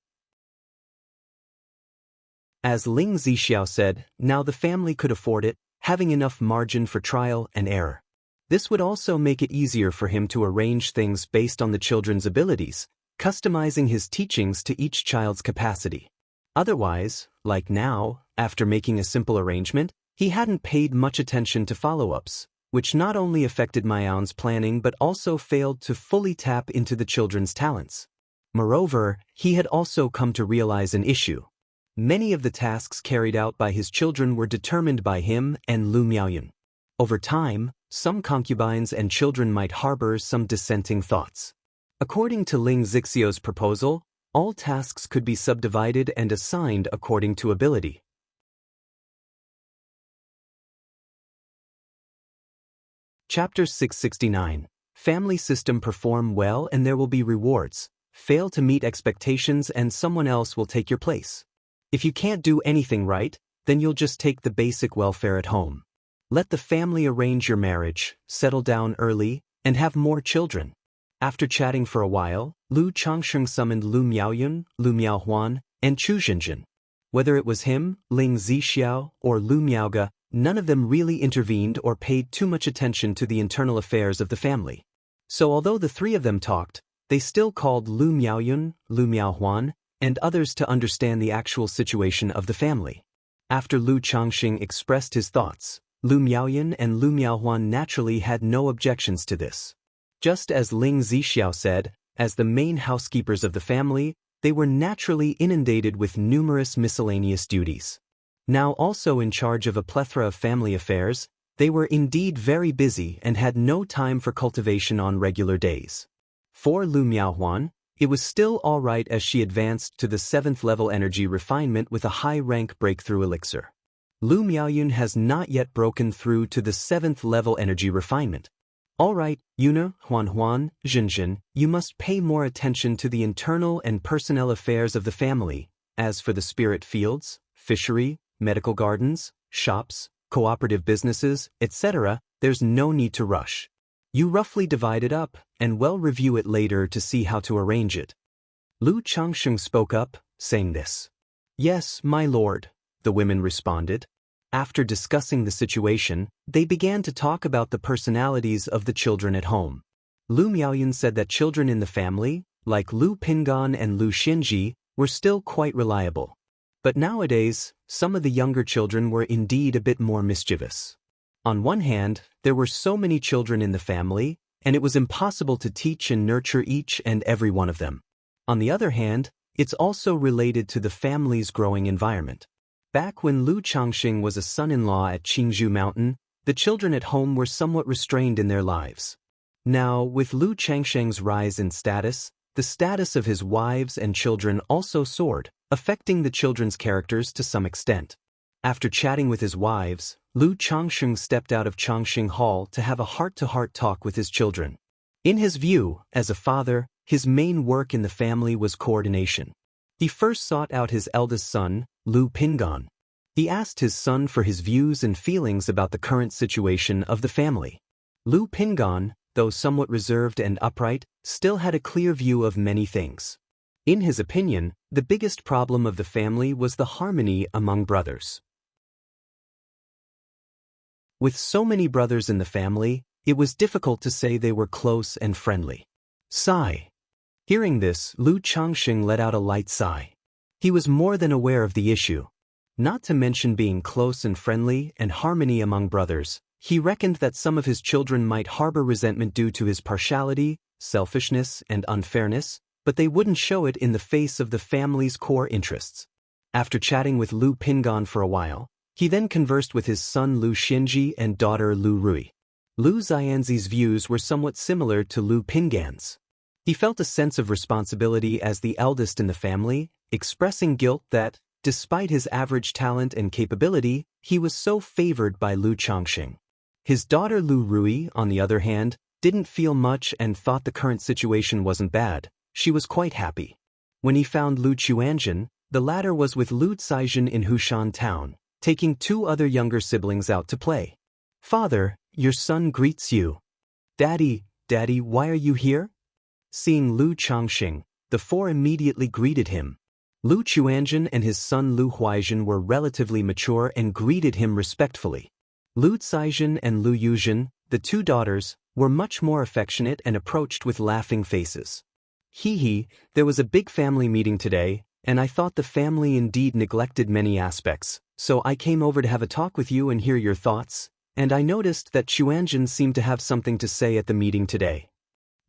As Ling Zixiao said, now the family could afford it, having enough margin for trial and error. This would also make it easier for him to arrange things based on the children's abilities, customizing his teachings to each child's capacity. Otherwise, like now, after making a simple arrangement, he hadn't paid much attention to follow-ups, which not only affected Miaoyun's planning but also failed to fully tap into the children's talents. Moreover, he had also come to realize an issue. Many of the tasks carried out by his children were determined by him and Lu Miaoyun. Over time, some concubines and children might harbor some dissenting thoughts. According to Ling Zixiao's proposal, all tasks could be subdivided and assigned according to ability. Chapter 669. Family system perform well and there will be rewards. Fail to meet expectations and someone else will take your place. If you can't do anything right, then you'll just take the basic welfare at home. Let the family arrange your marriage, settle down early, and have more children. After chatting for a while, Lu Changxing summoned Lu Miaoyun, Lu Miaohuan, and Chu Zhenjin. Whether it was him, Ling Zixiao, or Lu Miaoge, none of them really intervened or paid too much attention to the internal affairs of the family. So although the three of them talked, they still called Lu Miaoyun, Lu Miaohuan, and others to understand the actual situation of the family. After Lu Changxing expressed his thoughts, Lu Miaoyun and Lu Miaohuan naturally had no objections to this. Just as Ling Zixiao said, as the main housekeepers of the family, they were naturally inundated with numerous miscellaneous duties. Now also in charge of a plethora of family affairs, they were indeed very busy and had no time for cultivation on regular days. For Lu Miaohuan, it was still all right as she advanced to the 7th level energy refinement with a high-rank breakthrough elixir. Lu Miaoyun has not yet broken through to the 7th level energy refinement. All right, Yuna, Huan, Zhenjin, you must pay more attention to the internal and personnel affairs of the family. As for the spirit fields, fishery, medical gardens, shops, cooperative businesses, etc., there's no need to rush. You roughly divide it up, and well review it later to see how to arrange it. Lu Changxing spoke up, saying this. Yes, my lord, the women responded. After discussing the situation, they began to talk about the personalities of the children at home. Lu Miaoyun said that children in the family, like Lu Pingan and Lu Xinji, were still quite reliable. But nowadays, some of the younger children were indeed a bit more mischievous. On one hand, there were so many children in the family, and it was impossible to teach and nurture each and every one of them. On the other hand, it's also related to the family's growing environment. Back when Lu Changxing was a son-in-law at Qingzhou Mountain, the children at home were somewhat restrained in their lives. Now, with Lu Changxing's rise in status, the status of his wives and children also soared, affecting the children's characters to some extent. After chatting with his wives, Lu Changsheng stepped out of Changxing Hall to have a heart-to-heart talk with his children. In his view, as a father, his main work in the family was coordination. He first sought out his eldest son, Lu Pingan. He asked his son for his views and feelings about the current situation of the family. Lu Pingan, though somewhat reserved and upright, still had a clear view of many things. In his opinion, the biggest problem of the family was the harmony among brothers. With so many brothers in the family, it was difficult to say they were close and friendly. Sigh. Hearing this, Lu Changxing let out a light sigh. He was more than aware of the issue. Not to mention being close and friendly and harmony among brothers, he reckoned that some of his children might harbor resentment due to his partiality, selfishness, and unfairness, but they wouldn't show it in the face of the family's core interests. After chatting with Lu Pingan for a while, he then conversed with his son Lu Xinji and daughter Lu Rui. Lu Xianxi's views were somewhat similar to Lu Pingan's. He felt a sense of responsibility as the eldest in the family, expressing guilt that, despite his average talent and capability, he was so favored by Lu Changxing. His daughter Lu Rui, on the other hand, didn't feel much and thought the current situation wasn't bad. She was quite happy. When he found Lu Chuanjin, the latter was with Lu Caizhen in Hushan town, taking 2 other younger siblings out to play. "Father, your son greets you." Daddy, why are you here?" Seeing Lu Changxing, the 4 immediately greeted him. Lu Chuanjin and his son Lu Huaizhen were relatively mature and greeted him respectfully. Lu Caizhen and Lu Yuzhen, the 2 daughters, were much more affectionate and approached with laughing faces. "Hee, there was a big family meeting today, and I thought the family indeed neglected many aspects, so I came over to have a talk with you and hear your thoughts, and I noticed that Chuanjin seemed to have something to say at the meeting today."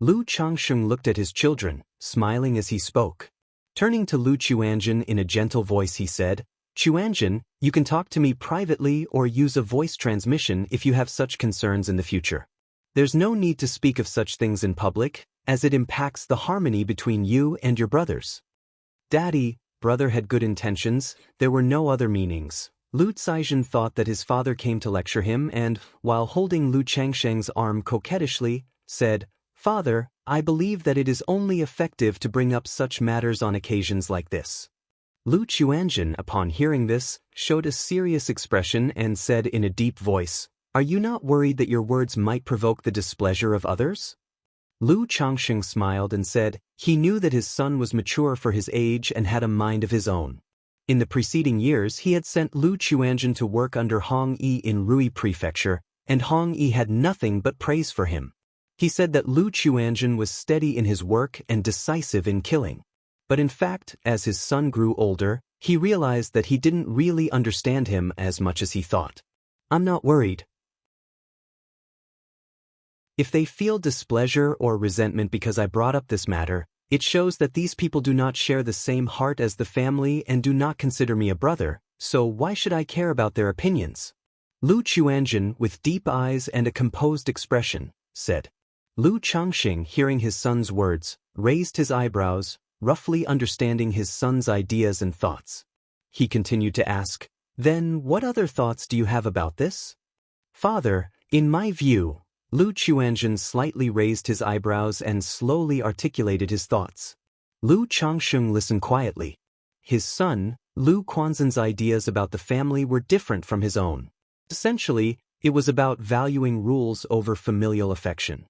Lu Changsheng looked at his children, smiling as he spoke. Turning to Lu Chuanjin in a gentle voice he said, "Chuanjin, you can talk to me privately or use a voice transmission if you have such concerns in the future. There's no need to speak of such things in public, as it impacts the harmony between you and your brothers." Daddy, brother had good intentions, there were no other meanings. Lu Caizhen thought that his father came to lecture him and, while holding Lu Changsheng's arm coquettishly, said, "Father, I believe that it is only effective to bring up such matters on occasions like this." Lu Chuanjin, upon hearing this, showed a serious expression and said in a deep voice, "Are you not worried that your words might provoke the displeasure of others?" Lu Changxing smiled and said he knew that his son was mature for his age and had a mind of his own. In the preceding years he had sent Lu Chuanjin to work under Hong Yi in Rui Prefecture, and Hong Yi had nothing but praise for him. He said that Lu Chuanjin was steady in his work and decisive in killing. But in fact, as his son grew older, he realized that he didn't really understand him as much as he thought. "I'm not worried. If they feel displeasure or resentment because I brought up this matter, it shows that these people do not share the same heart as the family and do not consider me a brother, so why should I care about their opinions?" Lu Chuanjin, with deep eyes and a composed expression, said. Lu Changxing, hearing his son's words, raised his eyebrows, roughly understanding his son's ideas and thoughts. He continued to ask, "Then what other thoughts do you have about this?" "Father, in my view," Lu Chuanjin slightly raised his eyebrows and slowly articulated his thoughts. Lu Changsheng listened quietly. His son, Lu Quanzhen's ideas about the family were different from his own. Essentially, it was about valuing rules over familial affection.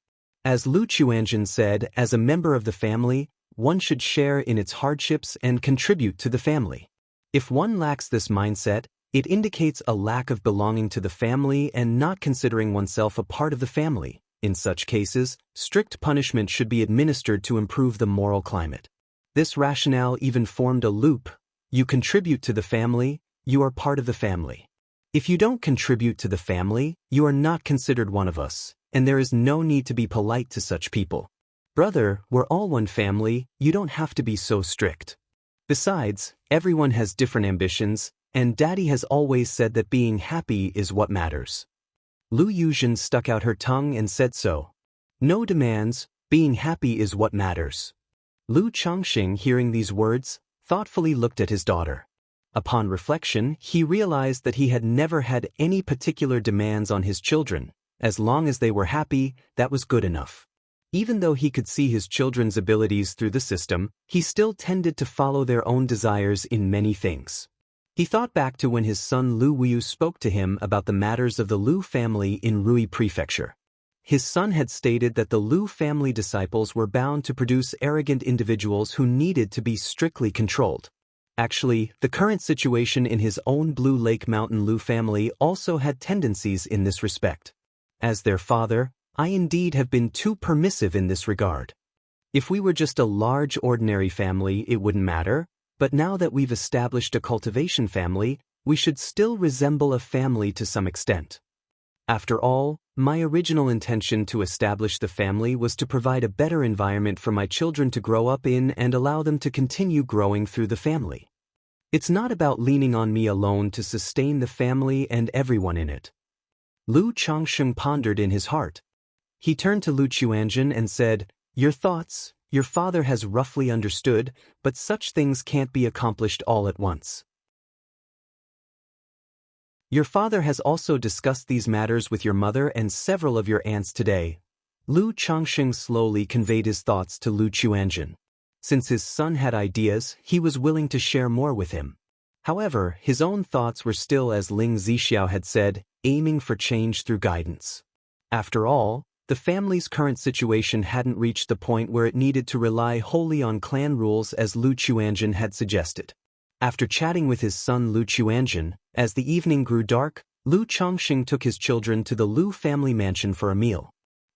As Lu Chuanjin said, as a member of the family, one should share in its hardships and contribute to the family. If one lacks this mindset, it indicates a lack of belonging to the family and not considering oneself a part of the family. In such cases, strict punishment should be administered to improve the moral climate. This rationale even formed a loop. You contribute to the family, you are part of the family. If you don't contribute to the family, you are not considered one of us, and there is no need to be polite to such people. Brother, we're all one family, you don't have to be so strict. Besides, everyone has different ambitions, and Daddy has always said that being happy is what matters. Lu Yuzhen stuck out her tongue and said so. No demands, being happy is what matters. Lu Changxing, hearing these words, thoughtfully looked at his daughter. Upon reflection, he realized that he had never had any particular demands on his children. As long as they were happy, that was good enough. Even though he could see his children's abilities through the system, he still tended to follow their own desires in many things. He thought back to when his son Lu Wuyu spoke to him about the matters of the Lu family in Rui Prefecture. His son had stated that the Lu family disciples were bound to produce arrogant individuals who needed to be strictly controlled. Actually, the current situation in his own Blue Lake Mountain Lu family also had tendencies in this respect. As their father, I indeed have been too permissive in this regard. If we were just a large ordinary family, it wouldn't matter, but now that we've established a cultivation family, we should still resemble a family to some extent. After all, my original intention to establish the family was to provide a better environment for my children to grow up in and allow them to continue growing through the family. It's not about leaning on me alone to sustain the family and everyone in it. Lu Changsheng pondered in his heart. He turned to Lu Chuanzhen and said, "Your thoughts, your father has roughly understood, but such things can't be accomplished all at once. Your father has also discussed these matters with your mother and several of your aunts today." Lu Changsheng slowly conveyed his thoughts to Lu Chuanzhen. Since his son had ideas, he was willing to share more with him. However, his own thoughts were still, as Ling Zixiao had said, aiming for change through guidance. After all, the family's current situation hadn't reached the point where it needed to rely wholly on clan rules as Lu Chuanzhen had suggested. After chatting with his son Lu Chuanzhen, as the evening grew dark, Lu Changxing took his children to the Lu family mansion for a meal.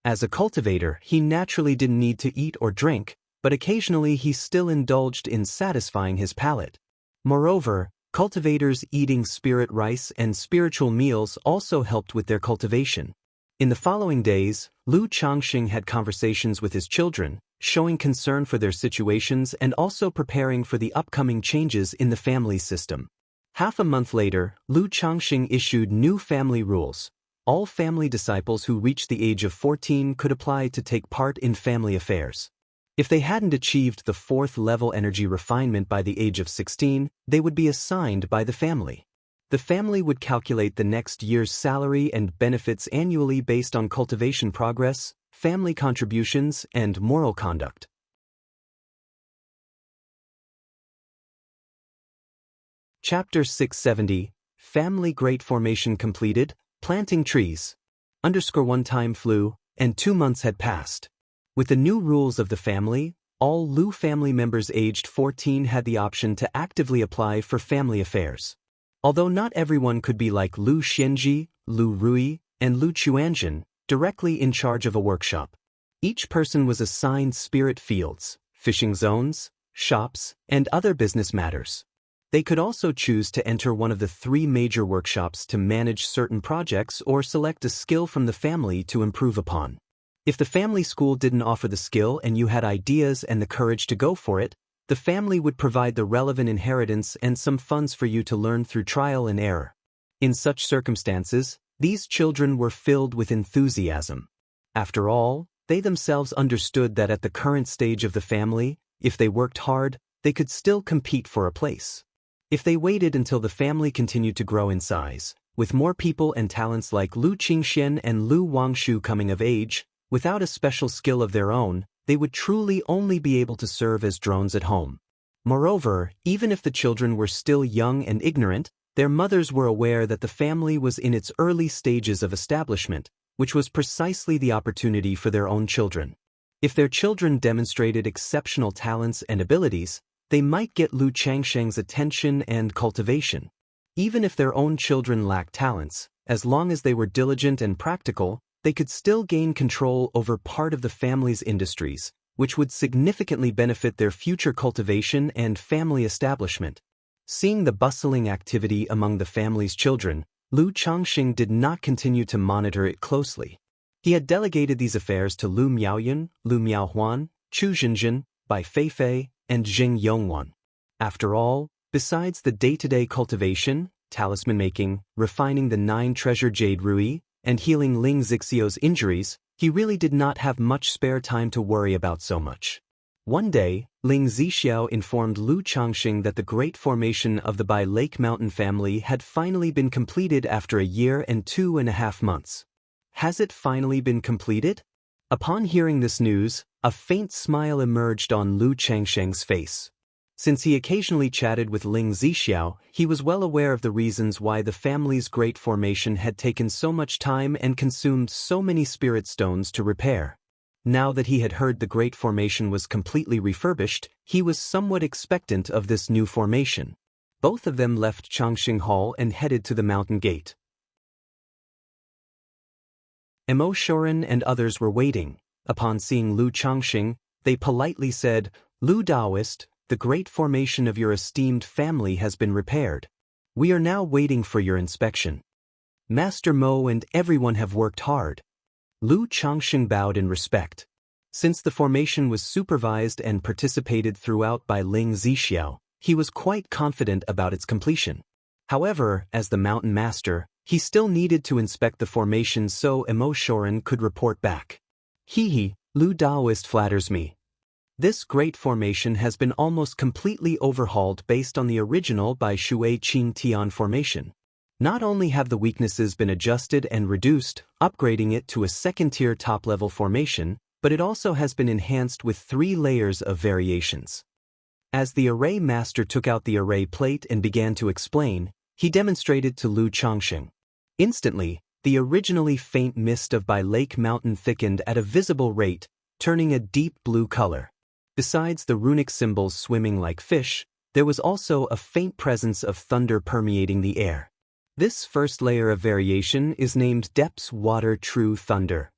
As a cultivator, he naturally didn't need to eat or drink, but occasionally he still indulged in satisfying his palate. Moreover, cultivators eating spirit rice and spiritual meals also helped with their cultivation. In the following days, Lu Changxing had conversations with his children, showing concern for their situations and also preparing for the upcoming changes in the family system. Half a month later, Lu Changxing issued new family rules. All family disciples who reached the age of 14 could apply to take part in family affairs. If they hadn't achieved the 4th level energy refinement by the age of 16, they would be assigned by the family. The family would calculate the next year's salary and benefits annually based on cultivation progress, family contributions, and moral conduct. Chapter 670, Family Great Formation completed, planting trees. One time flew, and 2 months had passed. With the new rules of the family, all Lu family members aged 14 had the option to actively apply for family affairs. Although not everyone could be like Lu Xianji, Lu Rui, and Lu Chuanzhen, directly in charge of a workshop. Each person was assigned spirit fields, fishing zones, shops, and other business matters. They could also choose to enter one of the 3 major workshops to manage certain projects or select a skill from the family to improve upon. If the family school didn't offer the skill and you had ideas and the courage to go for it, the family would provide the relevant inheritance and some funds for you to learn through trial and error. In such circumstances, these children were filled with enthusiasm. After all, they themselves understood that at the current stage of the family, if they worked hard, they could still compete for a place. If they waited until the family continued to grow in size, with more people and talents like Lu Qingxian and Lu Wangshu coming of age, without a special skill of their own, they would truly only be able to serve as drones at home. Moreover, even if the children were still young and ignorant, their mothers were aware that the family was in its early stages of establishment, which was precisely the opportunity for their own children. If their children demonstrated exceptional talents and abilities, they might get Lu Changsheng's attention and cultivation. Even if their own children lacked talents, as long as they were diligent and practical, they could still gain control over part of the family's industries, which would significantly benefit their future cultivation and family establishment. Seeing the bustling activity among the family's children, Lu Changxing did not continue to monitor it closely. He had delegated these affairs to Lu Miaoyun, Lu Miaohuan, Chu Zhinzhen, Bai Feifei, and Jing Yongwan. After all, besides the day-to-day cultivation, talisman making, refining the 9 treasure jade Rui, and healing Ling Zixiao's injuries, he really did not have much spare time to worry about so much. One day, Ling Zixiao informed Lu Changxing that the great formation of the Bai Lake Mountain family had finally been completed after a year and 2.5 months. Has it finally been completed? Upon hearing this news, a faint smile emerged on Lu Changxing's face. Since he occasionally chatted with Ling Zixiao, he was well aware of the reasons why the family's great formation had taken so much time and consumed so many spirit stones to repair. Now that he had heard the great formation was completely refurbished, he was somewhat expectant of this new formation. Both of them left Changxing Hall and headed to the mountain gate. Immortal and others were waiting. Upon seeing Lu Changxing, they politely said, "Lu Daoist, the great formation of your esteemed family has been repaired. We are now waiting for your inspection. Master Mo and everyone have worked hard." Lu Changxing bowed in respect. Since the formation was supervised and participated throughout by Ling Zixiao, he was quite confident about its completion. However, as the mountain master, he still needed to inspect the formation so Immortal could report back. Lu Daoist flatters me. This great formation has been almost completely overhauled based on the original by Shui Qing Tian formation. Not only have the weaknesses been adjusted and reduced, upgrading it to a second-tier top-level formation, but it also has been enhanced with 3 layers of variations. As the array master took out the array plate and began to explain, he demonstrated to Lu Changxing. Instantly, the originally faint mist of Bai Lake Mountain thickened at a visible rate, turning a deep blue color. Besides the runic symbols swimming like fish, there was also a faint presence of thunder permeating the air. This first layer of variation is named Depths Water True Thunder.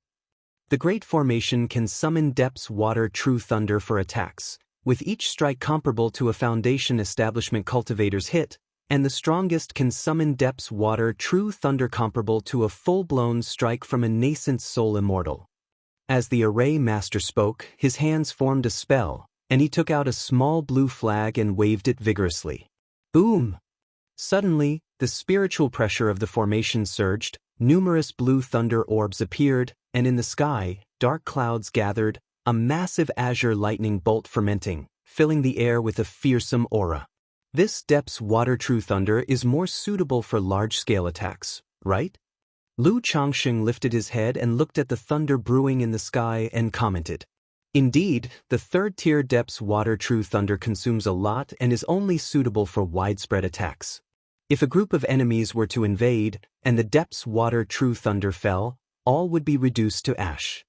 The Great Formation can summon Depths Water True Thunder for attacks, with each strike comparable to a Foundation Establishment Cultivator's hit, and the strongest can summon Depths Water True Thunder comparable to a full-blown strike from a nascent soul immortal. As the array master spoke, his hands formed a spell, and he took out a small blue flag and waved it vigorously. Boom! Suddenly, the spiritual pressure of the formation surged, numerous blue thunder orbs appeared, and in the sky, dark clouds gathered, a massive azure lightning bolt fermenting, filling the air with a fearsome aura. This Depths Water True Thunder is more suitable for large-scale attacks, right? Lu Changxing lifted his head and looked at the thunder brewing in the sky and commented. Indeed, the third-tier Depths Water True Thunder consumes a lot and is only suitable for widespread attacks. If a group of enemies were to invade, and the Depths Water True Thunder fell, all would be reduced to ash.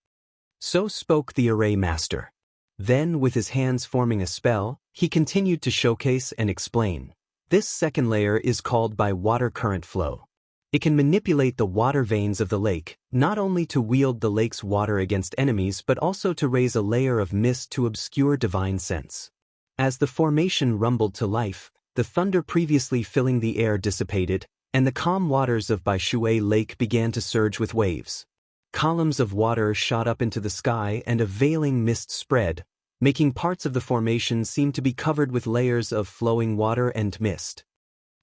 So spoke the array master. Then, with his hands forming a spell, he continued to showcase and explain. This second layer is called by water current flow. It can manipulate the water veins of the lake, not only to wield the lake's water against enemies but also to raise a layer of mist to obscure divine sense. As the formation rumbled to life, the thunder previously filling the air dissipated, and the calm waters of Baishui Lake began to surge with waves. Columns of water shot up into the sky and a veiling mist spread, making parts of the formation seem to be covered with layers of flowing water and mist.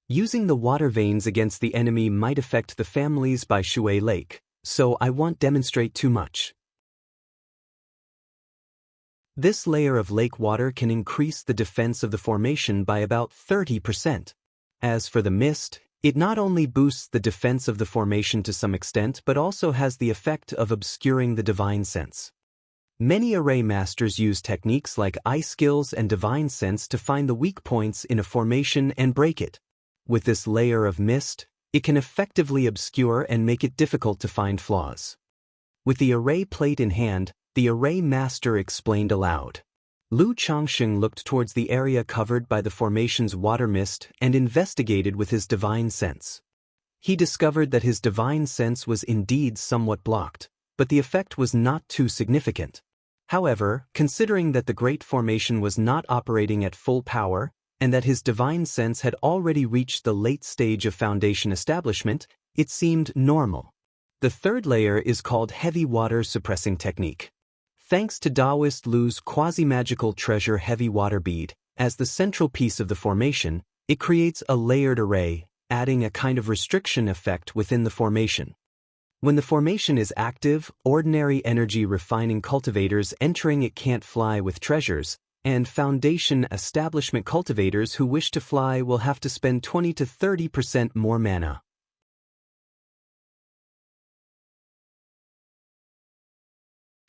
Using the water veins against the enemy might affect the families by Shui Lake, so I won't demonstrate too much. This layer of lake water can increase the defense of the formation by about 30%. As for the mist, it not only boosts the defense of the formation to some extent but also has the effect of obscuring the divine sense. Many array masters use techniques like eye skills and divine sense to find the weak points in a formation and break it. With this layer of mist, it can effectively obscure and make it difficult to find flaws. With the array plate in hand, the array master explained aloud. Lu Changxing looked towards the area covered by the formation's water mist and investigated with his divine sense. He discovered that his divine sense was indeed somewhat blocked, but the effect was not too significant. However, considering that the Great Formation was not operating at full power, and that his divine sense had already reached the late stage of Foundation establishment, it seemed normal. The third layer is called Heavy Water Suppressing Technique. Thanks to Daoist Lu's quasi-magical treasure Heavy Water Bead, as the central piece of the formation, it creates a layered array, adding a kind of restriction effect within the formation. When the formation is active, ordinary energy refining cultivators entering it can't fly with treasures, and foundation establishment cultivators who wish to fly will have to spend 20 to 30% more mana.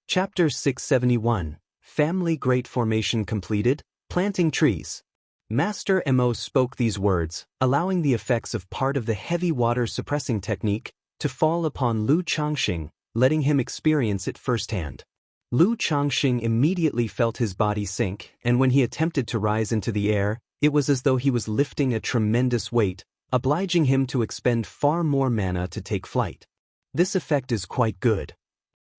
Chapter 671, Family Great Formation Completed, Planting Trees. Master Mo spoke these words, allowing the effects of part of the heavy water suppressing technique to fall upon Lu Changxing, letting him experience it firsthand. Lu Changxing immediately felt his body sink, and when he attempted to rise into the air, it was as though he was lifting a tremendous weight, obliging him to expend far more mana to take flight. This effect is quite good.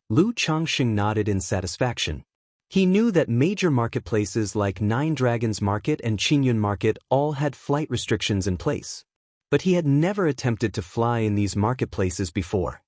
Lu Changxing nodded in satisfaction. He knew that major marketplaces like Nine Dragons Market and Qingyun Market all had flight restrictions in place. But he had never attempted to fly in these marketplaces before.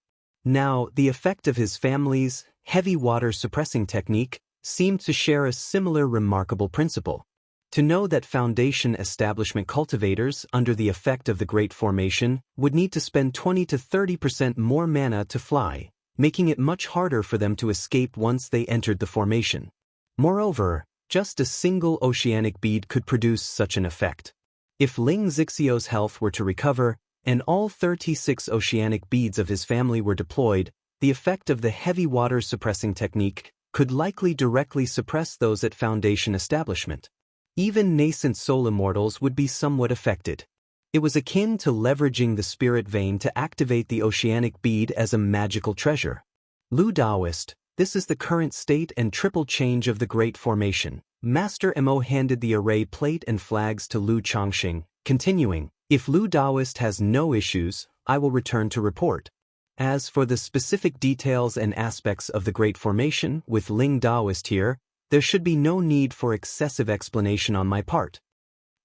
Now, the effect of his family's heavy water suppressing technique seemed to share a similar remarkable principle. To know that foundation establishment cultivators under the effect of the Great Formation would need to spend 20 to 30% more mana to fly, making it much harder for them to escape once they entered the formation. Moreover, just a single oceanic bead could produce such an effect. If Ling Zixio's health were to recover, and all 36 oceanic beads of his family were deployed, the effect of the heavy water suppressing technique could likely directly suppress those at Foundation establishment. Even nascent soul immortals would be somewhat affected. It was akin to leveraging the spirit vein to activate the oceanic bead as a magical treasure. Lu Daoist, this is the current state and triple change of the Great Formation. Master Mo handed the array plate and flags to Lu Changxing, continuing, if Lu Daoist has no issues, I will return to report. As for the specific details and aspects of the Great Formation with Ling Daoist here, there should be no need for excessive explanation on my part.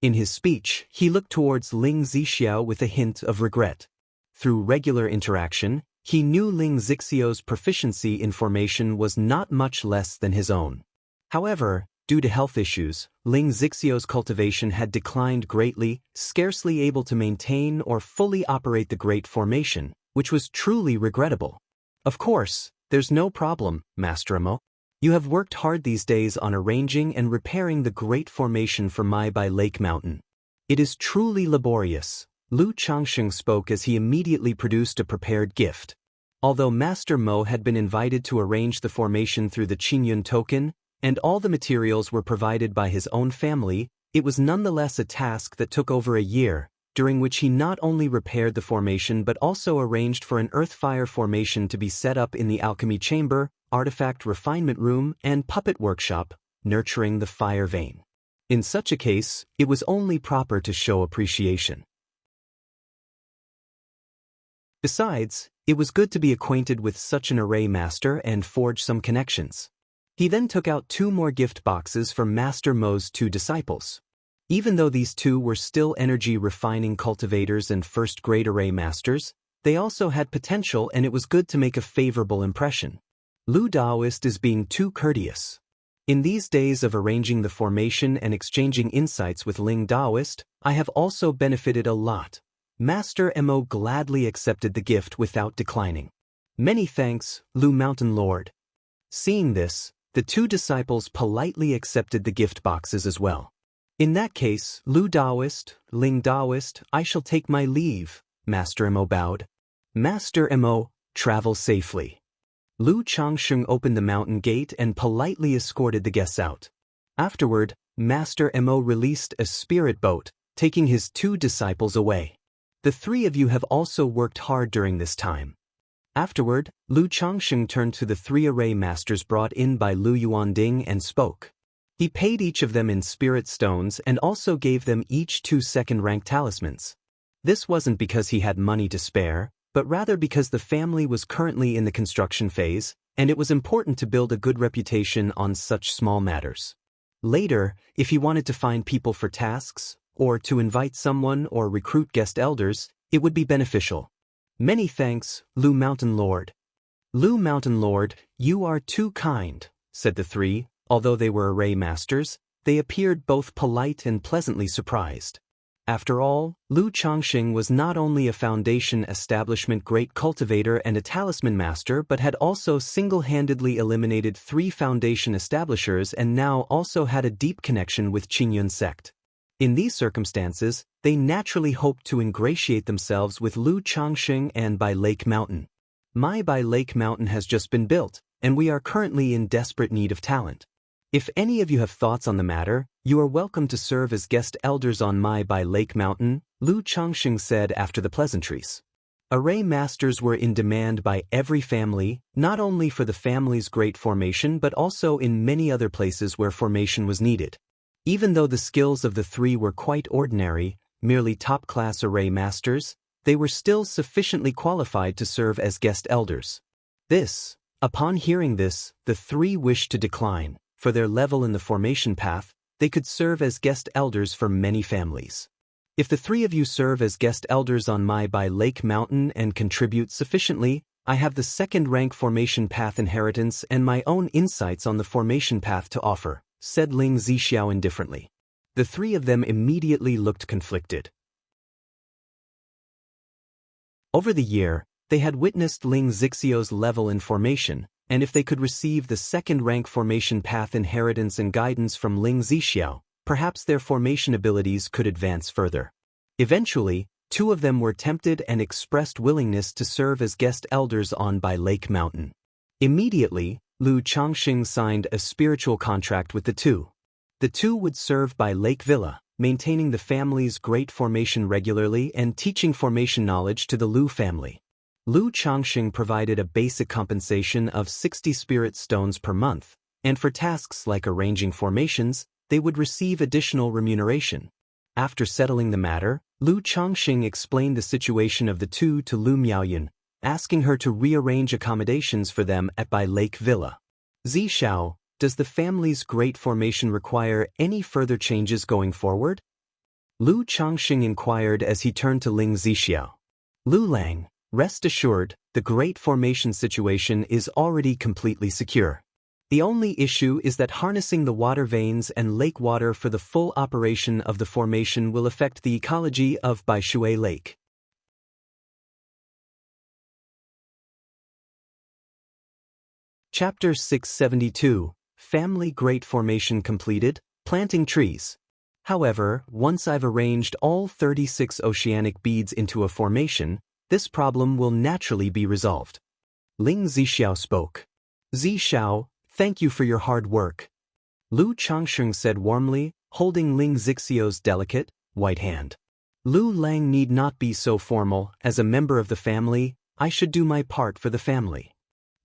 In his speech, he looked towards Ling Zixiao with a hint of regret. Through regular interaction, he knew Ling Zixio's proficiency in formation was not much less than his own. However, due to health issues, Ling Zixio's cultivation had declined greatly, scarcely able to maintain or fully operate the Great Formation, which was truly regrettable. Of course, there's no problem, Master Mo. You have worked hard these days on arranging and repairing the Great Formation for Mai by Lake Mountain. It is truly laborious. Lu Changxing spoke as he immediately produced a prepared gift. Although Master Mo had been invited to arrange the formation through the Qingyun token, and all the materials were provided by his own family, it was nonetheless a task that took over a year, during which he not only repaired the formation but also arranged for an earth-fire formation to be set up in the alchemy chamber, artifact refinement room, and puppet workshop, nurturing the fire vein. In such a case, it was only proper to show appreciation. Besides, it was good to be acquainted with such an array master and forge some connections. He then took out 2 more gift boxes for Master Mo's 2 disciples. Even though these 2 were still energy-refining cultivators and first-grade array masters, they also had potential and it was good to make a favorable impression. Lu Daoist is being too courteous. In these days of arranging the formation and exchanging insights with Ling Daoist, I have also benefited a lot. Master Mo gladly accepted the gift without declining. Many thanks, Lu Mountain Lord. Seeing this, the 2 disciples politely accepted the gift boxes as well. In that case, Lu Daoist, Ling Daoist, I shall take my leave, Master Mo bowed. Master Mo, travel safely. Lu Changxing opened the mountain gate and politely escorted the guests out. Afterward, Master Mo released a spirit boat, taking his 2 disciples away. The 3 of you have also worked hard during this time. Afterward, Lu Changxing turned to the 3 array masters brought in by Lu Yuanding and spoke. He paid each of them in spirit stones and also gave them each 2 second-rank talismans. This wasn't because he had money to spare, but rather because the family was currently in the construction phase, and it was important to build a good reputation on such small matters. Later, if he wanted to find people for tasks, or to invite someone or recruit guest elders, it would be beneficial. Many thanks, Lu Mountain Lord. Lu Mountain Lord, you are too kind, said the 3. Although they were array masters, they appeared both polite and pleasantly surprised. After all, Lu Changxing was not only a foundation establishment great cultivator and a talisman master but had also single-handedly eliminated 3 foundation establishers and now also had a deep connection with Qingyun sect. In these circumstances, they naturally hoped to ingratiate themselves with Lu Changxing and Bai Lake Mountain. My Bai Lake Mountain has just been built, and we are currently in desperate need of talent. If any of you have thoughts on the matter, you are welcome to serve as guest elders on my Bai Lake Mountain, Lu Changxing said after the pleasantries. Array masters were in demand by every family, not only for the family's great formation but also in many other places where formation was needed. Even though the skills of the 3 were quite ordinary, merely top-class array masters, they were still sufficiently qualified to serve as guest elders. Upon hearing this, the 3 wished to decline. For their level in the formation path, they could serve as guest elders for many families. If the 3 of you serve as guest elders on my Bai Lake Mountain and contribute sufficiently, I have the 2nd rank formation path inheritance and my own insights on the formation path to offer, said Ling Zixiao indifferently. The 3 of them immediately looked conflicted. Over the year, they had witnessed Ling Zixiao's level in formation, and if they could receive the 2nd rank formation path inheritance and guidance from Ling Zixiao, perhaps their formation abilities could advance further. Eventually, 2 of them were tempted and expressed willingness to serve as guest elders on Bai Lake Mountain. Immediately, Lu Changxing signed a spiritual contract with the 2. The 2 would serve Bai Lake Villa, maintaining the family's great formation regularly and teaching formation knowledge to the Lu family. Lu Changxing provided a basic compensation of 60 spirit stones per month, and for tasks like arranging formations, they would receive additional remuneration. After settling the matter, Lu Changxing explained the situation of the 2 to Lu Miaoyun, asking her to rearrange accommodations for them at Bai Lake Villa. Zixiao, does the family's great formation require any further changes going forward? Lu Changxing inquired as he turned to Ling Zixiao. Lu Lang, rest assured, the great formation situation is already completely secure. The only issue is that harnessing the water veins and lake water for the full operation of the formation will affect the ecology of Baishui Lake. Chapter 672, Family Great Formation Completed, Planting Trees. However, once I've arranged all 36 oceanic beads into a formation, this problem will naturally be resolved. Ling Zixiao spoke. Zixiao, thank you for your hard work. Lu Changxing said warmly, holding Ling Zixiao's delicate, white hand. Lu Lang need not be so formal. As a member of the family, I should do my part for the family.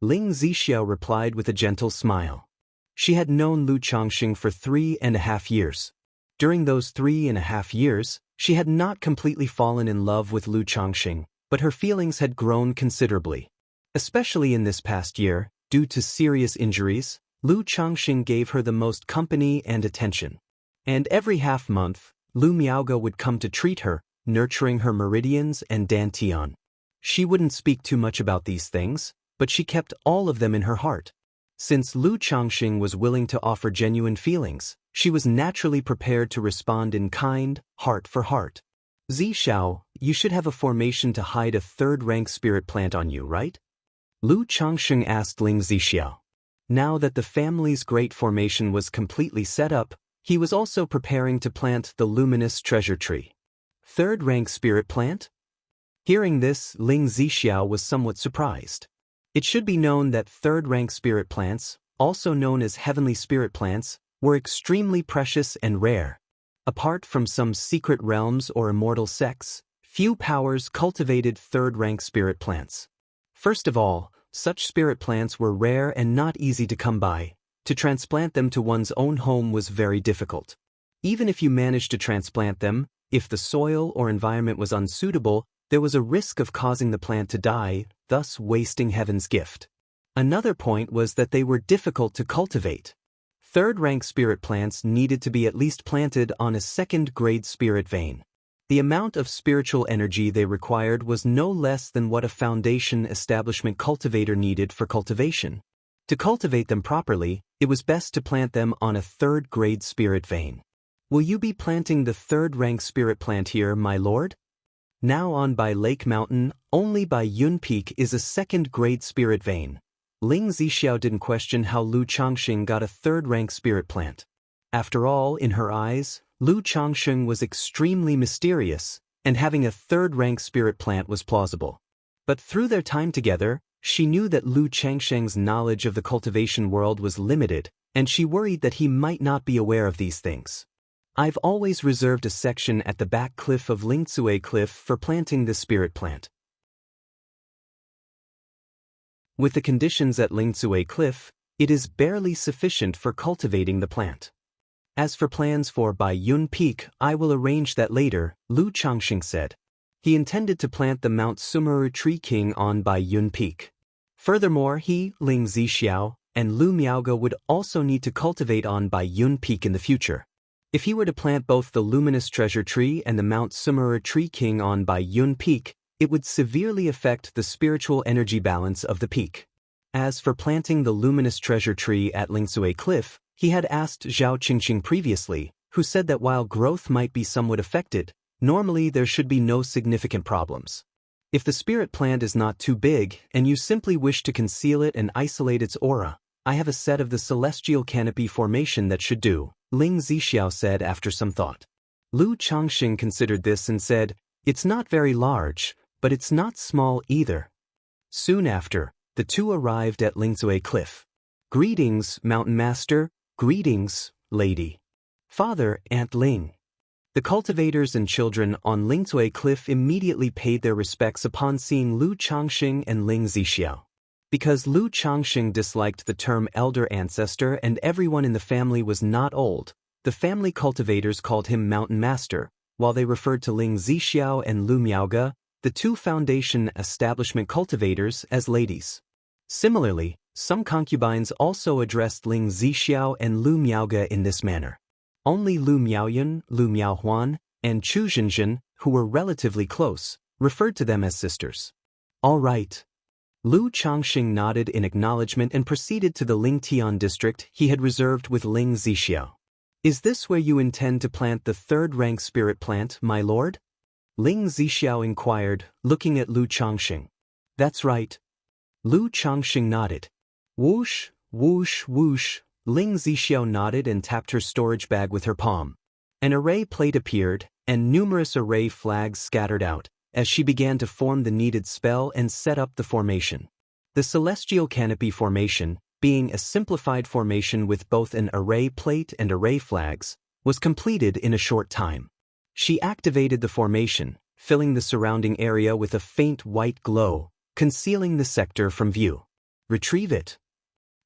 Ling Zixiao replied with a gentle smile. She had known Lu Changxing for 3.5 years. During those 3.5 years, she had not completely fallen in love with Lu Changxing, but her feelings had grown considerably. Especially in this past year, due to serious injuries, Lu Changxing gave her the most company and attention. And every half-month, Lu Miaoge would come to treat her, nurturing her meridians and dantian. She wouldn't speak too much about these things, but she kept all of them in her heart. Since Lu Changxing was willing to offer genuine feelings, she was naturally prepared to respond in kind, heart for heart. Zixiao, you should have a formation to hide a 3rd-rank spirit plant on you, right? Lu Changxing asked Ling Zixiao. Now that the family's great formation was completely set up, he was also preparing to plant the luminous treasure tree. 3rd-rank spirit plant? Hearing this, Ling Zixiao was somewhat surprised. It should be known that 3rd-rank spirit plants, also known as heavenly spirit plants, were extremely precious and rare. Apart from some secret realms or immortal sects, few powers cultivated 3rd-rank spirit plants. First of all, such spirit plants were rare and not easy to come by. To transplant them to one's own home was very difficult. Even if you managed to transplant them, if the soil or environment was unsuitable, there was a risk of causing the plant to die, thus wasting heaven's gift. Another point was that they were difficult to cultivate. 3rd-rank spirit plants needed to be at least planted on a 2nd-grade spirit vein. The amount of spiritual energy they required was no less than what a foundation establishment cultivator needed for cultivation. To cultivate them properly, it was best to plant them on a 3rd-grade spirit vein. Will you be planting the third-rank spirit plant here, my lord? Now on by Lake Mountain, only by Yun Peak is a second-grade spirit vein. Ling Zixiao didn't question how Lu Changxing got a third-rank spirit plant. After all, in her eyes, Lu Changxing was extremely mysterious, and having a third-rank spirit plant was plausible. But through their time together, she knew that Lu Changxing's knowledge of the cultivation world was limited, and she worried that he might not be aware of these things. I've always reserved a section at the back cliff of Lingcue Cliff for planting the spirit plant. With the conditions at Lingcue Cliff, it is barely sufficient for cultivating the plant. As for plans for Bai Yun Peak, I will arrange that later, Lu Changxing said. He intended to plant the Mount Sumeru Tree King on Bai Yun Peak. Furthermore, he, Ling Zixiao, and Lu Miaoge would also need to cultivate on Bai Yun Peak in the future. If he were to plant both the Luminous Treasure Tree and the Mount Sumeru Tree King on Bai Yun Peak, it would severely affect the spiritual energy balance of the peak. As for planting the Luminous Treasure Tree at Lingcue Cliff, he had asked Zhao Qingqing previously, who said that while growth might be somewhat affected, normally there should be no significant problems. If the spirit plant is not too big and you simply wish to conceal it and isolate its aura, I have a set of the celestial canopy formation that should do, Ling Zixiao said after some thought. Lu Changxing considered this and said, it's not very large, but it's not small either. Soon after, the two arrived at Lingcue Cliff. Greetings, Mountain Master. Greetings, Lady. Father, Aunt Ling. The cultivators and children on Lingcue Cliff immediately paid their respects upon seeing Lu Changxing and Ling Zixiao. Because Lu Changxing disliked the term elder ancestor and everyone in the family was not old, the family cultivators called him Mountain Master, while they referred to Ling Zixiao and Lu Miaoge, the two foundation establishment cultivators, as ladies. Similarly, some concubines also addressed Ling Zixiao and Lu Miaoge in this manner. Only Lu Miaoyun, Lu Miaohuan, and Chu Zhenzhen, who were relatively close, referred to them as sisters. All right. Lu Changxing nodded in acknowledgement and proceeded to the Lingtian district he had reserved with Ling Zixiao. Is this where you intend to plant the third-rank spirit plant, my lord? Ling Zixiao inquired, looking at Lu Changxing. That's right. Lu Changxing nodded. Whoosh, whoosh, whoosh. Ling Zixiao nodded and tapped her storage bag with her palm. An array plate appeared, and numerous array flags scattered out, as she began to form the needed spell and set up the formation. The celestial canopy formation, being a simplified formation with both an array plate and array flags, was completed in a short time. She activated the formation, filling the surrounding area with a faint white glow, concealing the sector from view. Retrieve it.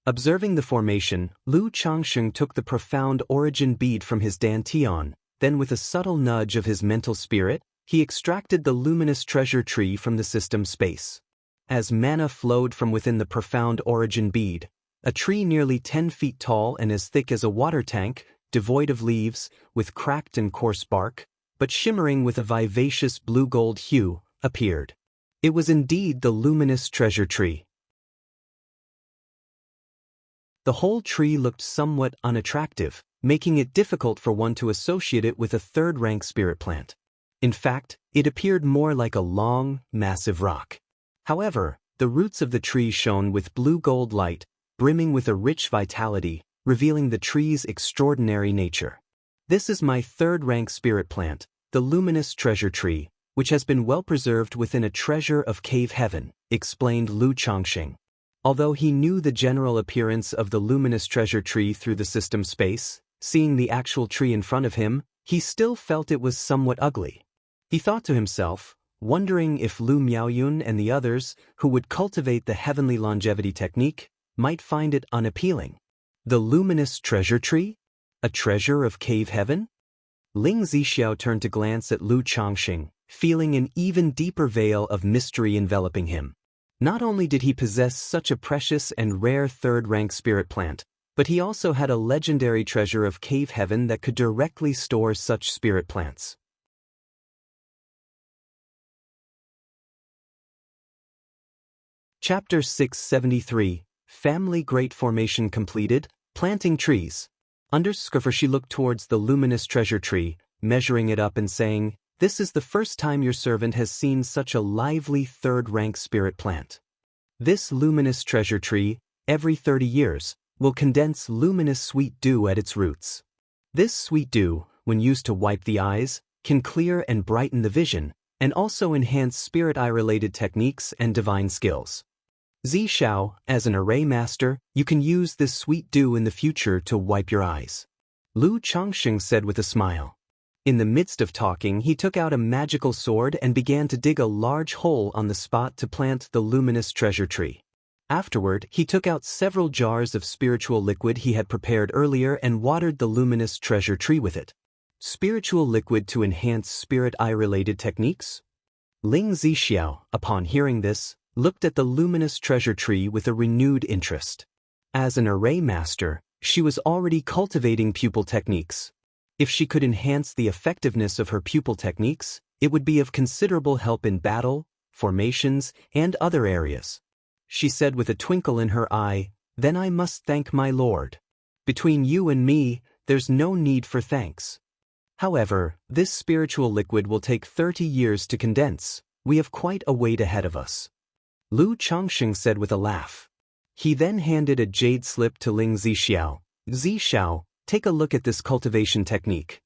Observing the formation, Lu Changxing took the profound origin bead from his dantian, then with a subtle nudge of his mental spirit, he extracted the luminous treasure tree from the system space. As mana flowed from within the profound origin bead, a tree nearly 10 feet tall and as thick as a water tank, devoid of leaves, with cracked and coarse bark, but shimmering with a vivacious blue-gold hue, appeared. It was indeed the luminous treasure tree. The whole tree looked somewhat unattractive, making it difficult for one to associate it with a third-rank spirit plant. In fact, it appeared more like a long, massive rock. However, the roots of the tree shone with blue-gold light, brimming with a rich vitality, revealing the tree's extraordinary nature. This is my third-rank spirit plant, the luminous treasure tree, which has been well preserved within a treasure of cave heaven, explained Lu Changxing. Although he knew the general appearance of the luminous treasure tree through the system space, seeing the actual tree in front of him, he still felt it was somewhat ugly. He thought to himself, wondering if Lu Miaoyun and the others, who would cultivate the heavenly longevity technique, might find it unappealing. The luminous treasure tree? A treasure of cave heaven? Ling Zixiao turned to glance at Lu Changxing, feeling an even deeper veil of mystery enveloping him. Not only did he possess such a precious and rare third-rank spirit plant, but he also had a legendary treasure of cave heaven that could directly store such spirit plants. Chapter 673, Family Great Formation completed, Planting Trees. Underscore she looked towards the luminous treasure tree, measuring it up and saying, "This is the first time your servant has seen such a lively third-rank spirit plant. This luminous treasure tree, every 30 years, will condense luminous sweet dew at its roots. This sweet dew, when used to wipe the eyes, can clear and brighten the vision, and also enhance spirit eye-related techniques and divine skills. Xiao, as an array master, you can use this sweet dew in the future to wipe your eyes," Lu Changxing said with a smile. In the midst of talking, he took out a magical sword and began to dig a large hole on the spot to plant the luminous treasure tree. Afterward, he took out several jars of spiritual liquid he had prepared earlier and watered the luminous treasure tree with it. Spiritual liquid to enhance spirit eye-related techniques? Ling Zixiao, upon hearing this, looked at the luminous treasure tree with a renewed interest. As an array master, she was already cultivating pupil techniques. If she could enhance the effectiveness of her pupil techniques, it would be of considerable help in battle, formations, and other areas. She said with a twinkle in her eye, "Then I must thank my lord. Between you and me, there's no need for thanks. However, this spiritual liquid will take 30 years to condense. We have quite a wait ahead of us," Lu Changxing said with a laugh. He then handed a jade slip to Ling Zixiao. "Zixiao, take a look at this cultivation technique."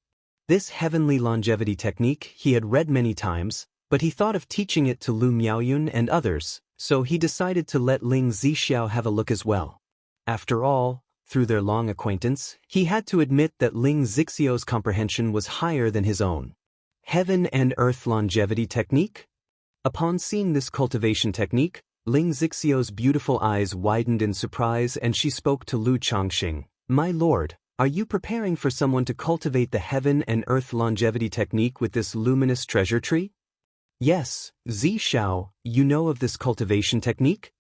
This heavenly longevity technique he had read many times, but he thought of teaching it to Lu Miaoyun and others, so he decided to let Ling Zixiao have a look as well. After all, through their long acquaintance, he had to admit that Ling Zixiao's comprehension was higher than his own. Heaven and Earth longevity technique? Upon seeing this cultivation technique, Ling Zixiao's beautiful eyes widened in surprise and she spoke to Lu Changxing. "My lord, are you preparing for someone to cultivate the Heaven and Earth longevity technique with this luminous treasure tree?" "Yes, Zixiao, you know of this cultivation technique?"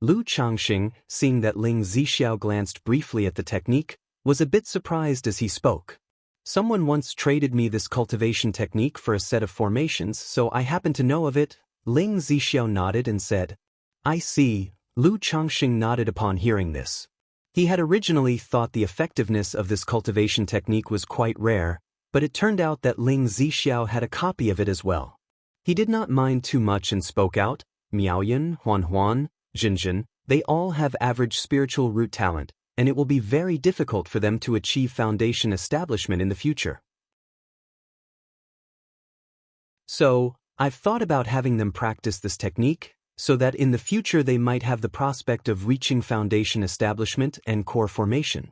Lu Changxing, seeing that Ling Zixiao glanced briefly at the technique, was a bit surprised as he spoke. "Someone once traded me this cultivation technique for a set of formations, so I happen to know of it." Ling Zixiao nodded and said, "I see." Lu Changxing nodded upon hearing this. He had originally thought the effectiveness of this cultivation technique was quite rare, but it turned out that Ling Zixiao had a copy of it as well. He did not mind too much and spoke out, "Miaoyan, Huan, Jinjin, they all have average spiritual root talent, and it will be very difficult for them to achieve foundation establishment in the future. So, I've thought about having them practice this technique, so that in the future they might have the prospect of reaching foundation establishment and core formation."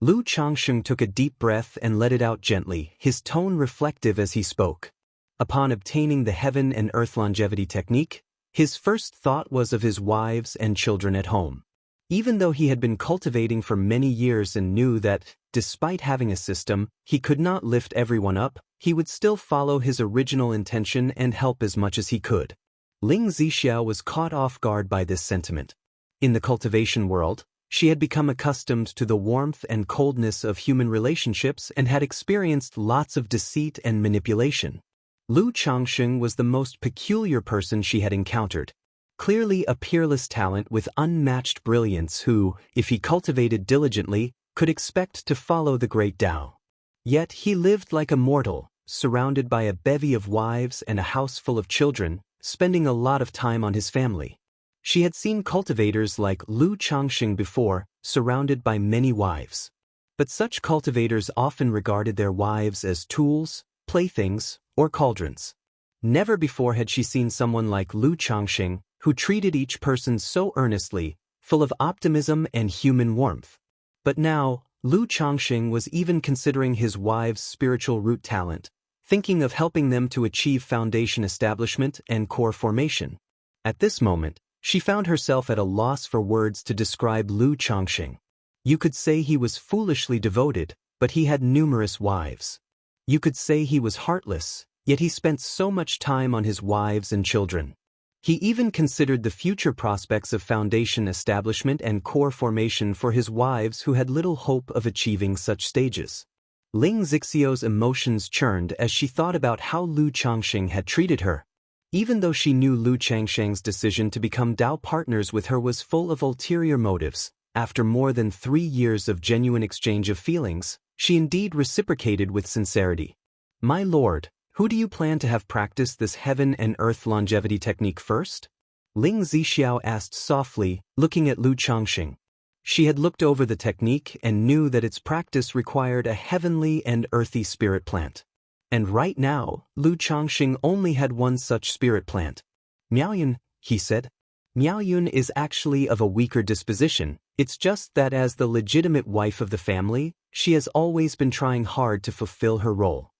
Lu Changxing took a deep breath and let it out gently, his tone reflective as he spoke. Upon obtaining the Heaven and Earth longevity technique, his first thought was of his wives and children at home. Even though he had been cultivating for many years and knew that, despite having a system, he could not lift everyone up, he would still follow his original intention and help as much as he could. Ling Zixiao was caught off guard by this sentiment. In the cultivation world, she had become accustomed to the warmth and coldness of human relationships and had experienced lots of deceit and manipulation. Lu Changxing was the most peculiar person she had encountered. Clearly a peerless talent with unmatched brilliance who, if he cultivated diligently, could expect to follow the great Dao. Yet he lived like a mortal, surrounded by a bevy of wives and a house full of children, spending a lot of time on his family. She had seen cultivators like Lu Changxing before, surrounded by many wives. But such cultivators often regarded their wives as tools, playthings, or cauldrons. Never before had she seen someone like Lu Changxing, who treated each person so earnestly, full of optimism and human warmth. But now, Lu Changxing was even considering his wives' spiritual root talent, thinking of helping them to achieve foundation establishment and core formation. At this moment, she found herself at a loss for words to describe Lu Changxing. You could say he was foolishly devoted, but he had numerous wives. You could say he was heartless, yet he spent so much time on his wives and children. He even considered the future prospects of foundation establishment and core formation for his wives who had little hope of achieving such stages. Ling Zixiao's emotions churned as she thought about how Lu Changxing had treated her. Even though she knew Lu Changxing's decision to become Dao partners with her was full of ulterior motives, after more than 3 years of genuine exchange of feelings, she indeed reciprocated with sincerity. "My lord, who do you plan to have practice this heaven and earth longevity technique first?" Ling Zixiao asked softly, looking at Lu Changxing. She had looked over the technique and knew that its practice required a heavenly and earthy spirit plant. And right now, Lu Changxing only had one such spirit plant. "Miaoyun," he said. "Miaoyun is actually of a weaker disposition. It's just that as the legitimate wife of the family, she has always been trying hard to fulfill her role.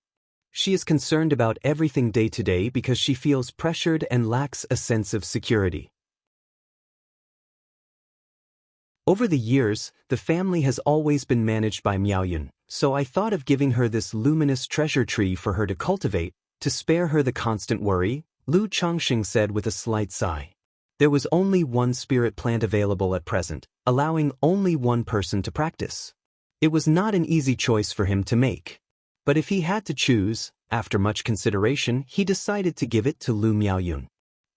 She is concerned about everything day to day because she feels pressured and lacks a sense of security. Over the years, the family has always been managed by Miaoyun, so I thought of giving her this luminous treasure tree for her to cultivate, to spare her the constant worry," Lu Changxing said with a slight sigh. There was only one spirit plant available at present, allowing only one person to practice. It was not an easy choice for him to make. But if he had to choose, after much consideration, he decided to give it to Lu Miaoyun.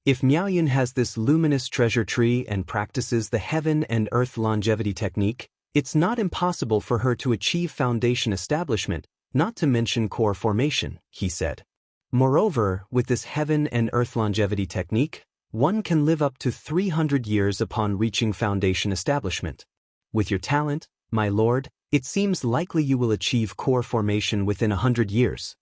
If Miaoyun has this luminous treasure tree and practices the heaven and earth longevity technique, it's not impossible for her to achieve foundation establishment, not to mention core formation, he said. Moreover, with this heaven and earth longevity technique, one can live up to 300 years upon reaching foundation establishment. With your talent, my lord, it seems likely you will achieve core formation within 100 years.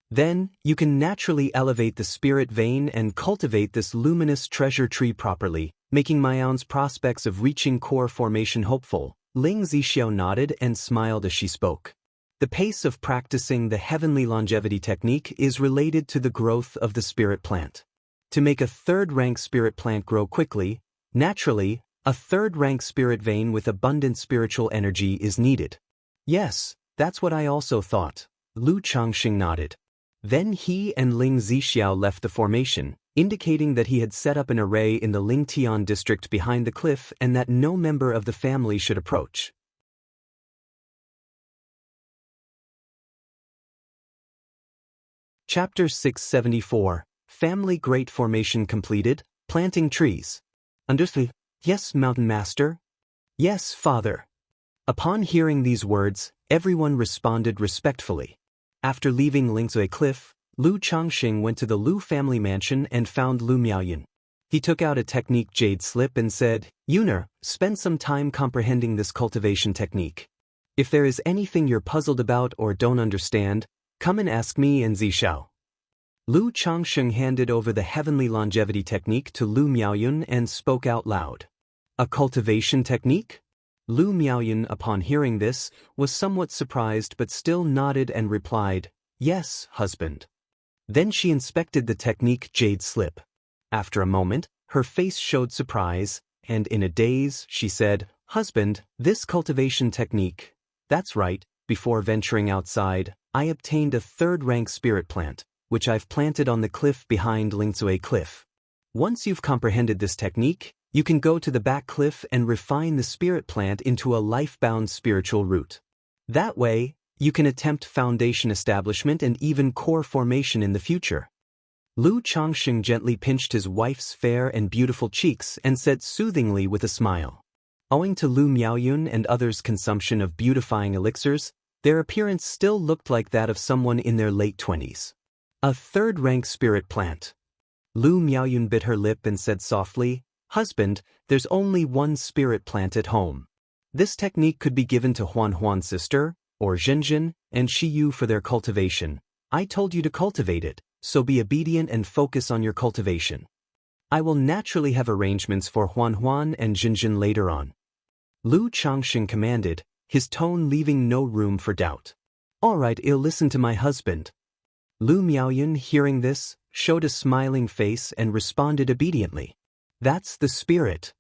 Then, you can naturally elevate the spirit vein and cultivate this luminous treasure tree properly, making Miaoyun's prospects of reaching core formation hopeful. Ling Zixiao nodded and smiled as she spoke. The pace of practicing the heavenly longevity technique is related to the growth of the spirit plant. To make a third-rank spirit plant grow quickly, naturally, a third-rank spirit vein with abundant spiritual energy is needed. Yes, that's what I also thought. Lu Changxing nodded. Then he and Ling Zixiao left the formation, indicating that he had set up an array in the Lingtian district behind the cliff and that no member of the family should approach. Chapter 674, Family Great Formation Completed, Planting Trees. Understood? Yes, Mountain Master. Yes, Father. Upon hearing these words, everyone responded respectfully. After leaving Lingsui Cliff, Lu Changxing went to the Lu family mansion and found Lu Miaoyun. He took out a technique jade slip and said, "Yuner, spend some time comprehending this cultivation technique. If there is anything you're puzzled about or don't understand, come and ask me and Zixiao." Lu Changxing handed over the heavenly longevity technique to Lu Miaoyun and spoke out loud. "A cultivation technique?" Lu Miaoyun, upon hearing this, was somewhat surprised but still nodded and replied, "Yes, husband." Then she inspected the technique jade slip. After a moment, her face showed surprise, and in a daze, she said, "Husband, this cultivation technique. That's right, before venturing outside, I obtained a third-rank spirit plant, which I've planted on the cliff behind Lingsui Cliff. Once you've comprehended this technique, you can go to the back cliff and refine the spirit plant into a life-bound spiritual root. That way, you can attempt foundation establishment and even core formation in the future." Lu Changxing gently pinched his wife's fair and beautiful cheeks and said soothingly with a smile. Owing to Lu Miaoyun and others' consumption of beautifying elixirs, their appearance still looked like that of someone in their late 20s. "A third-rank spirit plant." Lu Miaoyun bit her lip and said softly, "Husband, there's only one spirit plant at home. This technique could be given to Huan's sister, or Zhenjin, and Shiyu for their cultivation. I told you to cultivate it, so be obedient and focus on your cultivation. I will naturally have arrangements for Huan and Zhenjin later on." Lu Changxing commanded, his tone leaving no room for doubt. "All right, I'll listen to my husband." Lu Miaoyun, hearing this, showed a smiling face and responded obediently. "That's the spirit."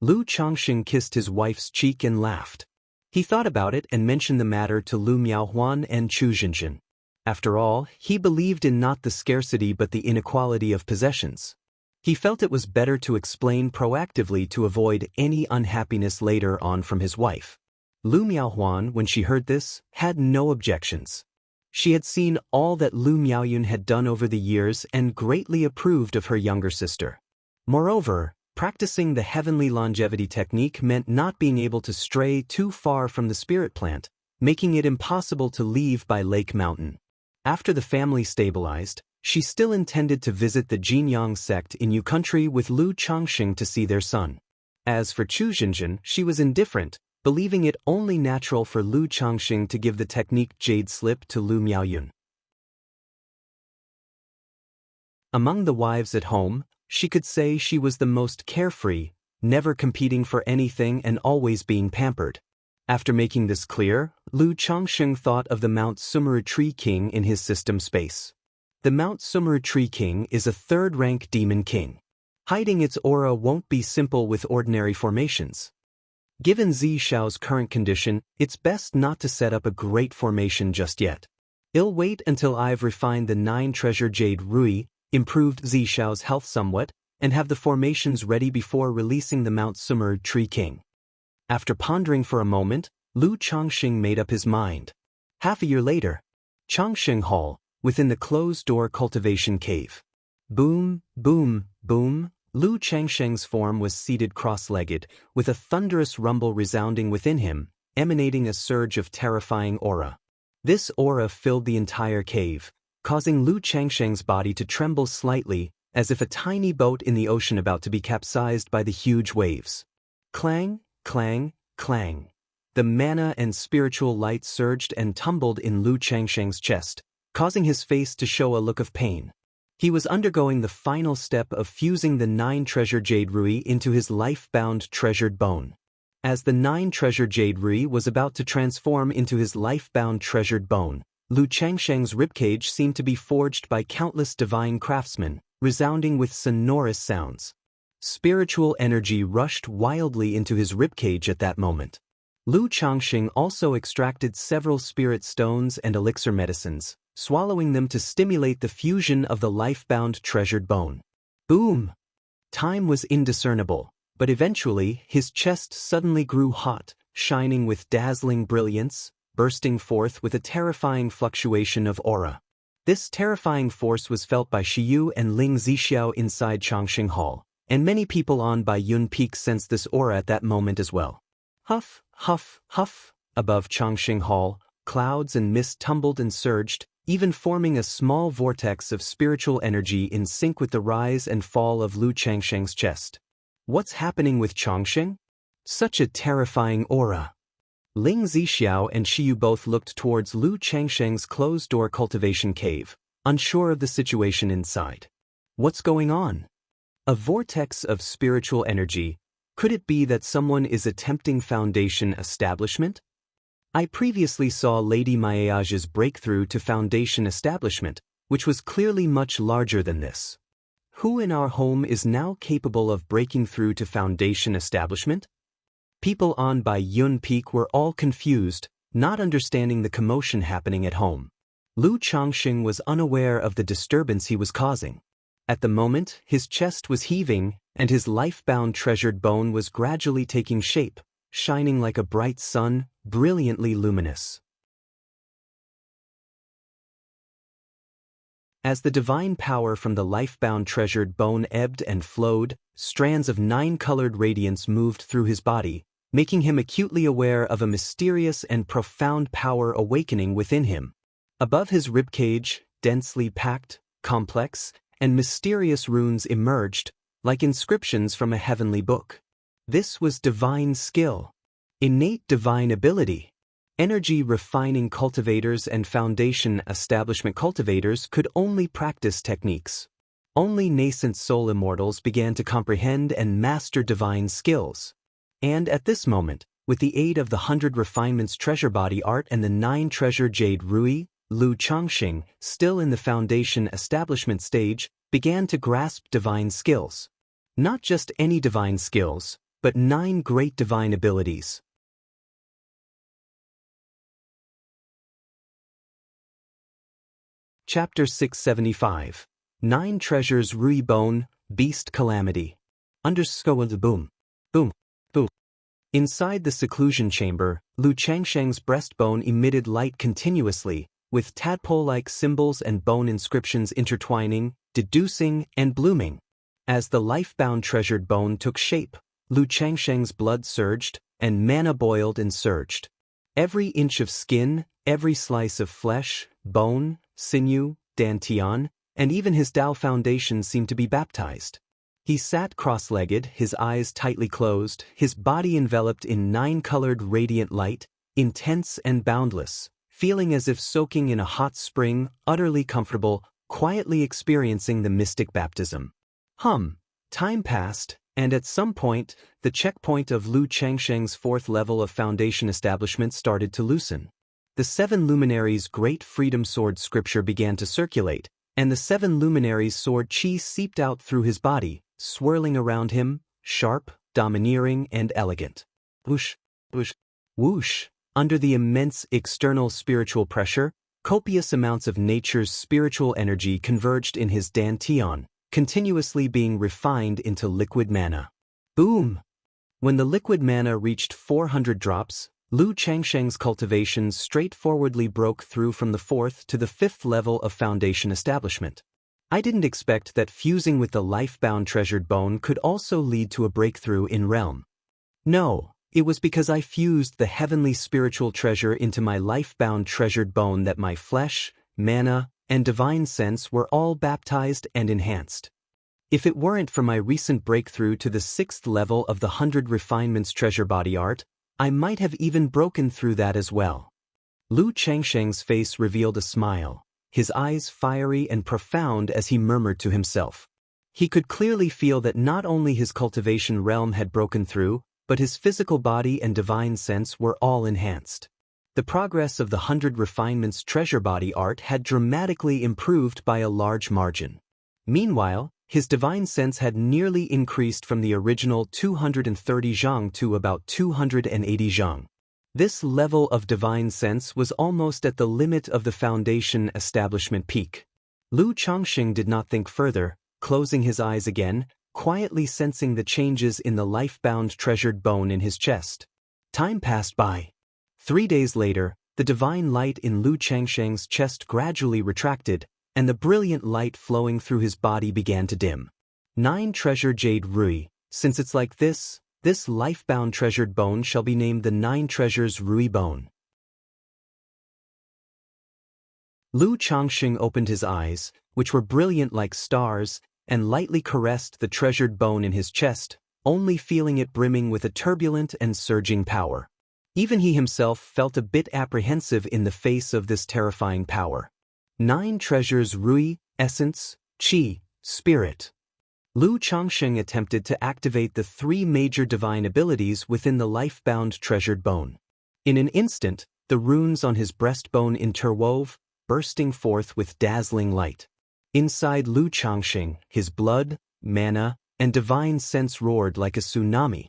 Lu Changxing kissed his wife's cheek and laughed. He thought about it and mentioned the matter to Lu Miaohuan and Chu Zhenjin. After all, he believed in not the scarcity but the inequality of possessions. He felt it was better to explain proactively to avoid any unhappiness later on from his wife. Lu Miaohuan, when she heard this, had no objections. She had seen all that Lu Miaoyun had done over the years and greatly approved of her younger sister. Moreover, Practicing the heavenly longevity technique meant not being able to stray too far from the spirit plant, making it impossible to leave by Lake Mountain. After the family stabilized, she still intended to visit the Jinyang sect in Yu country with Lu Changxing to see their son. As for Chu Xinjin, she was indifferent, believing it only natural for Lu Changxing to give the technique jade slip to Lu Miaoyun. Among the wives at home, she could say she was the most carefree, never competing for anything and always being pampered. After making this clear, Lu Changxing thought of the Mount Sumeru Tree King in his system space. The Mount Sumeru Tree King is a third-rank demon king. Hiding its aura won't be simple with ordinary formations. Given Zishao's current condition, it's best not to set up a great formation just yet. I'll wait until I've refined the 9 treasure jade Rui, improved Zishao's health somewhat, and have the formations ready before releasing the Mount Sumeru Tree King. After pondering for a moment, Lu Changxing made up his mind. Half a year later, Changxing Hall, within the closed-door cultivation cave. Boom, boom, boom. Lu Changxing's form was seated cross-legged, with a thunderous rumble resounding within him, emanating a surge of terrifying aura. This aura filled the entire cave, causing Lu Changxing's body to tremble slightly, as if a tiny boat in the ocean about to be capsized by the huge waves. Clang, clang, clang. The mana and spiritual light surged and tumbled in Lu Changxing's chest, causing his face to show a look of pain. He was undergoing the final step of fusing the 9 treasure jade Rui into his life-bound treasured bone. As the 9 treasure jade Rui was about to transform into his life-bound treasured bone, Lu Changxing's ribcage seemed to be forged by countless divine craftsmen, resounding with sonorous sounds. Spiritual energy rushed wildly into his ribcage at that moment. Lu Changxing also extracted several spirit stones and elixir medicines, swallowing them to stimulate the fusion of the life-bound treasured bone. Boom! Time was indiscernible, but eventually his chest suddenly grew hot, shining with dazzling brilliance, bursting forth with a terrifying fluctuation of aura. This terrifying force was felt by Shiyu and Ling Zixiao inside Changxing Hall, and many people on Bai Yun Peak sensed this aura at that moment as well. Huff, huff, huff. Above Changxing Hall, clouds and mist tumbled and surged, even forming a small vortex of spiritual energy in sync with the rise and fall of Lu Changxing's chest. What's happening with Changxing? Such a terrifying aura. Ling Zixiao and Shiyu both looked towards Lu Changxing's closed-door cultivation cave, unsure of the situation inside. What's going on? A vortex of spiritual energy. Could it be that someone is attempting foundation establishment? I previously saw Lady Maiage's breakthrough to foundation establishment, which was clearly much larger than this. Who in our home is now capable of breaking through to foundation establishment? People on Bai Yun Peak were all confused, not understanding the commotion happening at home. Lu Changxing was unaware of the disturbance he was causing. At the moment, his chest was heaving, and his life-bound treasured bone was gradually taking shape, shining like a bright sun, brilliantly luminous. As the divine power from the life-bound treasured bone ebbed and flowed, strands of 9-colored radiance moved through his body, making him acutely aware of a mysterious and profound power awakening within him. Above his ribcage, densely packed, complex, and mysterious runes emerged, like inscriptions from a heavenly book. This was divine skill. Innate divine ability. Energy refining cultivators and foundation establishment cultivators could only practice techniques. Only nascent soul immortals began to comprehend and master divine skills. And at this moment, with the aid of the 100 refinements treasure body art and the 9 treasure jade Rui, Lu Changxing, still in the foundation establishment stage, began to grasp divine skills. Not just any divine skills, but 9 great divine abilities. Chapter 675. 9 Treasures Rui Bone, Beast Calamity. Underscore the boom. Boom. Boom. Inside the seclusion chamber, Lu Changxing's breastbone emitted light continuously, with tadpole-like symbols and bone inscriptions intertwining, deducing, and blooming. As the life-bound treasured bone took shape, Lu Changsheng's blood surged, and mana boiled and surged. Every inch of skin, every slice of flesh, bone, sinew, dantian, and even his Dao foundation seemed to be baptized. He sat cross-legged, his eyes tightly closed, his body enveloped in 9-colored radiant light, intense and boundless, feeling as if soaking in a hot spring, utterly comfortable, quietly experiencing the mystic baptism. Time passed, and at some point, the checkpoint of Lu Changsheng's 4th level of foundation establishment started to loosen. The 7 luminaries' great freedom sword scripture began to circulate, and the 7 luminaries' sword chi seeped out through his body, swirling around him, sharp, domineering, and elegant. Whoosh, whoosh, whoosh. Under the immense external spiritual pressure, copious amounts of nature's spiritual energy converged in his dantian, continuously being refined into liquid mana. Boom! When the liquid mana reached 400 drops, Lu Changsheng's cultivations straightforwardly broke through from the 4th to the 5th level of foundation establishment. I didn't expect that fusing with the life-bound treasured bone could also lead to a breakthrough in realm. No, it was because I fused the heavenly spiritual treasure into my life-bound treasured bone that my flesh, mana, and divine sense were all baptized and enhanced. If it weren't for my recent breakthrough to the 6th level of the 100 Refinements treasure body art, I might have even broken through that as well. Lu Changsheng's face revealed a smile, his eyes fiery and profound as he murmured to himself. He could clearly feel that not only his cultivation realm had broken through, but his physical body and divine sense were all enhanced. The progress of the 100 Refinements treasure body art had dramatically improved by a large margin. Meanwhile, his divine sense had nearly increased from the original 230 zhang to about 280 zhang. This level of divine sense was almost at the limit of the foundation establishment peak. Lu Changsheng did not think further, closing his eyes again, quietly sensing the changes in the life-bound treasured bone in his chest. Time passed by. 3 days later, the divine light in Lu Changsheng's chest gradually retracted, and the brilliant light flowing through his body began to dim. 9 treasure jade rui. Since it's like this life-bound treasured bone shall be named the 9 treasures rui bone. Lu Changsheng opened his eyes, which were brilliant like stars, and lightly caressed the treasured bone in his chest, only feeling it brimming with a turbulent and surging power. Even he himself felt a bit apprehensive in the face of this terrifying power. 9 treasures rui, essence, qi, spirit. Lu Changsheng attempted to activate the 3 major divine abilities within the life-bound treasured bone. In an instant, the runes on his breastbone interwove, bursting forth with dazzling light. Inside Lu Changsheng, his blood, mana, and divine sense roared like a tsunami.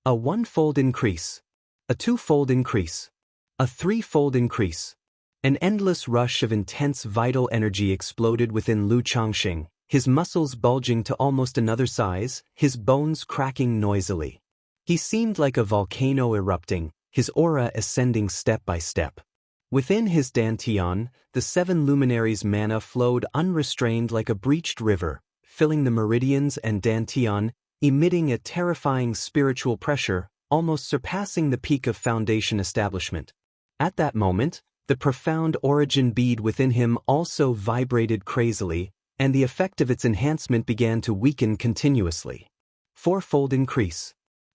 A 1-fold increase. A 2-fold increase. A 3-fold increase. An endless rush of intense vital energy exploded within Lu Changsheng, his muscles bulging to almost another size, his bones cracking noisily. He seemed like a volcano erupting, his aura ascending step by step. Within his dantian, the 7 luminaries' mana flowed unrestrained like a breached river, filling the meridians and dantian, emitting a terrifying spiritual pressure, almost surpassing the peak of foundation establishment. At that moment, the profound origin bead within him also vibrated crazily, and the effect of its enhancement began to weaken continuously. 4-fold increase.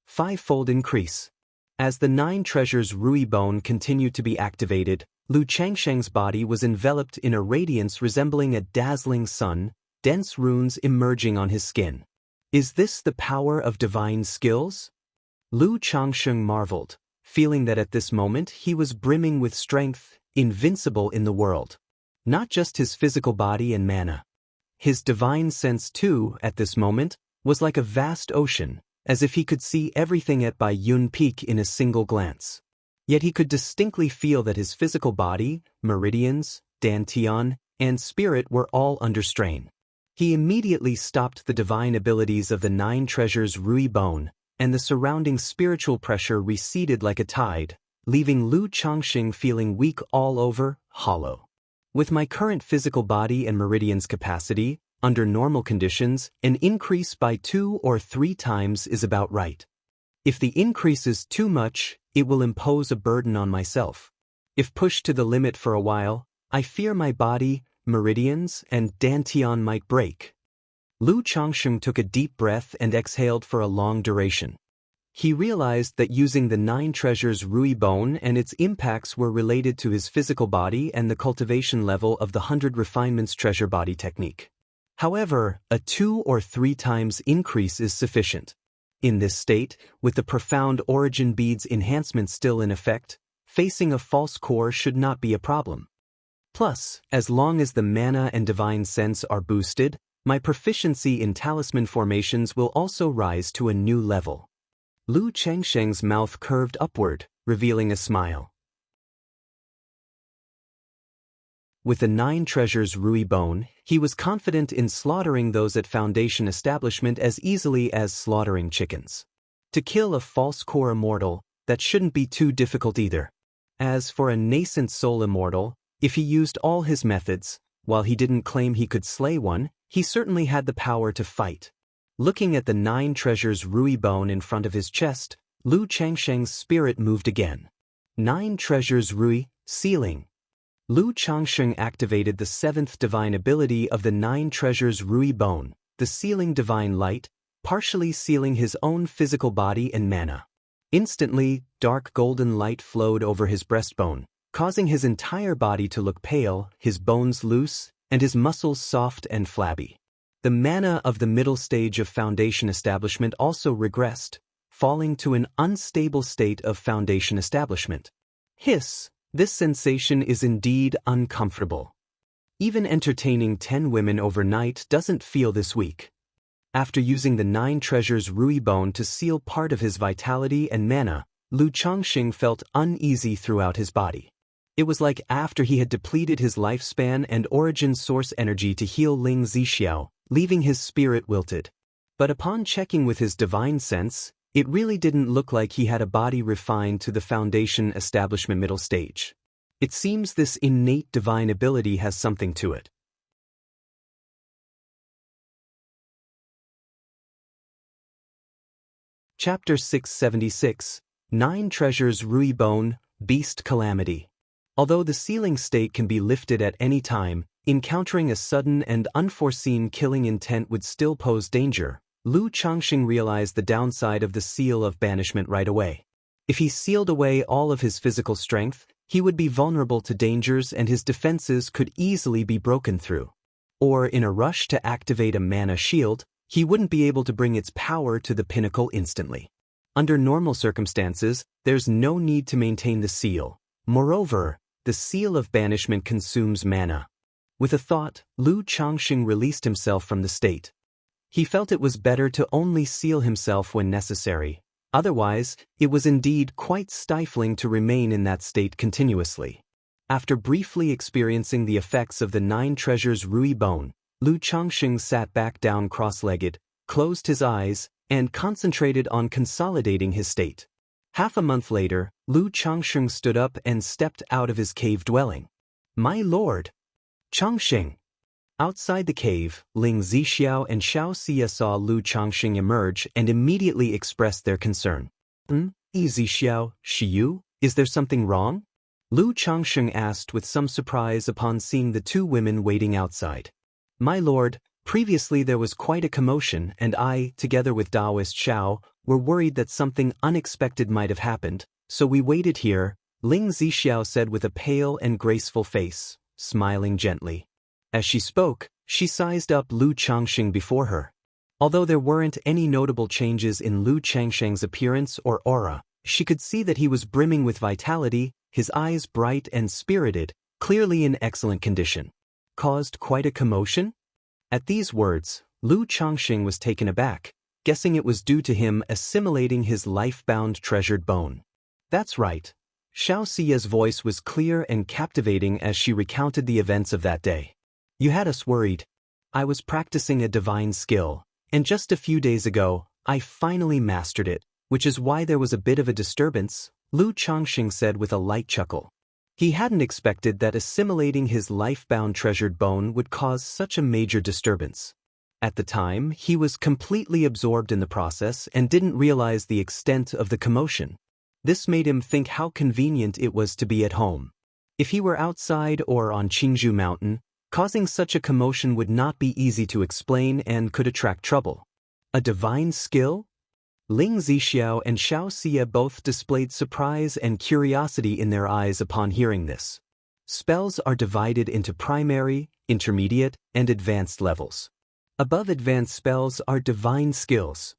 5-fold increase. As the 9 treasures rui bone continued to be activated, Lu Changsheng's body was enveloped in a radiance resembling a dazzling sun, dense runes emerging on his skin. Is this the power of divine skills? Lu Changsheng marveled, feeling that at this moment he was brimming with strength, invincible in the world. Not just his physical body and mana. His divine sense too, at this moment, was like a vast ocean, as if he could see everything at Bai Yun Peak in a single glance. Yet he could distinctly feel that his physical body, meridians, dantian, and spirit were all under strain. He immediately stopped the divine abilities of the 9 treasures rui bone, and the surrounding spiritual pressure receded like a tide, leaving Lu Changsheng feeling weak all over, hollow. With my current physical body and meridians capacity, Under normal conditions, an increase by 2 or 3 times is about right. If the increase is too much, it will impose a burden on myself. If pushed to the limit for a while, I fear my body, meridians, and dantian might break. Lu Changsheng took a deep breath and exhaled for a long duration. He realized that using the 9 treasures Rui bone and its impacts were related to his physical body and the cultivation level of the 100 refinements treasure body technique. However, a 2 or 3 times increase is sufficient. In this state, with the profound origin beads enhancement still in effect, facing a false core should not be a problem. Plus, as long as the mana and divine sense are boosted, my proficiency in talisman formations will also rise to a new level. Lu Changsheng's mouth curved upward, revealing a smile. With the 9 treasures Rui bone, he was confident in slaughtering those at Foundation establishment as easily as slaughtering chickens. To kill a false core immortal, that shouldn't be too difficult either. As for a nascent soul immortal, if he used all his methods, while he didn't claim he could slay one, he certainly had the power to fight. Looking at the 9 treasures Rui bone in front of his chest, Lu Changsheng's spirit moved again. 9 treasures Rui, sealing. Lu Changsheng activated the 7th divine ability of the 9 treasures Rui bone, the sealing divine light, partially sealing his own physical body and mana. Instantly, dark golden light flowed over his breastbone, causing his entire body to look pale, his bones loose, and his muscles soft and flabby. The mana of the middle stage of Foundation establishment also regressed, falling to an unstable state of Foundation establishment. Hiss, this sensation is indeed uncomfortable. Even entertaining 10 women overnight doesn't feel this weak. After using the 9 treasures Rui bone to seal part of his vitality and mana, Lu Changsheng felt uneasy throughout his body. It was like after he had depleted his lifespan and origin source energy to heal Ling Zixiao, leaving his spirit wilted. But upon checking with his divine sense, it really didn't look like he had a body refined to the Foundation establishment middle stage. It seems this innate divine ability has something to it. Chapter 676, 9 treasures Rui bone, beast calamity. Although the sealing state can be lifted at any time, encountering a sudden and unforeseen killing intent would still pose danger. Lu Changsheng realized the downside of the seal of banishment right away. If he sealed away all of his physical strength, he would be vulnerable to dangers and his defenses could easily be broken through. Or in a rush to activate a mana shield, he wouldn't be able to bring its power to the pinnacle instantly. Under normal circumstances, there's no need to maintain the seal. Moreover, the seal of banishment consumes mana. With a thought, Lu Changsheng released himself from the state. He felt it was better to only seal himself when necessary. Otherwise, it was indeed quite stifling to remain in that state continuously. After briefly experiencing the effects of the 9 treasures Rui bone, Lu Changsheng sat back down cross-legged, closed his eyes, and concentrated on consolidating his state. Half a month later, Lu Changsheng stood up and stepped out of his cave dwelling. "My lord!" "Changsheng!" Outside the cave, Ling Zixiao and Xianxia saw Lu Changsheng emerge and immediately expressed their concern. Zixiao, Shiyu, is there something wrong?" Lu Changsheng asked with some surprise upon seeing the 2 women waiting outside. "My lord, previously there was quite a commotion and I, together with Daoist Xiao, were worried that something unexpected might have happened, so we waited here," Ling Zixiao said with a pale and graceful face, smiling gently. As she spoke, she sized up Lu Changsheng before her. Although there weren't any notable changes in Lu Changsheng's appearance or aura, she could see that he was brimming with vitality, his eyes bright and spirited, clearly in excellent condition. "Caused quite a commotion?" At these words, Lu Changsheng was taken aback, guessing it was due to him assimilating his life-bound treasured bone. "That's right." Xiaoxia's voice was clear and captivating as she recounted the events of that day. "You had us worried. I was practicing a divine skill, and just a few days ago, I finally mastered it, which is why there was a bit of a disturbance," Lu Changsheng said with a light chuckle. He hadn't expected that assimilating his life-bound treasured bone would cause such a major disturbance. At the time, he was completely absorbed in the process and didn't realize the extent of the commotion. This made him think how convenient it was to be at home. If he were outside or on Qingzhou Mountain, causing such a commotion would not be easy to explain and could attract trouble. A divine skill? Ling Zixiao and Xiaoxia both displayed surprise and curiosity in their eyes upon hearing this. Spells are divided into primary, intermediate, and advanced levels. Above advanced spells are divine skills.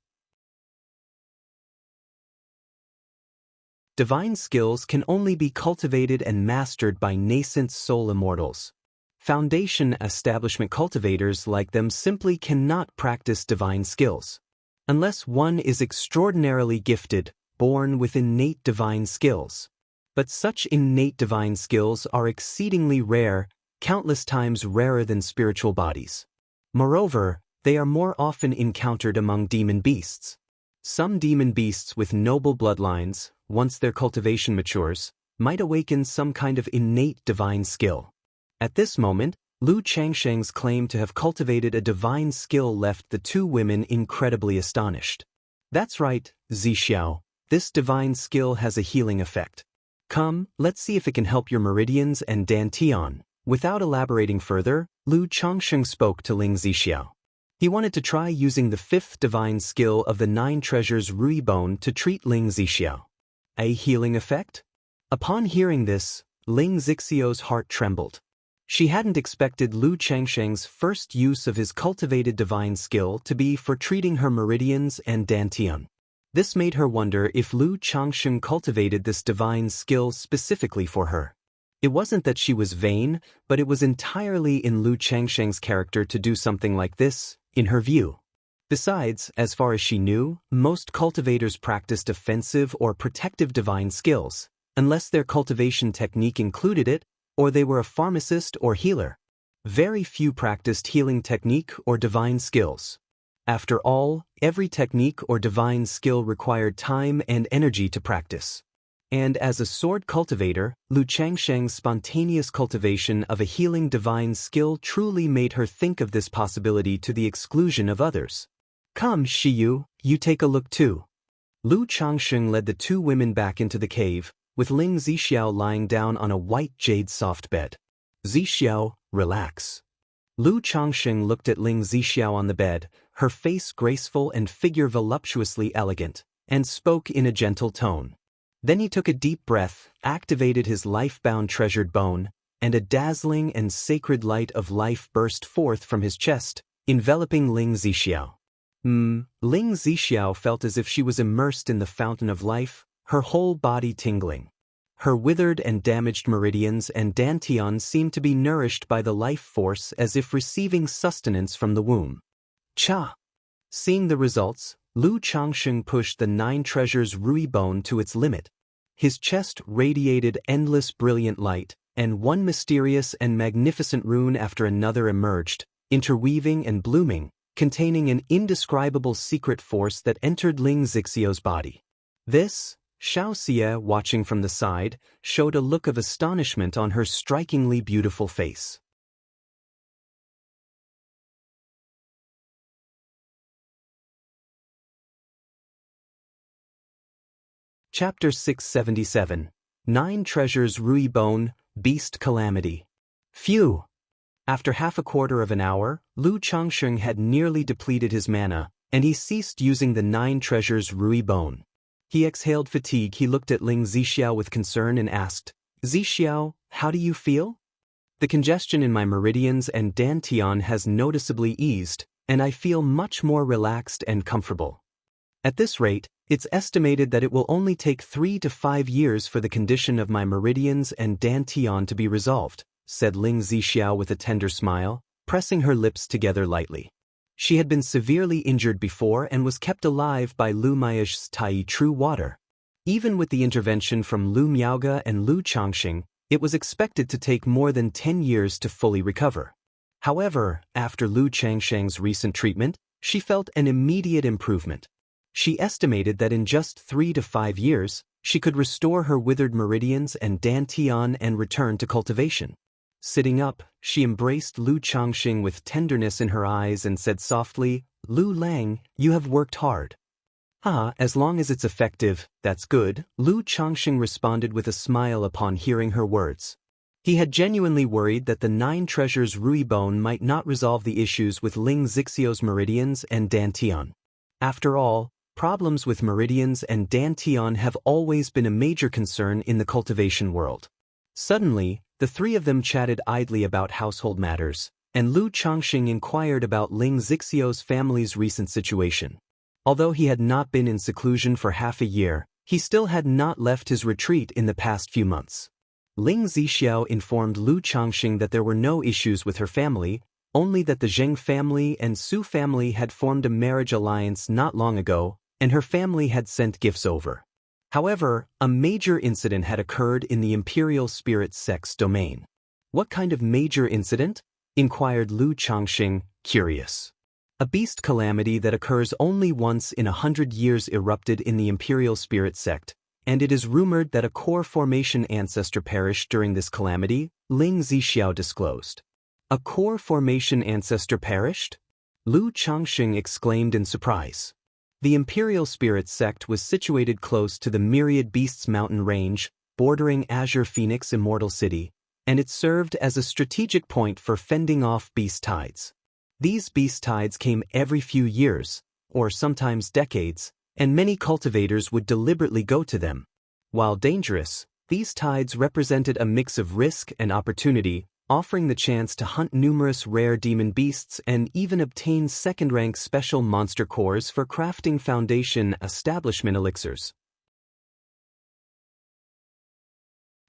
Divine skills can only be cultivated and mastered by nascent soul immortals. Foundation establishment cultivators like them simply cannot practice divine skills. Unless one is extraordinarily gifted, born with innate divine skills. But such innate divine skills are exceedingly rare, countless times rarer than spiritual bodies. Moreover, they are more often encountered among demon beasts. Some demon beasts with noble bloodlines, once their cultivation matures, might awaken some kind of innate divine skill. At this moment, Lu Changsheng's claim to have cultivated a divine skill left the two women incredibly astonished. That's right, Zixiao, this divine skill has a healing effect. Come, let's see if it can help your meridians and dantian. Without elaborating further, Lu Changsheng spoke to Ling Zixiao. He wanted to try using the fifth divine skill of the 9 treasures Rui Bone to treat Ling Zixiao. A healing effect? Upon hearing this, Ling Zixiao's heart trembled. She hadn't expected Lu Changsheng's first use of his cultivated divine skill to be for treating her meridians and dantian. This made her wonder if Lu Changsheng cultivated this divine skill specifically for her. It wasn't that she was vain, but it was entirely in Lu Changsheng's character to do something like this, in her view. Besides, as far as she knew, most cultivators practiced offensive or protective divine skills, unless their cultivation technique included it, or they were a pharmacist or healer. Very few practiced healing technique or divine skills. After all, every technique or divine skill required time and energy to practice. And as a sword cultivator, Lu Changsheng's spontaneous cultivation of a healing divine skill truly made her think of this possibility to the exclusion of others. Come, Shiyu, you take a look too. Lu Changsheng led the two women back into the cave, with Ling Zixiao lying down on a white jade soft bed. Zixiao, relax. Lu Changsheng looked at Ling Zixiao on the bed, her face graceful and figure voluptuously elegant, and spoke in a gentle tone. Then he took a deep breath, activated his life-bound treasured bone, and a dazzling and sacred light of life burst forth from his chest, enveloping Ling Zixiao. Ling Zixiao felt as if she was immersed in the fountain of life, her whole body tingling. Her withered and damaged meridians and dantian seemed to be nourished by the life force as if receiving sustenance from the womb. Cha! Seeing the results, Lu Changsheng pushed the 9 treasures Rui Bone to its limit. His chest radiated endless brilliant light, and one mysterious and magnificent rune after another emerged, interweaving and blooming, containing an indescribable secret force that entered Ling Zixiao's body. This, Xiaoxia, watching from the side, showed a look of astonishment on her strikingly beautiful face. Chapter 677. 9 Treasures Rui Bone, Beast Calamity. Phew! After half a quarter of an hour, Lu Changsheng had nearly depleted his mana, and he ceased using the 9 treasures Rui Bone. He exhaled fatigue. He looked at Ling Zixiao with concern and asked, Zixiao, how do you feel? The congestion in my meridians and dantian has noticeably eased, and I feel much more relaxed and comfortable. At this rate, it's estimated that it will only take 3 to 5 years for the condition of my meridians and dantian to be resolved, said Ling Zixiao with a tender smile, pressing her lips together lightly. She had been severely injured before and was kept alive by Lu Miao's Tai True Water. Even with the intervention from Lu Miaoge and Lu Changsheng, it was expected to take more than 10 years to fully recover. However, after Lu Changsheng's recent treatment, she felt an immediate improvement. She estimated that in just 3 to 5 years, She could restore her withered meridians and dantian and return to cultivation. Sitting up, she embraced Lu Changxing with tenderness in her eyes and said softly, "Lu Lang, you have worked hard." As long as it's effective, that's good," Lu Changxing responded with a smile upon hearing her words. He had genuinely worried that the 9 treasures Rui Bone might not resolve the issues with Ling Zixio's meridians and dantian. After all, problems with meridians and dantian have always been a major concern in the cultivation world. Suddenly, the 3 of them chatted idly about household matters, and Lu Changxing inquired about Ling Zixio's family's recent situation. Although he had not been in seclusion for half a year, he still had not left his retreat in the past few months. Ling Zixiao informed Lu Changxing that there were no issues with her family, only that the Zheng family and Su family had formed a marriage alliance not long ago, and her family had sent gifts over. However, a major incident had occurred in the Imperial Spirit Sect's domain. "What kind of major incident?" inquired Lu Changxing, curious. "A beast calamity that occurs only once in 100 years erupted in the Imperial Spirit Sect, and it is rumored that a core formation ancestor perished during this calamity," Ling Zixiao disclosed. "A core formation ancestor perished?" Lu Changxing exclaimed in surprise. The Imperial Spirit Sect was situated close to the Myriad Beasts mountain range, bordering Azure Phoenix Immortal City, and it served as a strategic point for fending off beast tides. These beast tides came every few years, or sometimes decades, and many cultivators would deliberately go to them. While dangerous, these tides represented a mix of risk and opportunity, offering the chance to hunt numerous rare demon beasts and even obtain second-rank special monster cores for crafting Foundation establishment elixirs.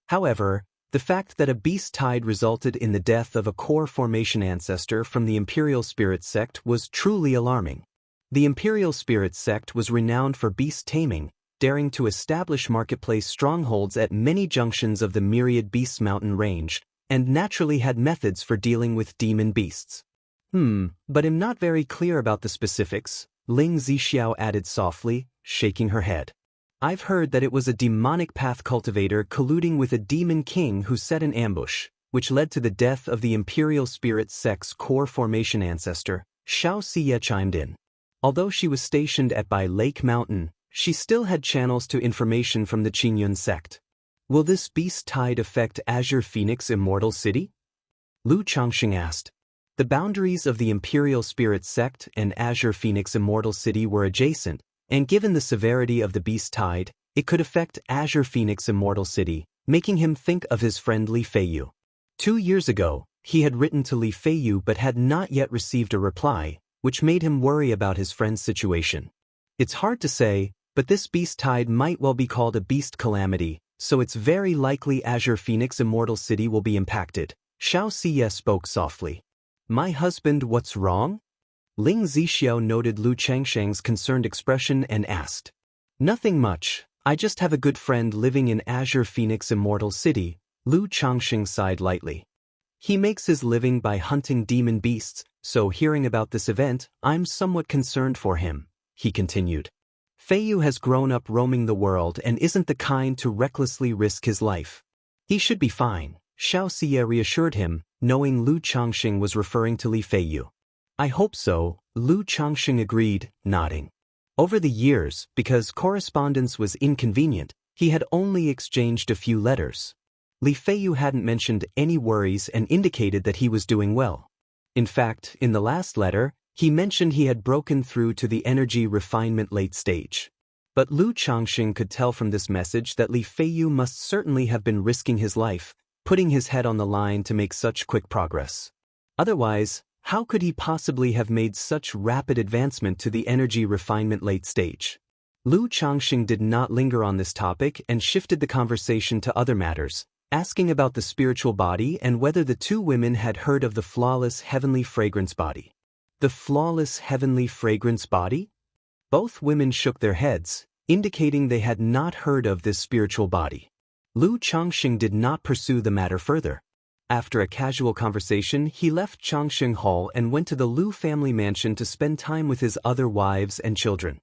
However, the fact that a beast tide resulted in the death of a core formation ancestor from the Imperial Spirit Sect was truly alarming. The Imperial Spirit Sect was renowned for beast taming, daring to establish marketplace strongholds at many junctions of the Myriad Beasts mountain range, and naturally had methods for dealing with demon beasts. But I'm not very clear about the specifics," Ling Zixiao added softly, shaking her head. "I've heard that it was a demonic path cultivator colluding with a demon king who set an ambush, which led to the death of the Imperial Spirit Sect's core formation ancestor," Xiao Xie chimed in. Although she was stationed at Bai Lake Mountain, she still had channels to information from the Qingyun sect. "Will this beast tide affect Azure Phoenix Immortal City?" Lu Changxing asked. The boundaries of the Imperial Spirit Sect and Azure Phoenix Immortal City were adjacent, and given the severity of the beast tide, it could affect Azure Phoenix Immortal City, making him think of his friend Li Feiyu. 2 years ago, he had written to Li Feiyu but had not yet received a reply, which made him worry about his friend's situation. "It's hard to say, but this beast tide might well be called a beast calamity, so it's very likely Azure Phoenix Immortal City will be impacted," Xiao Xie spoke softly. "My husband, what's wrong?" Ling Zixiao noted Lu Changxing's concerned expression and asked. "Nothing much, I just have a good friend living in Azure Phoenix Immortal City," Lu Changxing sighed lightly. "He makes his living by hunting demon beasts, so hearing about this event, I'm somewhat concerned for him," he continued. "Feiyu has grown up roaming the world and isn't the kind to recklessly risk his life. He should be fine," Xiao Xie reassured him, knowing Lu Changxing was referring to Li Feiyu. "I hope so," Lu Changxing agreed, nodding. Over the years, because correspondence was inconvenient, he had only exchanged a few letters. Li Feiyu hadn't mentioned any worries and indicated that he was doing well. In fact, in the last letter, he mentioned he had broken through to the energy refinement late stage. But Lu Changxing could tell from this message that Li Feiyu must certainly have been risking his life, putting his head on the line to make such quick progress. Otherwise, how could he possibly have made such rapid advancement to the energy refinement late stage? Lu Changxing did not linger on this topic and shifted the conversation to other matters, asking about the spiritual body and whether the 2 women had heard of the flawless heavenly fragrance body. The flawless heavenly fragrance body? Both women shook their heads, indicating they had not heard of this spiritual body. Lu Changxing did not pursue the matter further. After a casual conversation, he left Changxing Hall and went to the Lu family mansion to spend time with his other wives and children.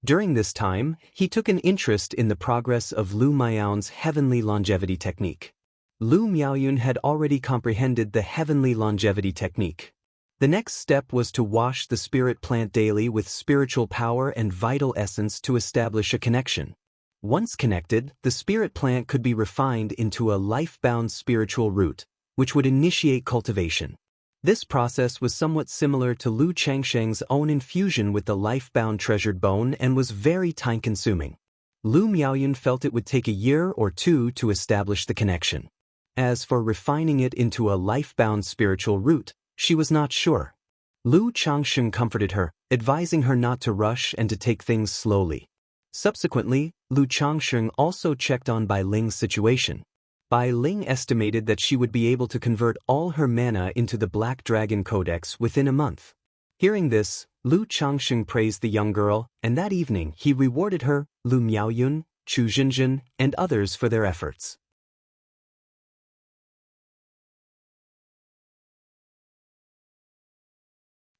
During this time, he took an interest in the progress of Lu Miaoyun's heavenly longevity technique. Lu Miaoyun had already comprehended the heavenly longevity technique. The next step was to wash the spirit plant daily with spiritual power and vital essence to establish a connection. Once connected, the spirit plant could be refined into a life-bound spiritual root, which would initiate cultivation. This process was somewhat similar to Lu Changsheng's own infusion with the life-bound treasured bone and was very time-consuming. Lu Miaoyun felt it would take a year or two to establish the connection. As for refining it into a life-bound spiritual root, she was not sure. Lu Changsheng comforted her, advising her not to rush and to take things slowly. Subsequently, Lu Changsheng also checked on Bai Ling's situation. Bai Ling estimated that she would be able to convert all her mana into the Black Dragon Codex within a month. Hearing this, Lu Changsheng praised the young girl, and that evening he rewarded her, Lu Miaoyun, Chu Zhinzhin, and others for their efforts.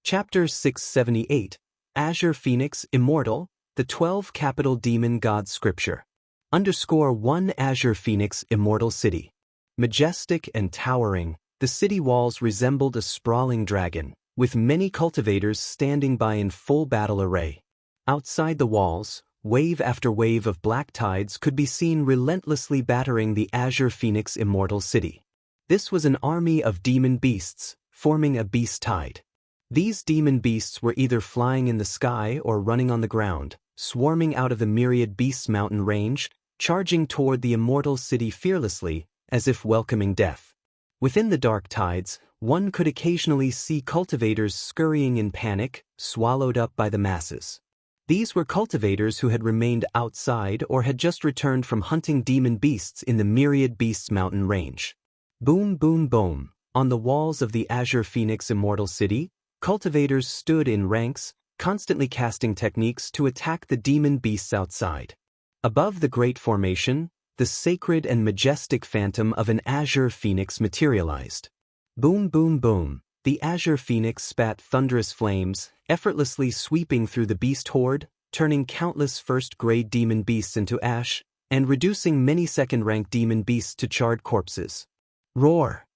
Chapter 678, Azure Phoenix Immortal, the 12 Capital Demon God Scripture. _1 Azure Phoenix Immortal City. Majestic and towering, the city walls resembled a sprawling dragon, with many cultivators standing by in full battle array. Outside the walls, wave after wave of black tides could be seen relentlessly battering the Azure Phoenix Immortal City. This was an army of demon beasts, forming a beast tide. These demon beasts were either flying in the sky or running on the ground, swarming out of the myriad beasts mountain range, charging toward the immortal city fearlessly, as if welcoming death. Within the dark tides, one could occasionally see cultivators scurrying in panic, swallowed up by the masses. These were cultivators who had remained outside or had just returned from hunting demon beasts in the myriad beasts mountain range. Boom, boom, boom. On the walls of the Azure Phoenix Immortal City, cultivators stood in ranks, constantly casting techniques to attack the demon beasts outside. Above the great formation, the sacred and majestic phantom of an Azure Phoenix materialized. Boom, boom, boom. The Azure Phoenix spat thunderous flames, effortlessly sweeping through the beast horde, turning countless first-grade demon beasts into ash, and reducing many second-rank demon beasts to charred corpses. Roar!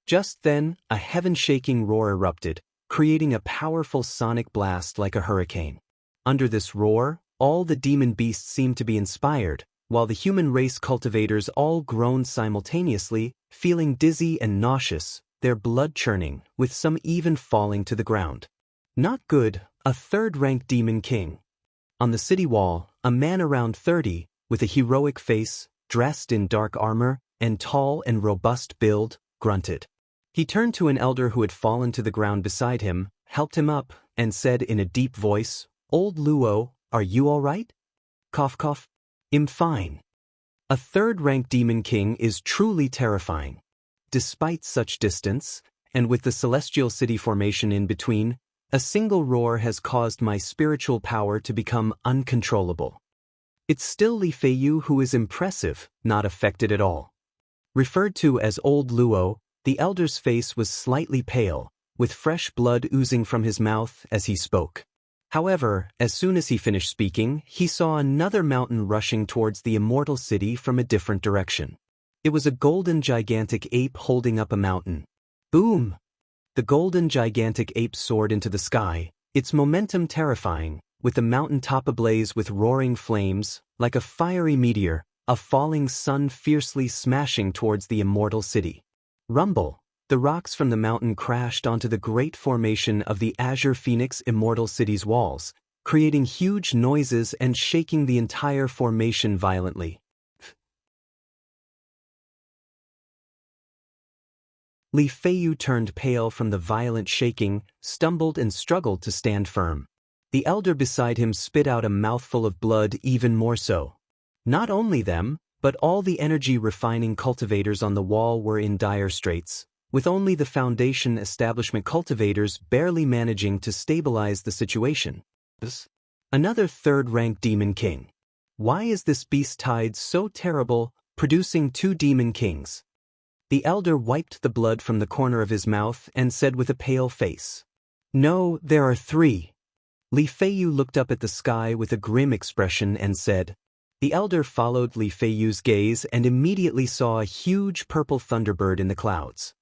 Just then, a heaven-shaking roar erupted, creating a powerful sonic blast like a hurricane. Under this roar, all the demon beasts seemed to be inspired, while the human race cultivators all groaned simultaneously, feeling dizzy and nauseous, their blood churning, with some even falling to the ground. Not good, a third-ranked demon king. On the city wall, a man around 30, with a heroic face, dressed in dark armor, and tall and robust build, grunted. He turned to an elder who had fallen to the ground beside him, helped him up, and said in a deep voice, "Old Luo, are you all right?" Cough cough. "I'm fine." A third-ranked demon king is truly terrifying. Despite such distance, and with the celestial city formation in between, a single roar has caused my spiritual power to become uncontrollable. It's still Li Feiyu who is impressive, not affected at all. Referred to as Old Luo, the elder's face was slightly pale, with fresh blood oozing from his mouth as he spoke. However, as soon as he finished speaking, he saw another mountain rushing towards the immortal city from a different direction. It was a golden gigantic ape holding up a mountain. Boom! The golden gigantic ape soared into the sky, its momentum terrifying, with the mountain top ablaze with roaring flames, like a fiery meteor, a falling sun fiercely smashing towards the immortal city. Rumble! The rocks from the mountain crashed onto the great formation of the Azure Phoenix Immortal City's walls, creating huge noises and shaking the entire formation violently. Li Feiyu turned pale from the violent shaking, stumbled and struggled to stand firm. The elder beside him spit out a mouthful of blood even more so. Not only them, but all the energy-refining cultivators on the wall were in dire straits, with only the Foundation establishment cultivators barely managing to stabilize the situation. Another third-ranked demon king. Why is this beast tide so terrible, producing two demon kings? The elder wiped the blood from the corner of his mouth and said with a pale face, "No, there are three." Li Feiyu looked up at the sky with a grim expression and said. The elder followed Li Feiyu's gaze and immediately saw a huge purple thunderbird in the clouds.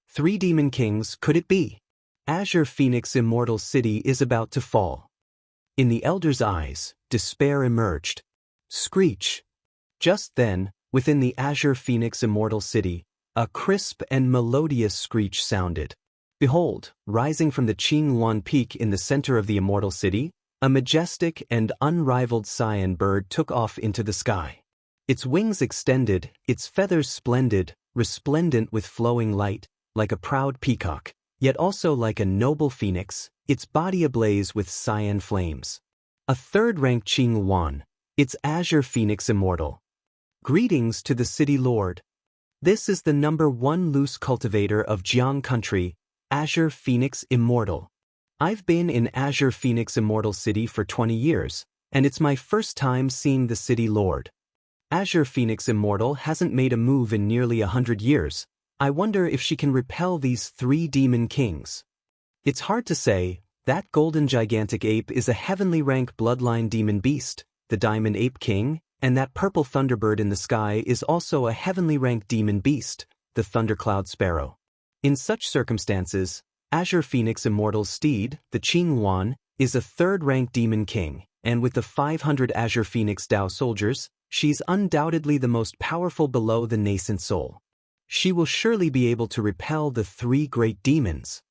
3 demon kings, could it be? Azure Phoenix Immortal City is about to fall. In the elder's eyes, despair emerged. Screech! Just then, within the Azure Phoenix Immortal City, a crisp and melodious screech sounded. Behold, rising from the Qinghuan Peak in the center of the Immortal City, a majestic and unrivaled cyan bird took off into the sky. Its wings extended, its feathers splendid, resplendent with flowing light, like a proud peacock, yet also like a noble phoenix, its body ablaze with cyan flames. A third-ranked Qinghuan, its Azure Phoenix Immortal. Greetings to the city lord. This is the #1 loose cultivator of Jiang Country, Azure Phoenix Immortal. I've been in Azure Phoenix Immortal City for 20 years, and it's my first time seeing the city lord. Azure Phoenix Immortal hasn't made a move in nearly 100 years. I wonder if she can repel these 3 demon kings. It's hard to say. That golden gigantic ape is a heavenly rank bloodline demon beast, the Diamond Ape King, and that purple thunderbird in the sky is also a heavenly rank demon beast, the Thundercloud Sparrow. In such circumstances, Azure Phoenix Immortal's steed, the Qinghuan, is a third-rank demon king, and with the 500 Azure Phoenix Dao soldiers, she's undoubtedly the most powerful below the nascent soul. She will surely be able to repel the 3 great demons.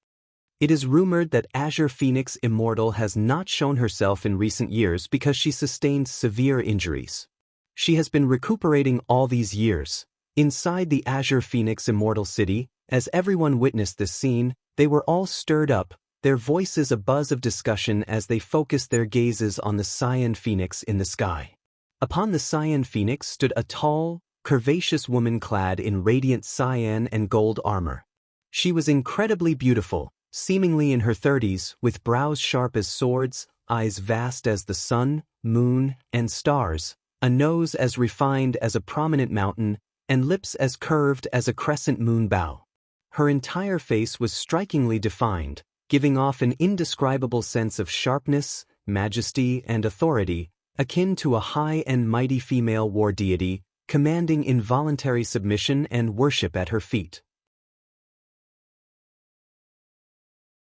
It is rumored that Azure Phoenix Immortal has not shown herself in recent years because she sustained severe injuries. She has been recuperating all these years. Inside the Azure Phoenix Immortal City, as everyone witnessed this scene, they were all stirred up, their voices a buzz of discussion as they focused their gazes on the cyan phoenix in the sky. Upon the cyan phoenix stood a tall, curvaceous woman clad in radiant cyan and gold armor. She was incredibly beautiful, seemingly in her 30s, with brows sharp as swords, eyes vast as the sun, moon, and stars, a nose as refined as a prominent mountain, and lips as curved as a crescent moon bow. Her entire face was strikingly defined, giving off an indescribable sense of sharpness, majesty, and authority, akin to a high and mighty female war deity, commanding involuntary submission and worship at her feet.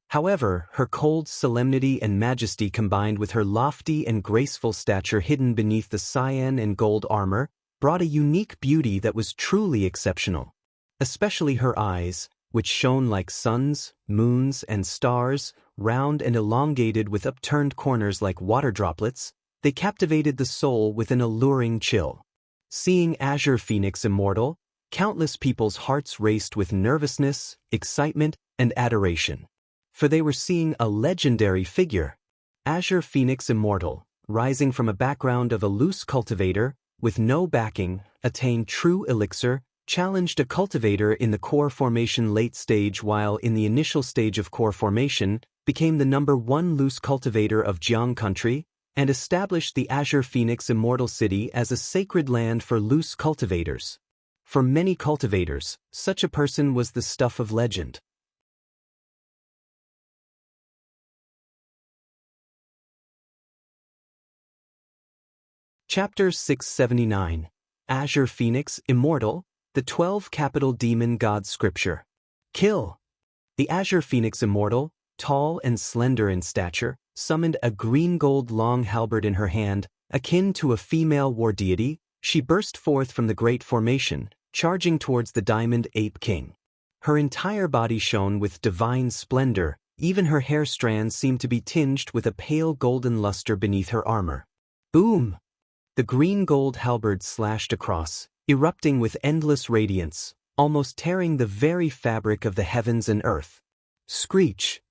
However, her cold solemnity and majesty combined with her lofty and graceful stature hidden beneath the cyan and gold armor, brought a unique beauty that was truly exceptional. Especially her eyes, which shone like suns, moons, and stars, round and elongated with upturned corners like water droplets, they captivated the soul with an alluring chill. Seeing Azure Phoenix Immortal, countless people's hearts raced with nervousness, excitement, and adoration. For they were seeing a legendary figure. Azure Phoenix Immortal, rising from a background of a loose cultivator, with no backing, attained true elixir, challenged a cultivator in the core formation late stage while in the initial stage of core formation, became the #1 loose cultivator of Jiang Country, and established the Azure Phoenix Immortal City as a sacred land for loose cultivators. For many cultivators, such a person was the stuff of legend. Chapter 679, Azure Phoenix Immortal, the 12 Capital Demon God Scripture. Kill! The Azure Phoenix Immortal, tall and slender in stature, summoned a green-gold long halberd in her hand, akin to a female war deity. She burst forth from the great formation, charging towards the Diamond Ape King. Her entire body shone with divine splendor, even her hair strands seemed to be tinged with a pale golden luster beneath her armor. Boom! The green-gold halberd slashed across, erupting with endless radiance, almost tearing the very fabric of the heavens and earth. Screech!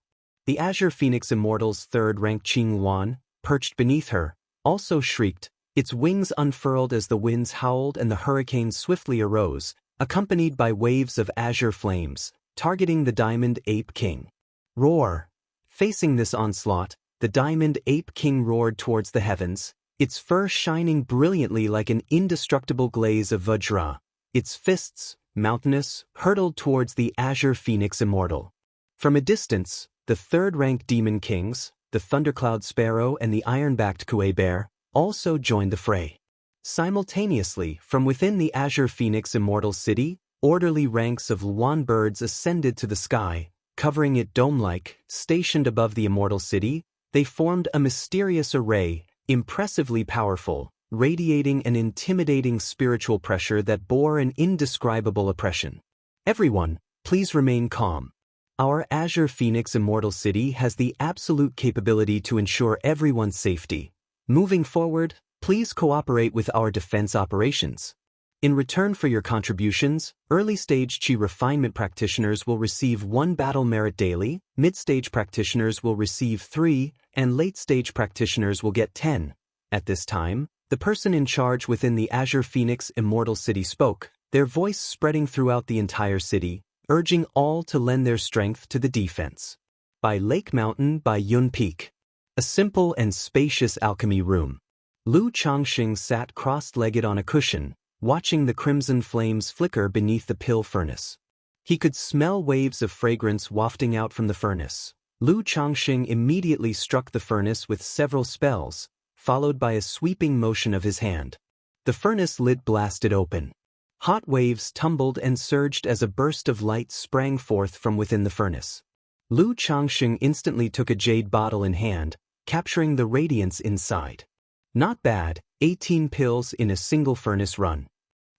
The Azure Phoenix Immortal's third-ranked Qinghuan, perched beneath her, also shrieked, its wings unfurled as the winds howled and the hurricane swiftly arose, accompanied by waves of azure flames, targeting the Diamond Ape King. Roar! Facing this onslaught, the Diamond Ape King roared towards the heavens, its fur shining brilliantly like an indestructible glaze of Vajra. Its fists, mountainous, hurtled towards the Azure Phoenix Immortal. From a distance, the third-ranked demon kings, the thundercloud sparrow and the iron-backed kuei bear, also joined the fray. Simultaneously, from within the Azure Phoenix Immortal City, orderly ranks of Luan birds ascended to the sky, covering it dome-like. Stationed above the Immortal City, they formed a mysterious array, impressively powerful, radiating an intimidating spiritual pressure that bore an indescribable oppression. Everyone, please remain calm. Our Azure Phoenix Immortal City has the absolute capability to ensure everyone's safety. Moving forward, please cooperate with our defense operations. In return for your contributions, early-stage Qi refinement practitioners will receive 1 battle merit daily, mid-stage practitioners will receive 3, and late-stage practitioners will get 10. At this time, the person in charge within the Azure Phoenix Immortal City spoke, their voice spreading throughout the entire city, urging all to lend their strength to the defense. By Lake Mountain by Yun Peak. A simple and spacious alchemy room. Lu Changxing sat cross-legged on a cushion, watching the crimson flames flicker beneath the pill furnace. He could smell waves of fragrance wafting out from the furnace. Lu Changxing immediately struck the furnace with several spells, followed by a sweeping motion of his hand. The furnace lid blasted open. Hot waves tumbled and surged as a burst of light sprang forth from within the furnace. Lu Changxing instantly took a jade bottle in hand, capturing the radiance inside. Not bad, 18 pills in a single furnace run.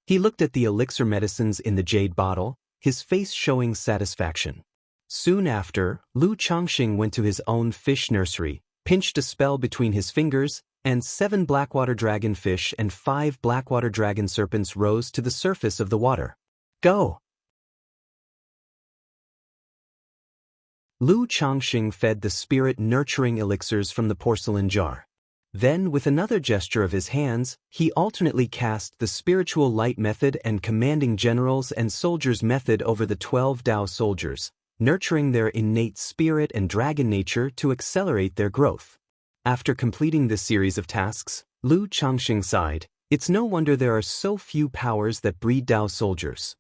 He looked at the elixir medicines in the jade bottle, his face showing satisfaction. Soon after, Lu Changxing went to his own fish nursery, pinched a spell between his fingers, and 7 blackwater dragonfish and 5 blackwater dragon serpents rose to the surface of the water. Go! Lu Changxing fed the spirit-nurturing elixirs from the porcelain jar. Then, with another gesture of his hands, he alternately cast the spiritual light method and commanding generals and soldiers method over the 12 Dao soldiers, nurturing their innate spirit and dragon nature to accelerate their growth. After completing this series of tasks, Lu Changxing sighed, it's no wonder there are so few powers that breed Dao soldiers.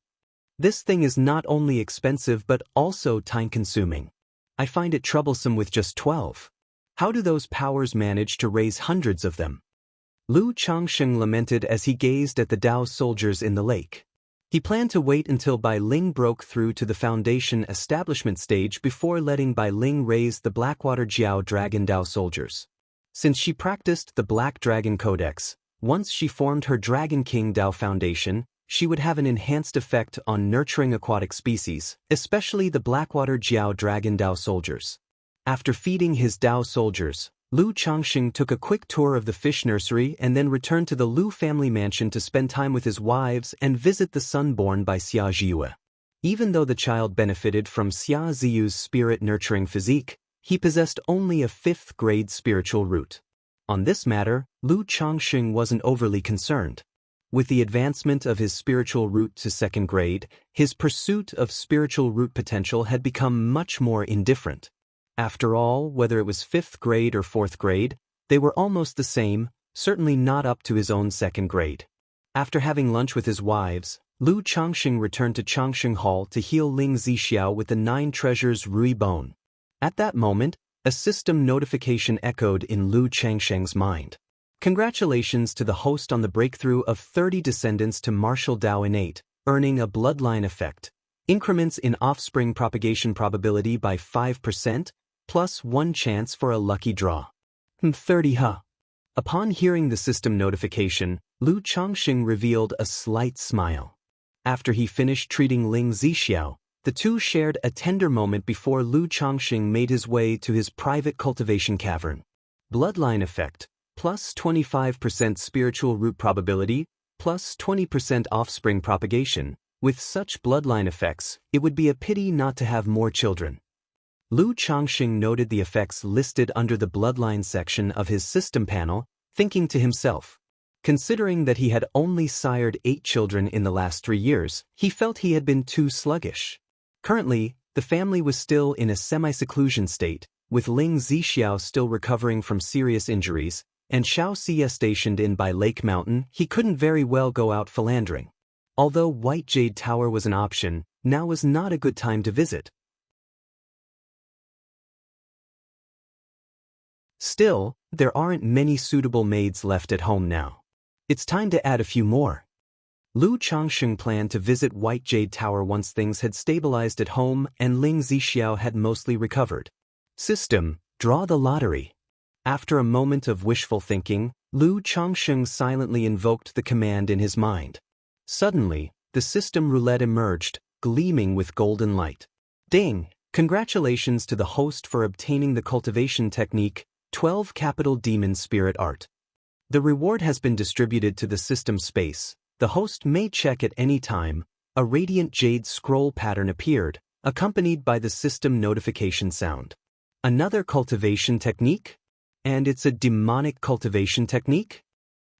This thing is not only expensive but also time-consuming. I find it troublesome with just 12. How do those powers manage to raise hundreds of them? Lu Changxing lamented as he gazed at the Dao soldiers in the lake. He planned to wait until Bai Ling broke through to the foundation establishment stage before letting Bai Ling raise the Blackwater Jiao Dragon Dao soldiers. Since she practiced the Black Dragon Codex, once she formed her Dragon King Dao Foundation, she would have an enhanced effect on nurturing aquatic species, especially the Blackwater Jiao Dragon Dao soldiers. After feeding his Dao soldiers, Lu Changxing took a xick tour of the fish nursery and then returned to the Lu family mansion to spend time with his wives and visit the son born by Xia Ziyue. Even though the child benefited from Xia Ziyu's spirit-nurturing physique, he possessed only a 5th-grade spiritual root. On this matter, Lu Changxing wasn't overly concerned. With the advancement of his spiritual root to 2nd grade, his pursuit of spiritual root potential had become much more indifferent. After all, whether it was 5th grade or 4th grade, they were almost the same, certainly not up to his own 2nd grade. After having lunch with his wives, Lu Changxing returned to Changxing Hall to heal Ling Zixiao with the 9 treasures Rui Bone. At that moment, a system notification echoed in Lu Changxing's mind. Congratulations to the host on the breakthrough of 30 descendants to martial Dao innate, earning a bloodline effect. Increments in offspring propagation probability by 5%, plus 1 chance for a lucky draw. 30 huh. Upon hearing the system notification, Lu Changxing revealed a slight smile. After he finished treating Ling Zixiao, the two shared a tender moment before Lu Changxing made his way to his private cultivation cavern. Bloodline effect, plus 25% spiritual root probability, plus 20% offspring propagation. With such bloodline effects, it would be a pity not to have more children. Lu Changxing noted the effects listed under the bloodline section of his system panel, thinking to himself. Considering that he had only sired 8 children in the last 3 years, he felt he had been too sluggish. Currently, the family was still in a semi-seclusion state, with Ling Zixiao still recovering from serious injuries, and Xiao Xia stationed in by Lake Mountain. He couldn't very well go out philandering. Although White Jade Tower was an option, now was not a good time to visit. Still, there aren't many suitable maids left at home now. It's time to add a few more. Lu Changsheng planned to visit White Jade Tower once things had stabilized at home and Ling Zixiao had mostly recovered. System, draw the lottery. After a moment of wishful thinking, Lu Changsheng silently invoked the command in his mind. Suddenly, the system roulette emerged, gleaming with golden light. Ding! Congratulations to the host for obtaining the cultivation technique, 12 Capital Demon Spirit Art. The reward has been distributed to the system space. The host may check at any time. A radiant jade scroll pattern appeared, accompanied by the system notification sound. Another cultivation technique? And it's a demonic cultivation technique?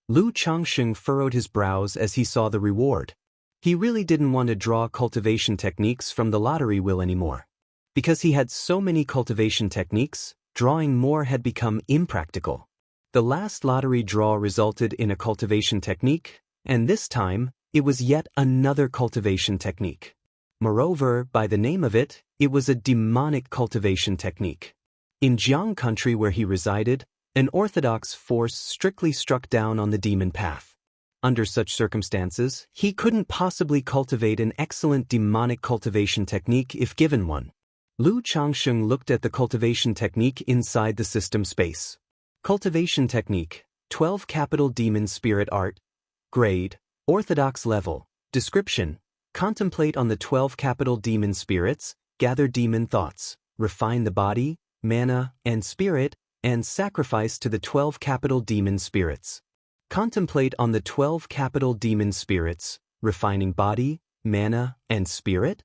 Lu Changsheng furrowed his brows as he saw the reward. He really didn't want to draw cultivation techniques from the lottery wheel anymore. Because he had so many cultivation techniques, drawing more had become impractical. The last lottery draw resulted in a cultivation technique, and this time, it was yet another cultivation technique. Moreover, by the name of it, it was a demonic cultivation technique. In Jiang country where he resided, an orthodox force strictly struck down on the demon path. Under such circumstances, he couldn't possibly cultivate an excellent demonic cultivation technique if given one. Lu Changsheng looked at the cultivation technique inside the system space. Cultivation technique, 12 Capital Demon Spirit Art. Grade, Orthodox level. Description, contemplate on the 12 capital demon spirits, gather demon thoughts, refine the body, mana, and spirit, and sacrifice to the 12 capital demon spirits. Contemplate on the 12 capital demon spirits, refining body, mana, and spirit?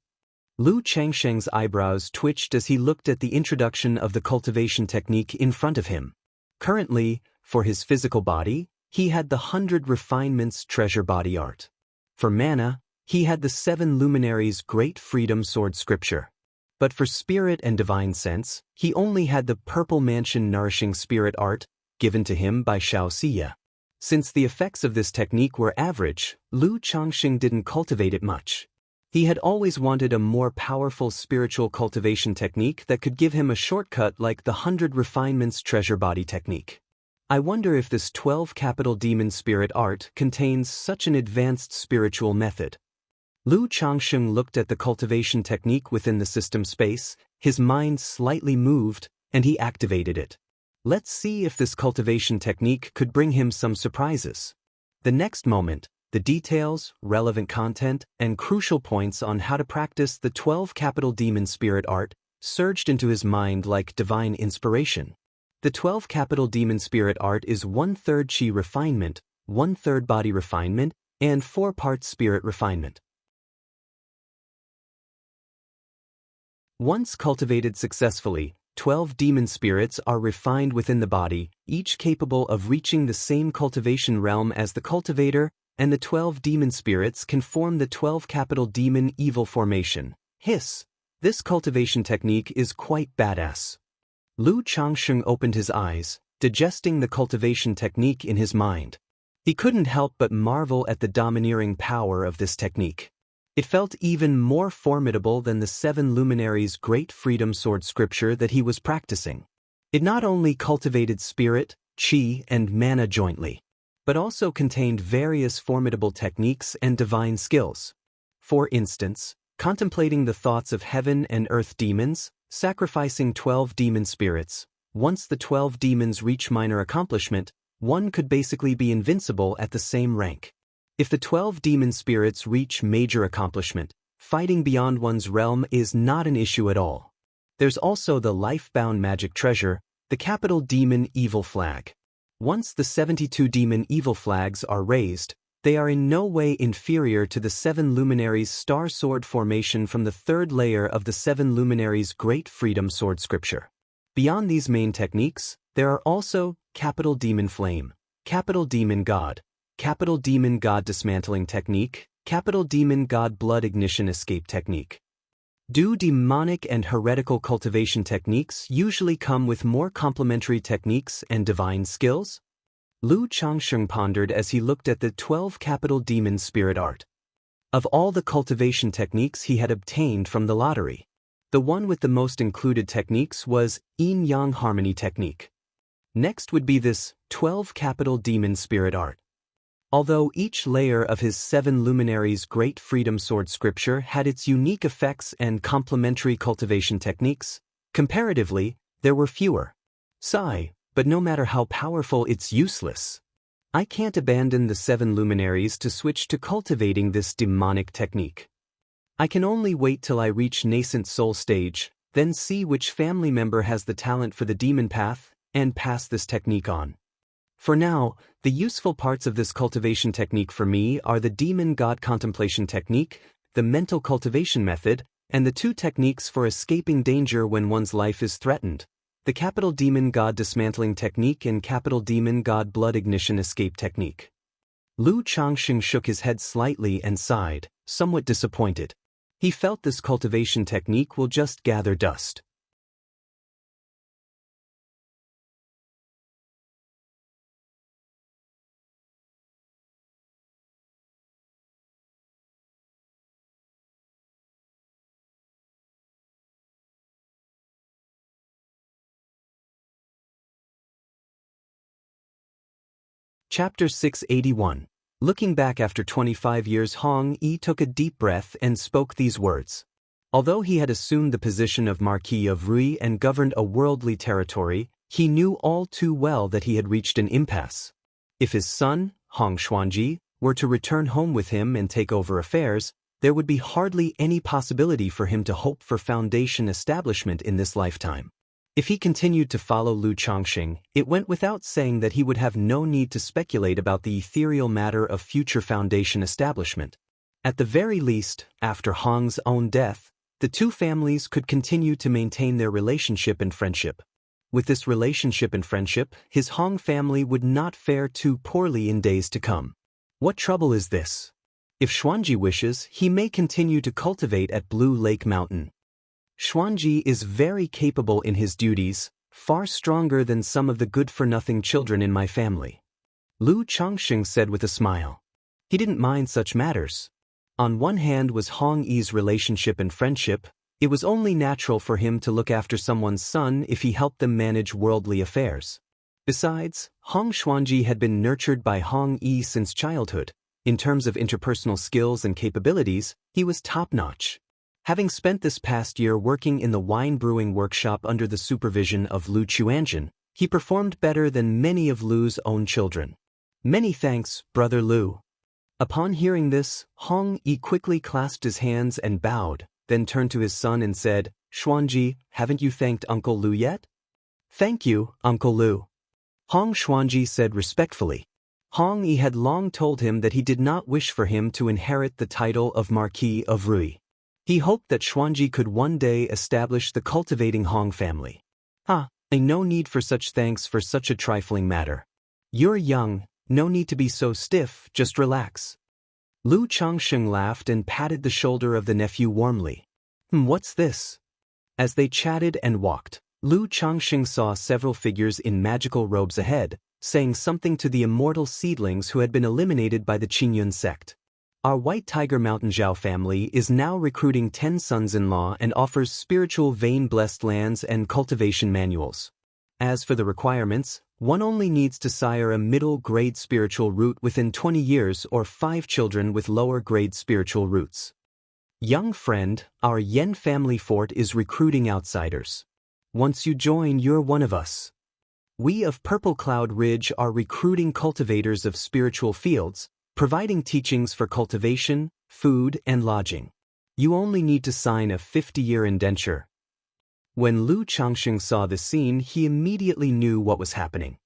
Lu Changsheng's eyebrows twitched as he looked at the introduction of the cultivation technique in front of him. Currently, for his physical body, he had the 100 Refinements Treasure Body Art. For mana, he had the 7 Luminaries Great Freedom Sword Scripture. But for spirit and divine sense, he only had the Purple Mansion Nourishing Spirit Art, given to him by Xiaoxia. Since the effects of this technique were average, Lu Changsheng didn't cultivate it much. He had always wanted a more powerful spiritual cultivation technique that could give him a shortcut like the 100 Refinements Treasure Body technique. I wonder if this 12 Capital Demon Spirit Art contains such an advanced spiritual method. Lu Changsheng looked at the cultivation technique within the system space, his mind slightly moved, and he activated it. Let's see if this cultivation technique could bring him some surprises. The next moment, the details, relevant content, and crucial points on how to practice the 12 Capital Demon Spirit Art surged into his mind like divine inspiration. The 12 Capital Demon Spirit Art is 1/3 Qi refinement, 1/3 body refinement, and 4 parts spirit refinement. Once cultivated successfully, 12 demon spirits are refined within the body, each capable of reaching the same cultivation realm as the cultivator, and the 12 demon spirits can form the 12 capital demon evil formation. Hiss! This cultivation technique is quite badass. Lu Changsheng opened his eyes, digesting the cultivation technique in his mind. He couldn't help but marvel at the domineering power of this technique. It felt even more formidable than the 7 Luminaries' Great Freedom Sword Scripture that he was practicing. It not only cultivated spirit, qi, and mana jointly, but also contained various formidable techniques and divine skills. For instance, contemplating the thoughts of heaven and earth demons, sacrificing 12 demon spirits. Once the 12 demons reach minor accomplishment, one could basically be invincible at the same rank. If the 12 demon spirits reach major accomplishment, fighting beyond one's realm is not an issue at all. There's also the life-bound magic treasure, the capital demon evil flag. Once the 72 demon evil flags are raised, they are in no way inferior to the 7 Luminaries' Star Sword formation from the 3rd layer of the 7 Luminaries' Great Freedom Sword Scripture. Beyond these main techniques, there are also Capital Demon Flame, Capital Demon God, Capital Demon God Dismantling Technique, Capital Demon God Blood Ignition Escape Technique. Do demonic and heretical cultivation techniques usually come with more complementary techniques and divine skills? Lu Changsheng pondered as he looked at the 12 Capital Demon Spirit Art. Of all the cultivation techniques he had obtained from the lottery, the one with the most included techniques was Yin-Yang Harmony Technique. Next would be this 12 capital demon spirit art. Although each layer of his 7 luminaries' great freedom sword scripture had its unique effects and complementary cultivation techniques, comparatively, there were fewer. Sigh, but no matter how powerful, it's useless. I can't abandon the 7 luminaries to switch to cultivating this demonic technique. I can only wait till I reach nascent soul stage, then see which family member has the talent for the demon path, and pass this technique on. For now, the useful parts of this cultivation technique for me are the demon god contemplation technique, the mental cultivation method, and the 2 techniques for escaping danger when one's life is threatened, the capital demon god dismantling technique and capital demon god blood ignition escape technique. Lu Changxing shook his head slightly and sighed, somewhat disappointed. He felt this cultivation technique will just gather dust. Chapter 681. Looking back after 25 years, Hong Yi took a deep breath and spoke these words. Although he had assumed the position of Marquis of Rui and governed a worldly territory, he knew all too well that he had reached an impasse. If his son, Hong Xuanji, were to return home with him and take over affairs, there would be hardly any possibility for him to hope for foundation establishment in this lifetime. If he continued to follow Lu Changxing, it went without saying that he would have no need to speculate about the ethereal matter of future foundation establishment. At the very least, after Hong's own death, the 2 families could continue to maintain their relationship and friendship. With this relationship and friendship, his Hong family would not fare too poorly in days to come. What trouble is this? If Xuanji wishes, he may continue to cultivate at Blue Lake Mountain. Xuanji is very capable in his duties, far stronger than some of the good-for-nothing children in my family. Lu Changxing said with a smile. He didn't mind such matters. On one hand was Hong Yi's relationship and friendship. It was only natural for him to look after someone's son if he helped them manage worldly affairs. Besides, Hong Xuanji had been nurtured by Hong Yi since childhood. In terms of interpersonal skills and capabilities, he was top-notch. Having spent this past year working in the wine brewing workshop under the supervision of Lu Chuanjin, he performed better than many of Lu's own children. Many thanks, Brother Lu. Upon hearing this, Hong Yi quickly clasped his hands and bowed, then turned to his son and said, Xuanji, haven't you thanked Uncle Lu yet? Thank you, Uncle Lu. Hong Xuanji said respectfully. Hong Yi had long told him that he did not wish for him to inherit the title of Marquis of Rui. He hoped that Xuanji could one day establish the cultivating Hong family. No need for such thanks for such a trifling matter. You're young, no need to be so stiff, just relax. Lu Changxing laughed and patted the shoulder of the nephew warmly. What's this? As they chatted and walked, Lu Changxing saw several figures in magical robes ahead, saying something to the immortal seedlings who had been eliminated by the Qingyun sect. Our White Tiger Mountain Zhao family is now recruiting 10 sons-in-law and offers spiritual vein-blessed lands and cultivation manuals. As for the requirements, one only needs to sire a middle-grade spiritual root within 20 years or 5 children with lower-grade spiritual roots. Young friend, our Yen family fort is recruiting outsiders. Once you join, you're one of us. We of Purple Cloud Ridge are recruiting cultivators of spiritual fields, providing teachings for cultivation, food, and lodging. You only need to sign a 50-year indenture. When Lu Changxing saw the scene, he immediately knew what was happening.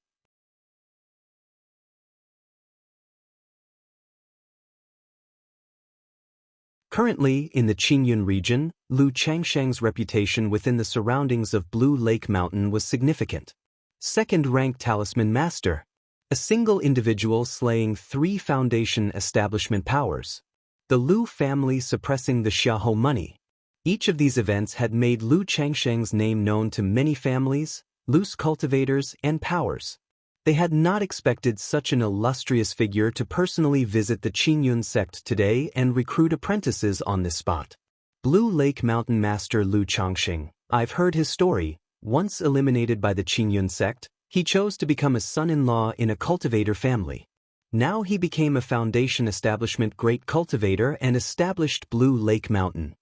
Currently, in the Qingyun region, Lu Changsheng's reputation within the surroundings of Blue Lake Mountain was significant. Second-ranked talisman master. A single individual slaying 3 foundation establishment powers. The Lu family suppressing the Xiahou money. Each of these events had made Lu Changsheng's name known to many families, loose cultivators, and powers. They had not expected such an illustrious figure to personally visit the Qingyun sect today and recruit apprentices on this spot. Blue Lake Mountain Master Lu Changxing, I've heard his story. Once eliminated by the Qingyun sect, He chose to become a son-in-law in a cultivator family. Now he became a foundation establishment great cultivator and established Blue Lake Mountain.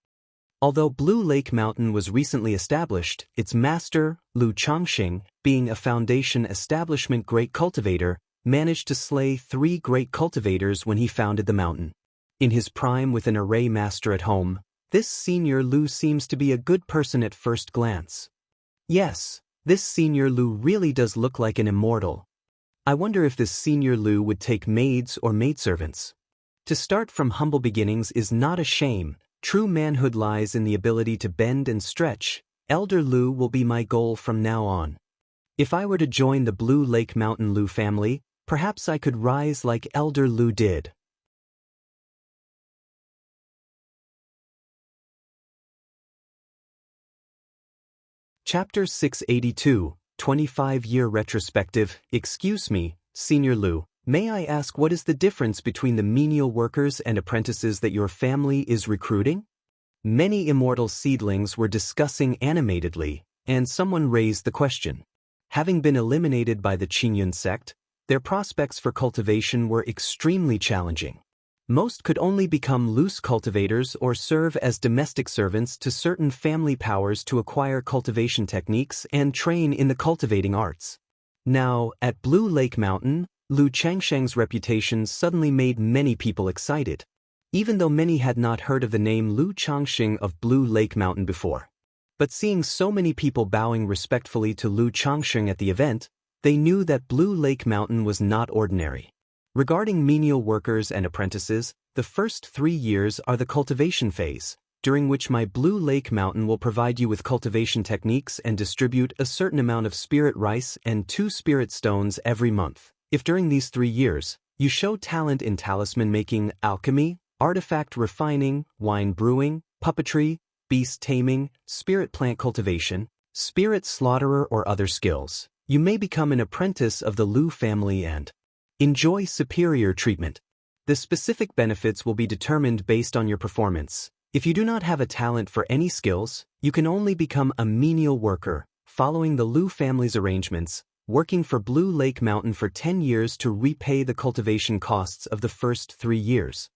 Although Blue Lake Mountain was recently established, its master, Lu Changxing, being a foundation establishment great cultivator, managed to slay 3 great cultivators when he founded the mountain. In his prime with an array master at home, this senior Lu seems to be a good person at first glance. Yes, this senior Lu really does look like an immortal. I wonder if this senior Lu would take maids or maidservants. To start from humble beginnings is not a shame. True manhood lies in the ability to bend and stretch. Elder Lu will be my goal from now on. If I were to join the Blue Lake Mountain Lu family, perhaps I could rise like Elder Lu did. Chapter 682, 25-Year Retrospective. Excuse me, Senior Lu, may I ask what is the difference between the menial workers and apprentices that your family is recruiting? Many immortal seedlings were discussing animatedly, and someone raised the question. Having been eliminated by the Qingyun sect, their prospects for cultivation were extremely challenging. Most could only become loose cultivators or serve as domestic servants to certain family powers to acquire cultivation techniques and train in the cultivating arts. Now, at Blue Lake Mountain, Lu Changsheng's reputation suddenly made many people excited, even though many had not heard of the name Lu Changsheng of Blue Lake Mountain before. But seeing so many people bowing respectfully to Lu Changsheng at the event, they knew that Blue Lake Mountain was not ordinary. Regarding menial workers and apprentices, the first 3 years are the cultivation phase, during which my Blue Lake Mountain will provide you with cultivation techniques and distribute a certain amount of spirit rice and 2 spirit stones every month. If during these 3 years, you show talent in talisman making, alchemy, artifact refining, wine brewing, puppetry, beast taming, spirit plant cultivation, spirit slaughterer or other skills, you may become an apprentice of the Lu family and enjoy superior treatment. The specific benefits will be determined based on your performance. If you do not have a talent for any skills, you can only become a menial worker, following the Lu family's arrangements, working for Blue Lake Mountain for 10 years to repay the cultivation costs of the first 3 years.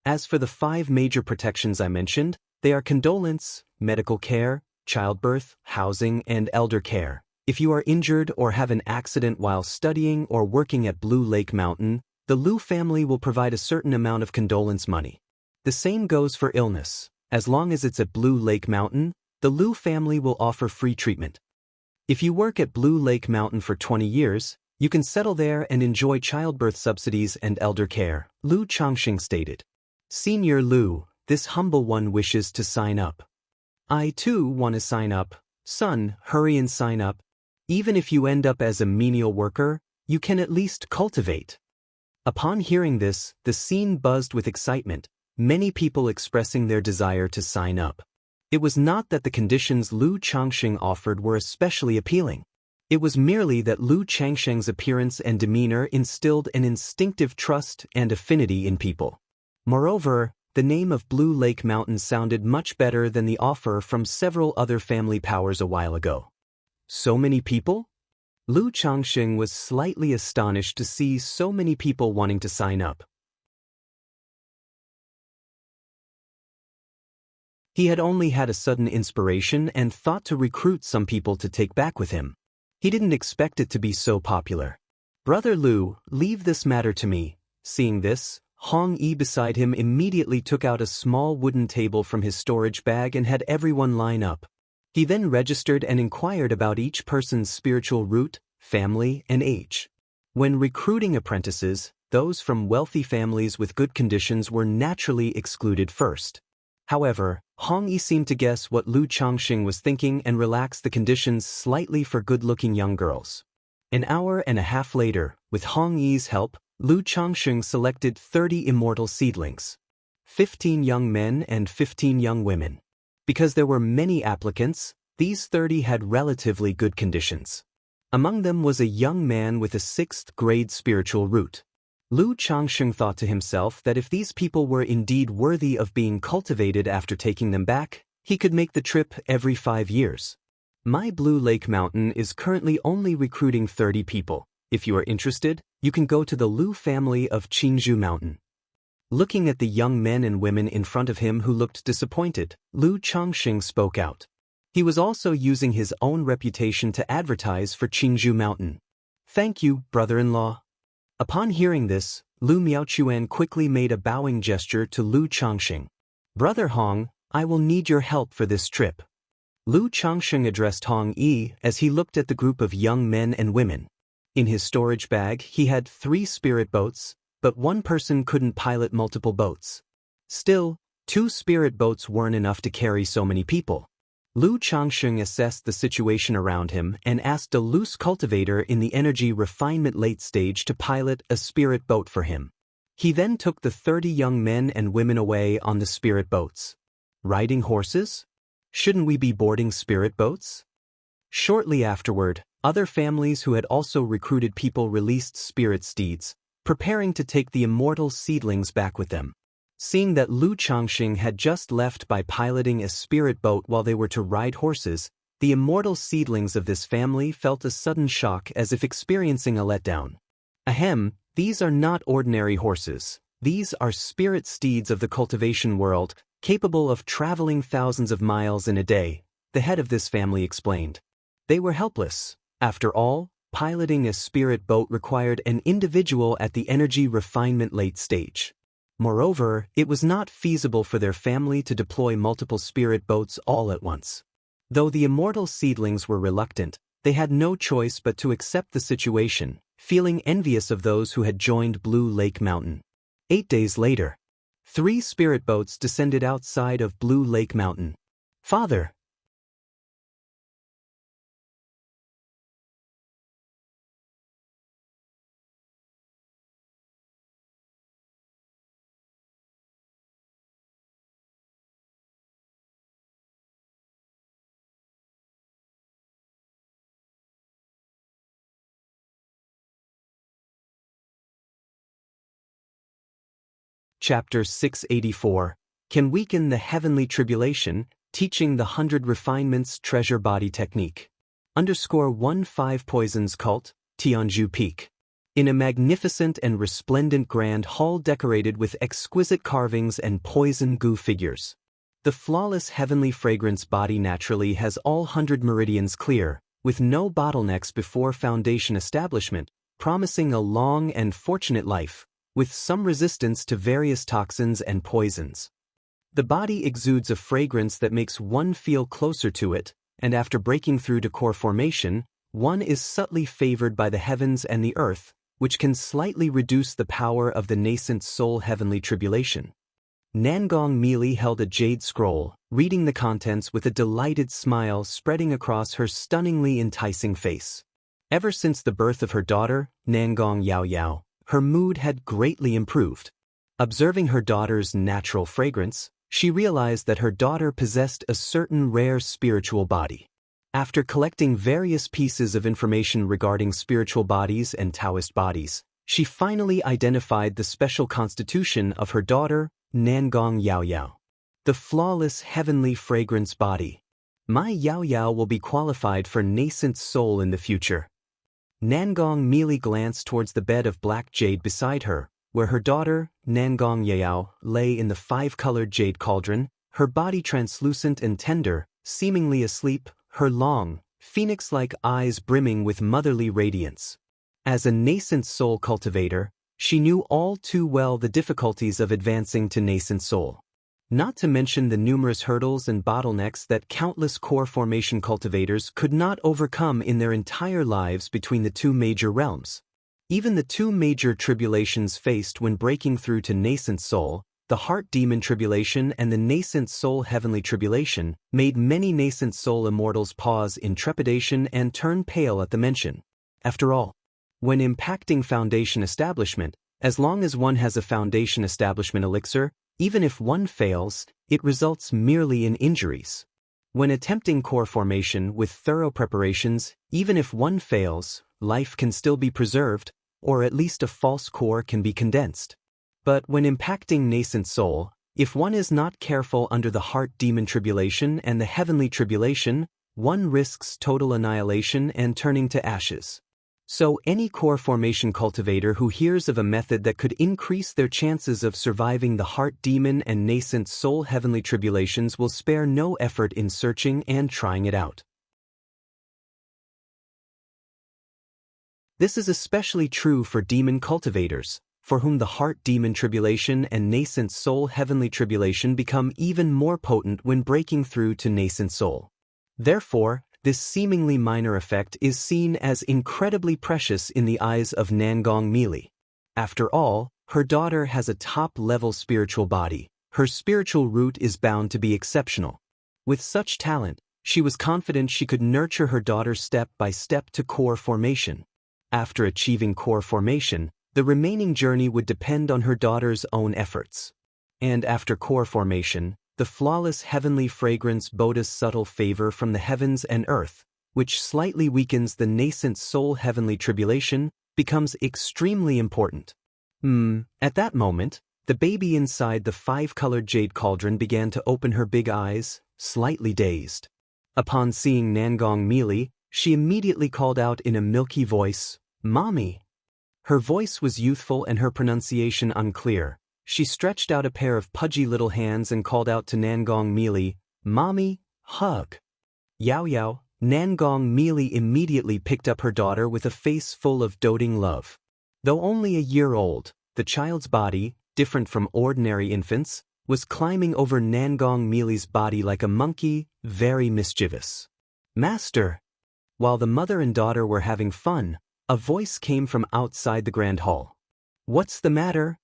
As for the 5 major protections I mentioned, they are condolence, medical care, childbirth, housing, and elder care. If you are injured or have an accident while studying or working at Blue Lake Mountain, the Lu family will provide a certain amount of condolence money. The same goes for illness. As long as it's at Blue Lake Mountain, the Lu family will offer free treatment. If you work at Blue Lake Mountain for 20 years, you can settle there and enjoy childbirth subsidies and elder care, Lu Changxing stated. Senior Lu, this humble one wishes to sign up. I too want to sign up. Son, hurry and sign up. Even if you end up as a menial worker, you can at least cultivate. Upon hearing this, the scene buzzed with excitement, many people expressing their desire to sign up. It was not that the conditions Lu Changxing offered were especially appealing. It was merely that Lu Changsheng's appearance and demeanor instilled an instinctive trust and affinity in people. Moreover, the name of Blue Lake Mountain sounded much better than the offer from several other family powers a while ago. So many people? Lu Changxing was slightly astonished to see so many people wanting to sign up. He had only had a sudden inspiration and thought to recruit some people to take back with him. He didn't expect it to be so popular. Brother Lu, leave this matter to me. Seeing this, Hong Yi beside him immediately took out a small wooden table from his storage bag and had everyone line up. He then registered and inquired about each person's spiritual root, family, and age. When recruiting apprentices, those from wealthy families with good conditions were naturally excluded first. However, Hong Yi seemed to guess what Lu Changxing was thinking and relaxed the conditions slightly for good-looking young girls. An hour and a half later, with Hong Yi's help, Lu Changxing selected 30 immortal seedlings. 15 young men and 15 young women. Because there were many applicants, these 30 had relatively good conditions. Among them was a young man with a 6th grade spiritual root. Lu Changxing thought to himself that if these people were indeed worthy of being cultivated after taking them back, he could make the trip every 5 years. My Blue Lake Mountain is currently only recruiting 30 people. If you are interested, you can go to the Lu family of Qingzhou Mountain. Looking at the young men and women in front of him who looked disappointed, Lu Changxing spoke out. He was also using his own reputation to advertise for Qingzhou Mountain. Thank you, brother-in-law. Upon hearing this, Lu Miaochuan quickly made a bowing gesture to Lu Changxing. Brother Hong, I will need your help for this trip. Lu Changxing addressed Hong Yi as he looked at the group of young men and women. In his storage bag, he had 3 spirit boats, but one person couldn't pilot multiple boats. Still, 2 spirit boats weren't enough to carry so many people. Lu Changxing assessed the situation around him and asked a loose cultivator in the energy refinement late stage to pilot a spirit boat for him. He then took the 30 young men and women away on the spirit boats. Riding horses? Shouldn't we be boarding spirit boats? Shortly afterward, other families who had also recruited people released spirit steeds, preparing to take the immortal seedlings back with them. Seeing that Lu Changxing had just left by piloting a spirit boat while they were to ride horses, the immortal seedlings of this family felt a sudden shock as if experiencing a letdown. Ahem, these are not ordinary horses. These are spirit steeds of the cultivation world, capable of traveling thousands of miles in a day, the head of this family explained. They were helpless. After all, piloting a spirit boat required an individual at the energy refinement late stage. Moreover, it was not feasible for their family to deploy multiple spirit boats all at once. Though the immortal seedlings were reluctant, they had no choice but to accept the situation, feeling envious of those who had joined Blue Lake Mountain. 8 days later, 3 spirit boats descended outside of Blue Lake Mountain. Father! Chapter 684, Can Weaken the Heavenly Tribulation, Teaching the 100 Refinements Treasure Body Technique. _15 Poisons Cult, Tianzhu Peak. In a magnificent and resplendent grand hall decorated with exquisite carvings and poison goo figures. The flawless heavenly fragrance body naturally has all 100 meridians clear, with no bottlenecks before foundation establishment, promising a long and fortunate life, with some resistance to various toxins and poisons. The body exudes a fragrance that makes one feel closer to it, and after breaking through to core formation, one is subtly favored by the heavens and the earth, which can slightly reduce the power of the nascent soul heavenly tribulation. Nangong Meili held a jade scroll, reading the contents with a delighted smile spreading across her stunningly enticing face. Ever since the birth of her daughter, Nangong Yaoyao, her mood had greatly improved. Observing her daughter's natural fragrance, she realized that her daughter possessed a certain rare spiritual body. After collecting various pieces of information regarding spiritual bodies and Daoist bodies, she finally identified the special constitution of her daughter, Nangong Yaoyao. The flawless heavenly fragrance body. My Yaoyao will be qualified for nascent soul in the future. Nangong Meili glanced towards the bed of black jade beside her, where her daughter, Nangong Yao, lay in the 5-colored jade cauldron, her body translucent and tender, seemingly asleep, her long, phoenix-like eyes brimming with motherly radiance. As a nascent soul cultivator, she knew all too well the difficulties of advancing to nascent soul. Not to mention the numerous hurdles and bottlenecks that countless core formation cultivators could not overcome in their entire lives between the 2 major realms. Even the 2 major tribulations faced when breaking through to nascent soul, the heart demon tribulation and the nascent soul heavenly tribulation, made many nascent soul immortals pause in trepidation and turn pale at the mention. After all, when impacting foundation establishment, as long as one has a foundation establishment elixir, even if one fails, it results merely in injuries. When attempting core formation with thorough preparations, even if one fails, life can still be preserved, or at least a false core can be condensed. But when impacting nascent soul, if one is not careful under the heart demon tribulation and the heavenly tribulation, one risks total annihilation and turning to ashes. So any core formation cultivator who hears of a method that could increase their chances of surviving the heart demon and nascent soul heavenly tribulations will spare no effort in searching and trying it out. This is especially true for demon cultivators, for whom the heart demon tribulation and nascent soul heavenly tribulation become even more potent when breaking through to nascent soul. Therefore, this seemingly minor effect is seen as incredibly precious in the eyes of Nangong Mili. After all, her daughter has a top-level spiritual body. Her spiritual root is bound to be exceptional. With such talent, she was confident she could nurture her daughter step by step to core formation. After achieving core formation, the remaining journey would depend on her daughter's own efforts. And after core formation, the flawless heavenly fragrance bodes subtle favor from the heavens and earth, which slightly weakens the nascent soul heavenly tribulation, becomes extremely important. At that moment, the baby inside the five-colored jade cauldron began to open her big eyes, slightly dazed. Upon seeing Nangong Mili, she immediately called out in a milky voice, "Mommy!" Her voice was youthful and her pronunciation unclear. She stretched out a pair of pudgy little hands and called out to Nangong Mili, "Mommy, hug." Yao, Nangong Mili immediately picked up her daughter with a face full of doting love. Though only a year old, the child's body, different from ordinary infants, was climbing over Nangong Mili's body like a monkey, very mischievous. "Master!" While the mother and daughter were having fun, a voice came from outside the grand hall. "What's the matter?"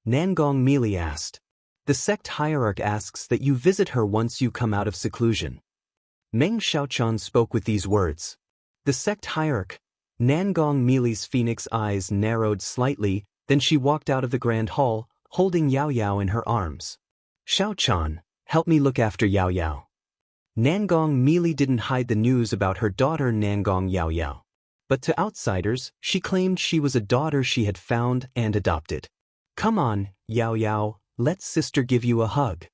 Nangong Mili asked. "The sect hierarch asks that you visit her once you come out of seclusion." Meng Xiaochan spoke with these words. The sect hierarch. Nangong Mili's phoenix eyes narrowed slightly, then she walked out of the grand hall, holding Yao in her arms. "Xiaochan, help me look after Yao." Nangong Mili didn't hide the news about her daughter Nangong Yao. But to outsiders, she claimed she was a daughter she had found and adopted. "Come on, Yao, let sister give you a hug."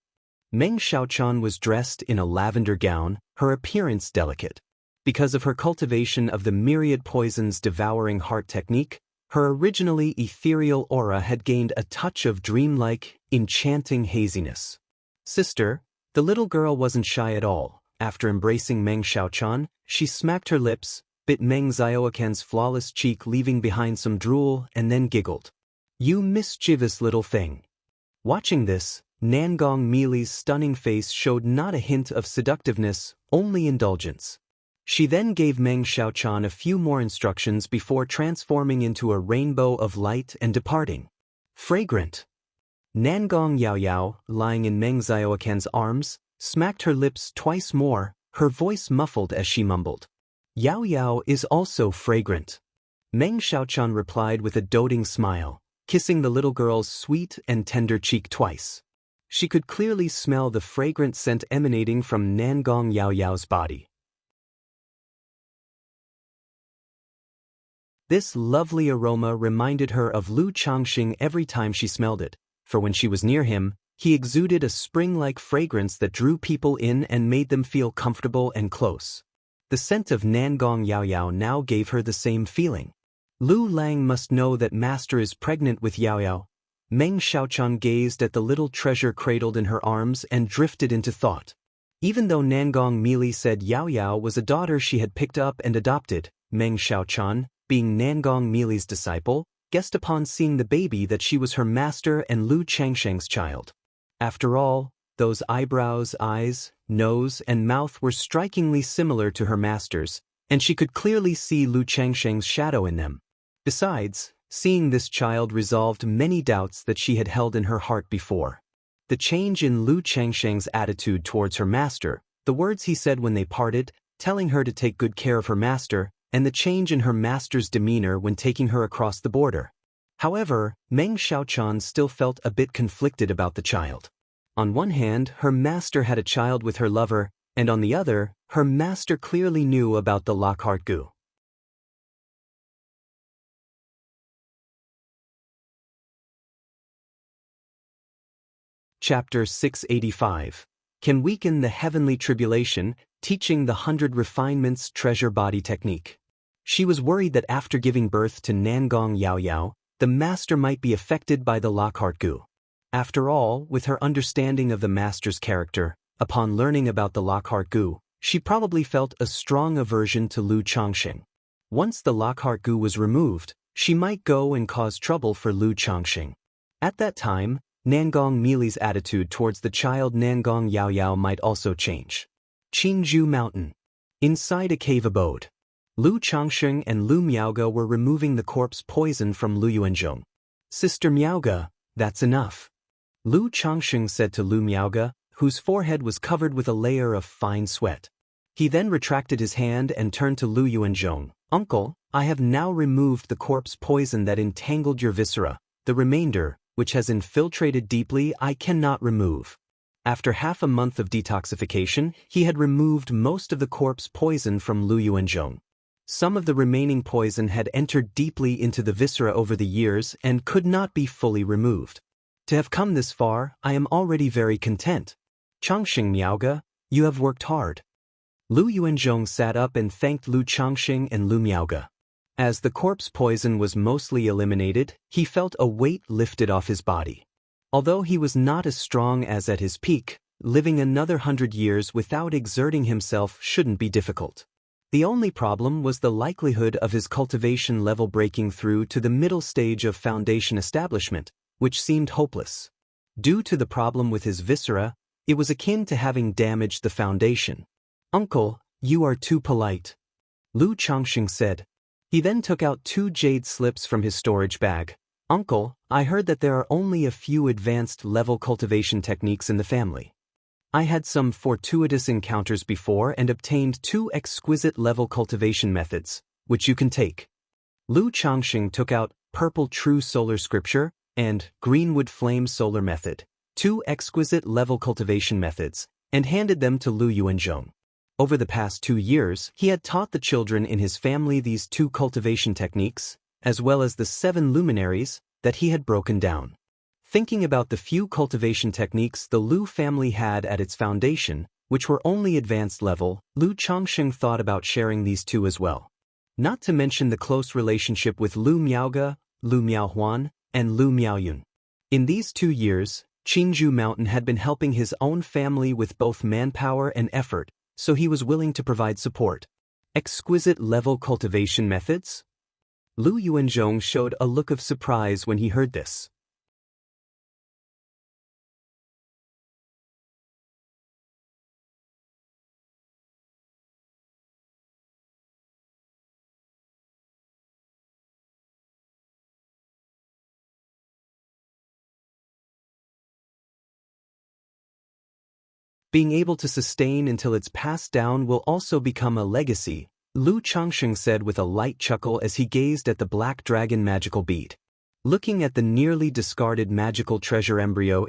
Meng Xiaochan was dressed in a lavender gown, her appearance delicate. Because of her cultivation of the myriad poisons devouring heart technique, her originally ethereal aura had gained a touch of dreamlike, enchanting haziness. "Sister," the little girl wasn't shy at all. After embracing Meng Xiaochan, she smacked her lips, bit Meng Xiaoquan's flawless cheek leaving behind some drool, and then giggled. "You mischievous little thing." Watching this, Nangong Mili's stunning face showed not a hint of seductiveness, only indulgence. She then gave Meng Xiaochan a few more instructions before transforming into a rainbow of light and departing. Fragrant. Nangong Yao, lying in Meng Xiaoquan's arms, smacked her lips twice more, her voice muffled as she mumbled. "Yao is also fragrant." Meng Xiaochan replied with a doting smile, kissing the little girl's sweet and tender cheek twice. She could clearly smell the fragrant scent emanating from Nangong Yao's body. This lovely aroma reminded her of Lu Changxing every time she smelled it, for when she was near him, he exuded a spring-like fragrance that drew people in and made them feel comfortable and close. The scent of Nangong Yao now gave her the same feeling. Lu Lang must know that master is pregnant with Yao. Meng Xiaochan gazed at the little treasure cradled in her arms and drifted into thought. Even though Nangong Mili said Yao was a daughter she had picked up and adopted, Meng Xiaochan, being Nangong Mili's disciple, guessed upon seeing the baby that she was her master and Lu Changsheng's child. After all, those eyebrows, eyes, nose, and mouth were strikingly similar to her master's, and she could clearly see Lu Changsheng's shadow in them. Besides, seeing this child resolved many doubts that she had held in her heart before. The change in Lu Changsheng's attitude towards her master, the words he said when they parted, telling her to take good care of her master, and the change in her master's demeanor when taking her across the border. However, Meng Xiaochan still felt a bit conflicted about the child. On one hand, her master had a child with her lover, and on the other, her master clearly knew about the Lockhart Gu. Chapter 685. can weaken the heavenly tribulation, teaching the 100 refinements treasure body technique. She was worried that after giving birth to Nangong Yaoyao, the master might be affected by the Lockhart Gu. After all, with her understanding of the master's character, upon learning about the Lockhart Gu, she probably felt a strong aversion to Lu Changxing. Once the Lockhart Gu was removed, she might go and cause trouble for Lu Changxing. At that time, Nangong Mili's attitude towards the child Nangong Yaoyao might also change. Qingzhou Mountain. Inside a cave abode, Lu Changxing and Lu Miaoge were removing the corpse poison from Lu Yuanzhong. Sister Miaoge, that's enough. Lu Changxing said to Lu Miaoge, whose forehead was covered with a layer of fine sweat. He then retracted his hand and turned to Lu Yuanzhong. Uncle, I have now removed the corpse poison that entangled your viscera. The remainder, which has infiltrated deeply, I cannot remove. After half a month of detoxification, he had removed most of the corpse poison from Lu Yuanzhong. Some of the remaining poison had entered deeply into the viscera over the years and could not be fully removed. To have come this far, I am already very content. Changxing Miaoge, you have worked hard. Lu Yuanzhong sat up and thanked Lu Changxing and Lu Miaoge. As the corpse poison was mostly eliminated, he felt a weight lifted off his body. Although he was not as strong as at his peak, living another 100 years without exerting himself shouldn't be difficult. The only problem was the likelihood of his cultivation level breaking through to the middle stage of foundation establishment, which seemed hopeless. Due to the problem with his viscera, it was akin to having damaged the foundation. Uncle, you are too polite, Lu Changxing said. He then took out 2 jade slips from his storage bag. Uncle, I heard that there are only a few advanced level cultivation techniques in the family. I had some fortuitous encounters before and obtained 2 exquisite level cultivation methods, which you can take. Lu Changxing took out Purple True Solar Scripture and Greenwood Flame Solar Method, 2 exquisite level cultivation methods, and handed them to Lu Yuanzhong. Over the past 2 years, he had taught the children in his family these 2 cultivation techniques, as well as the 7 luminaries that he had broken down. Thinking about the few cultivation techniques the Lu family had at its foundation, which were only advanced level, Lu Changxing thought about sharing these 2 as well. Not to mention the close relationship with Lu Miaoge, Lu Miaohuan, and Lu Miaoyun. In these 2 years, Qingzhou Mountain had been helping his own family with both manpower and effort, so he was willing to provide support. Exquisite level cultivation methods? Lu Yuanzhong showed a look of surprise when he heard this. Being able to sustain until it's passed down will also become a legacy, Lu Changxing said with a light chuckle as he gazed at the black dragon magical bead. Looking at the nearly discarded magical treasure embryo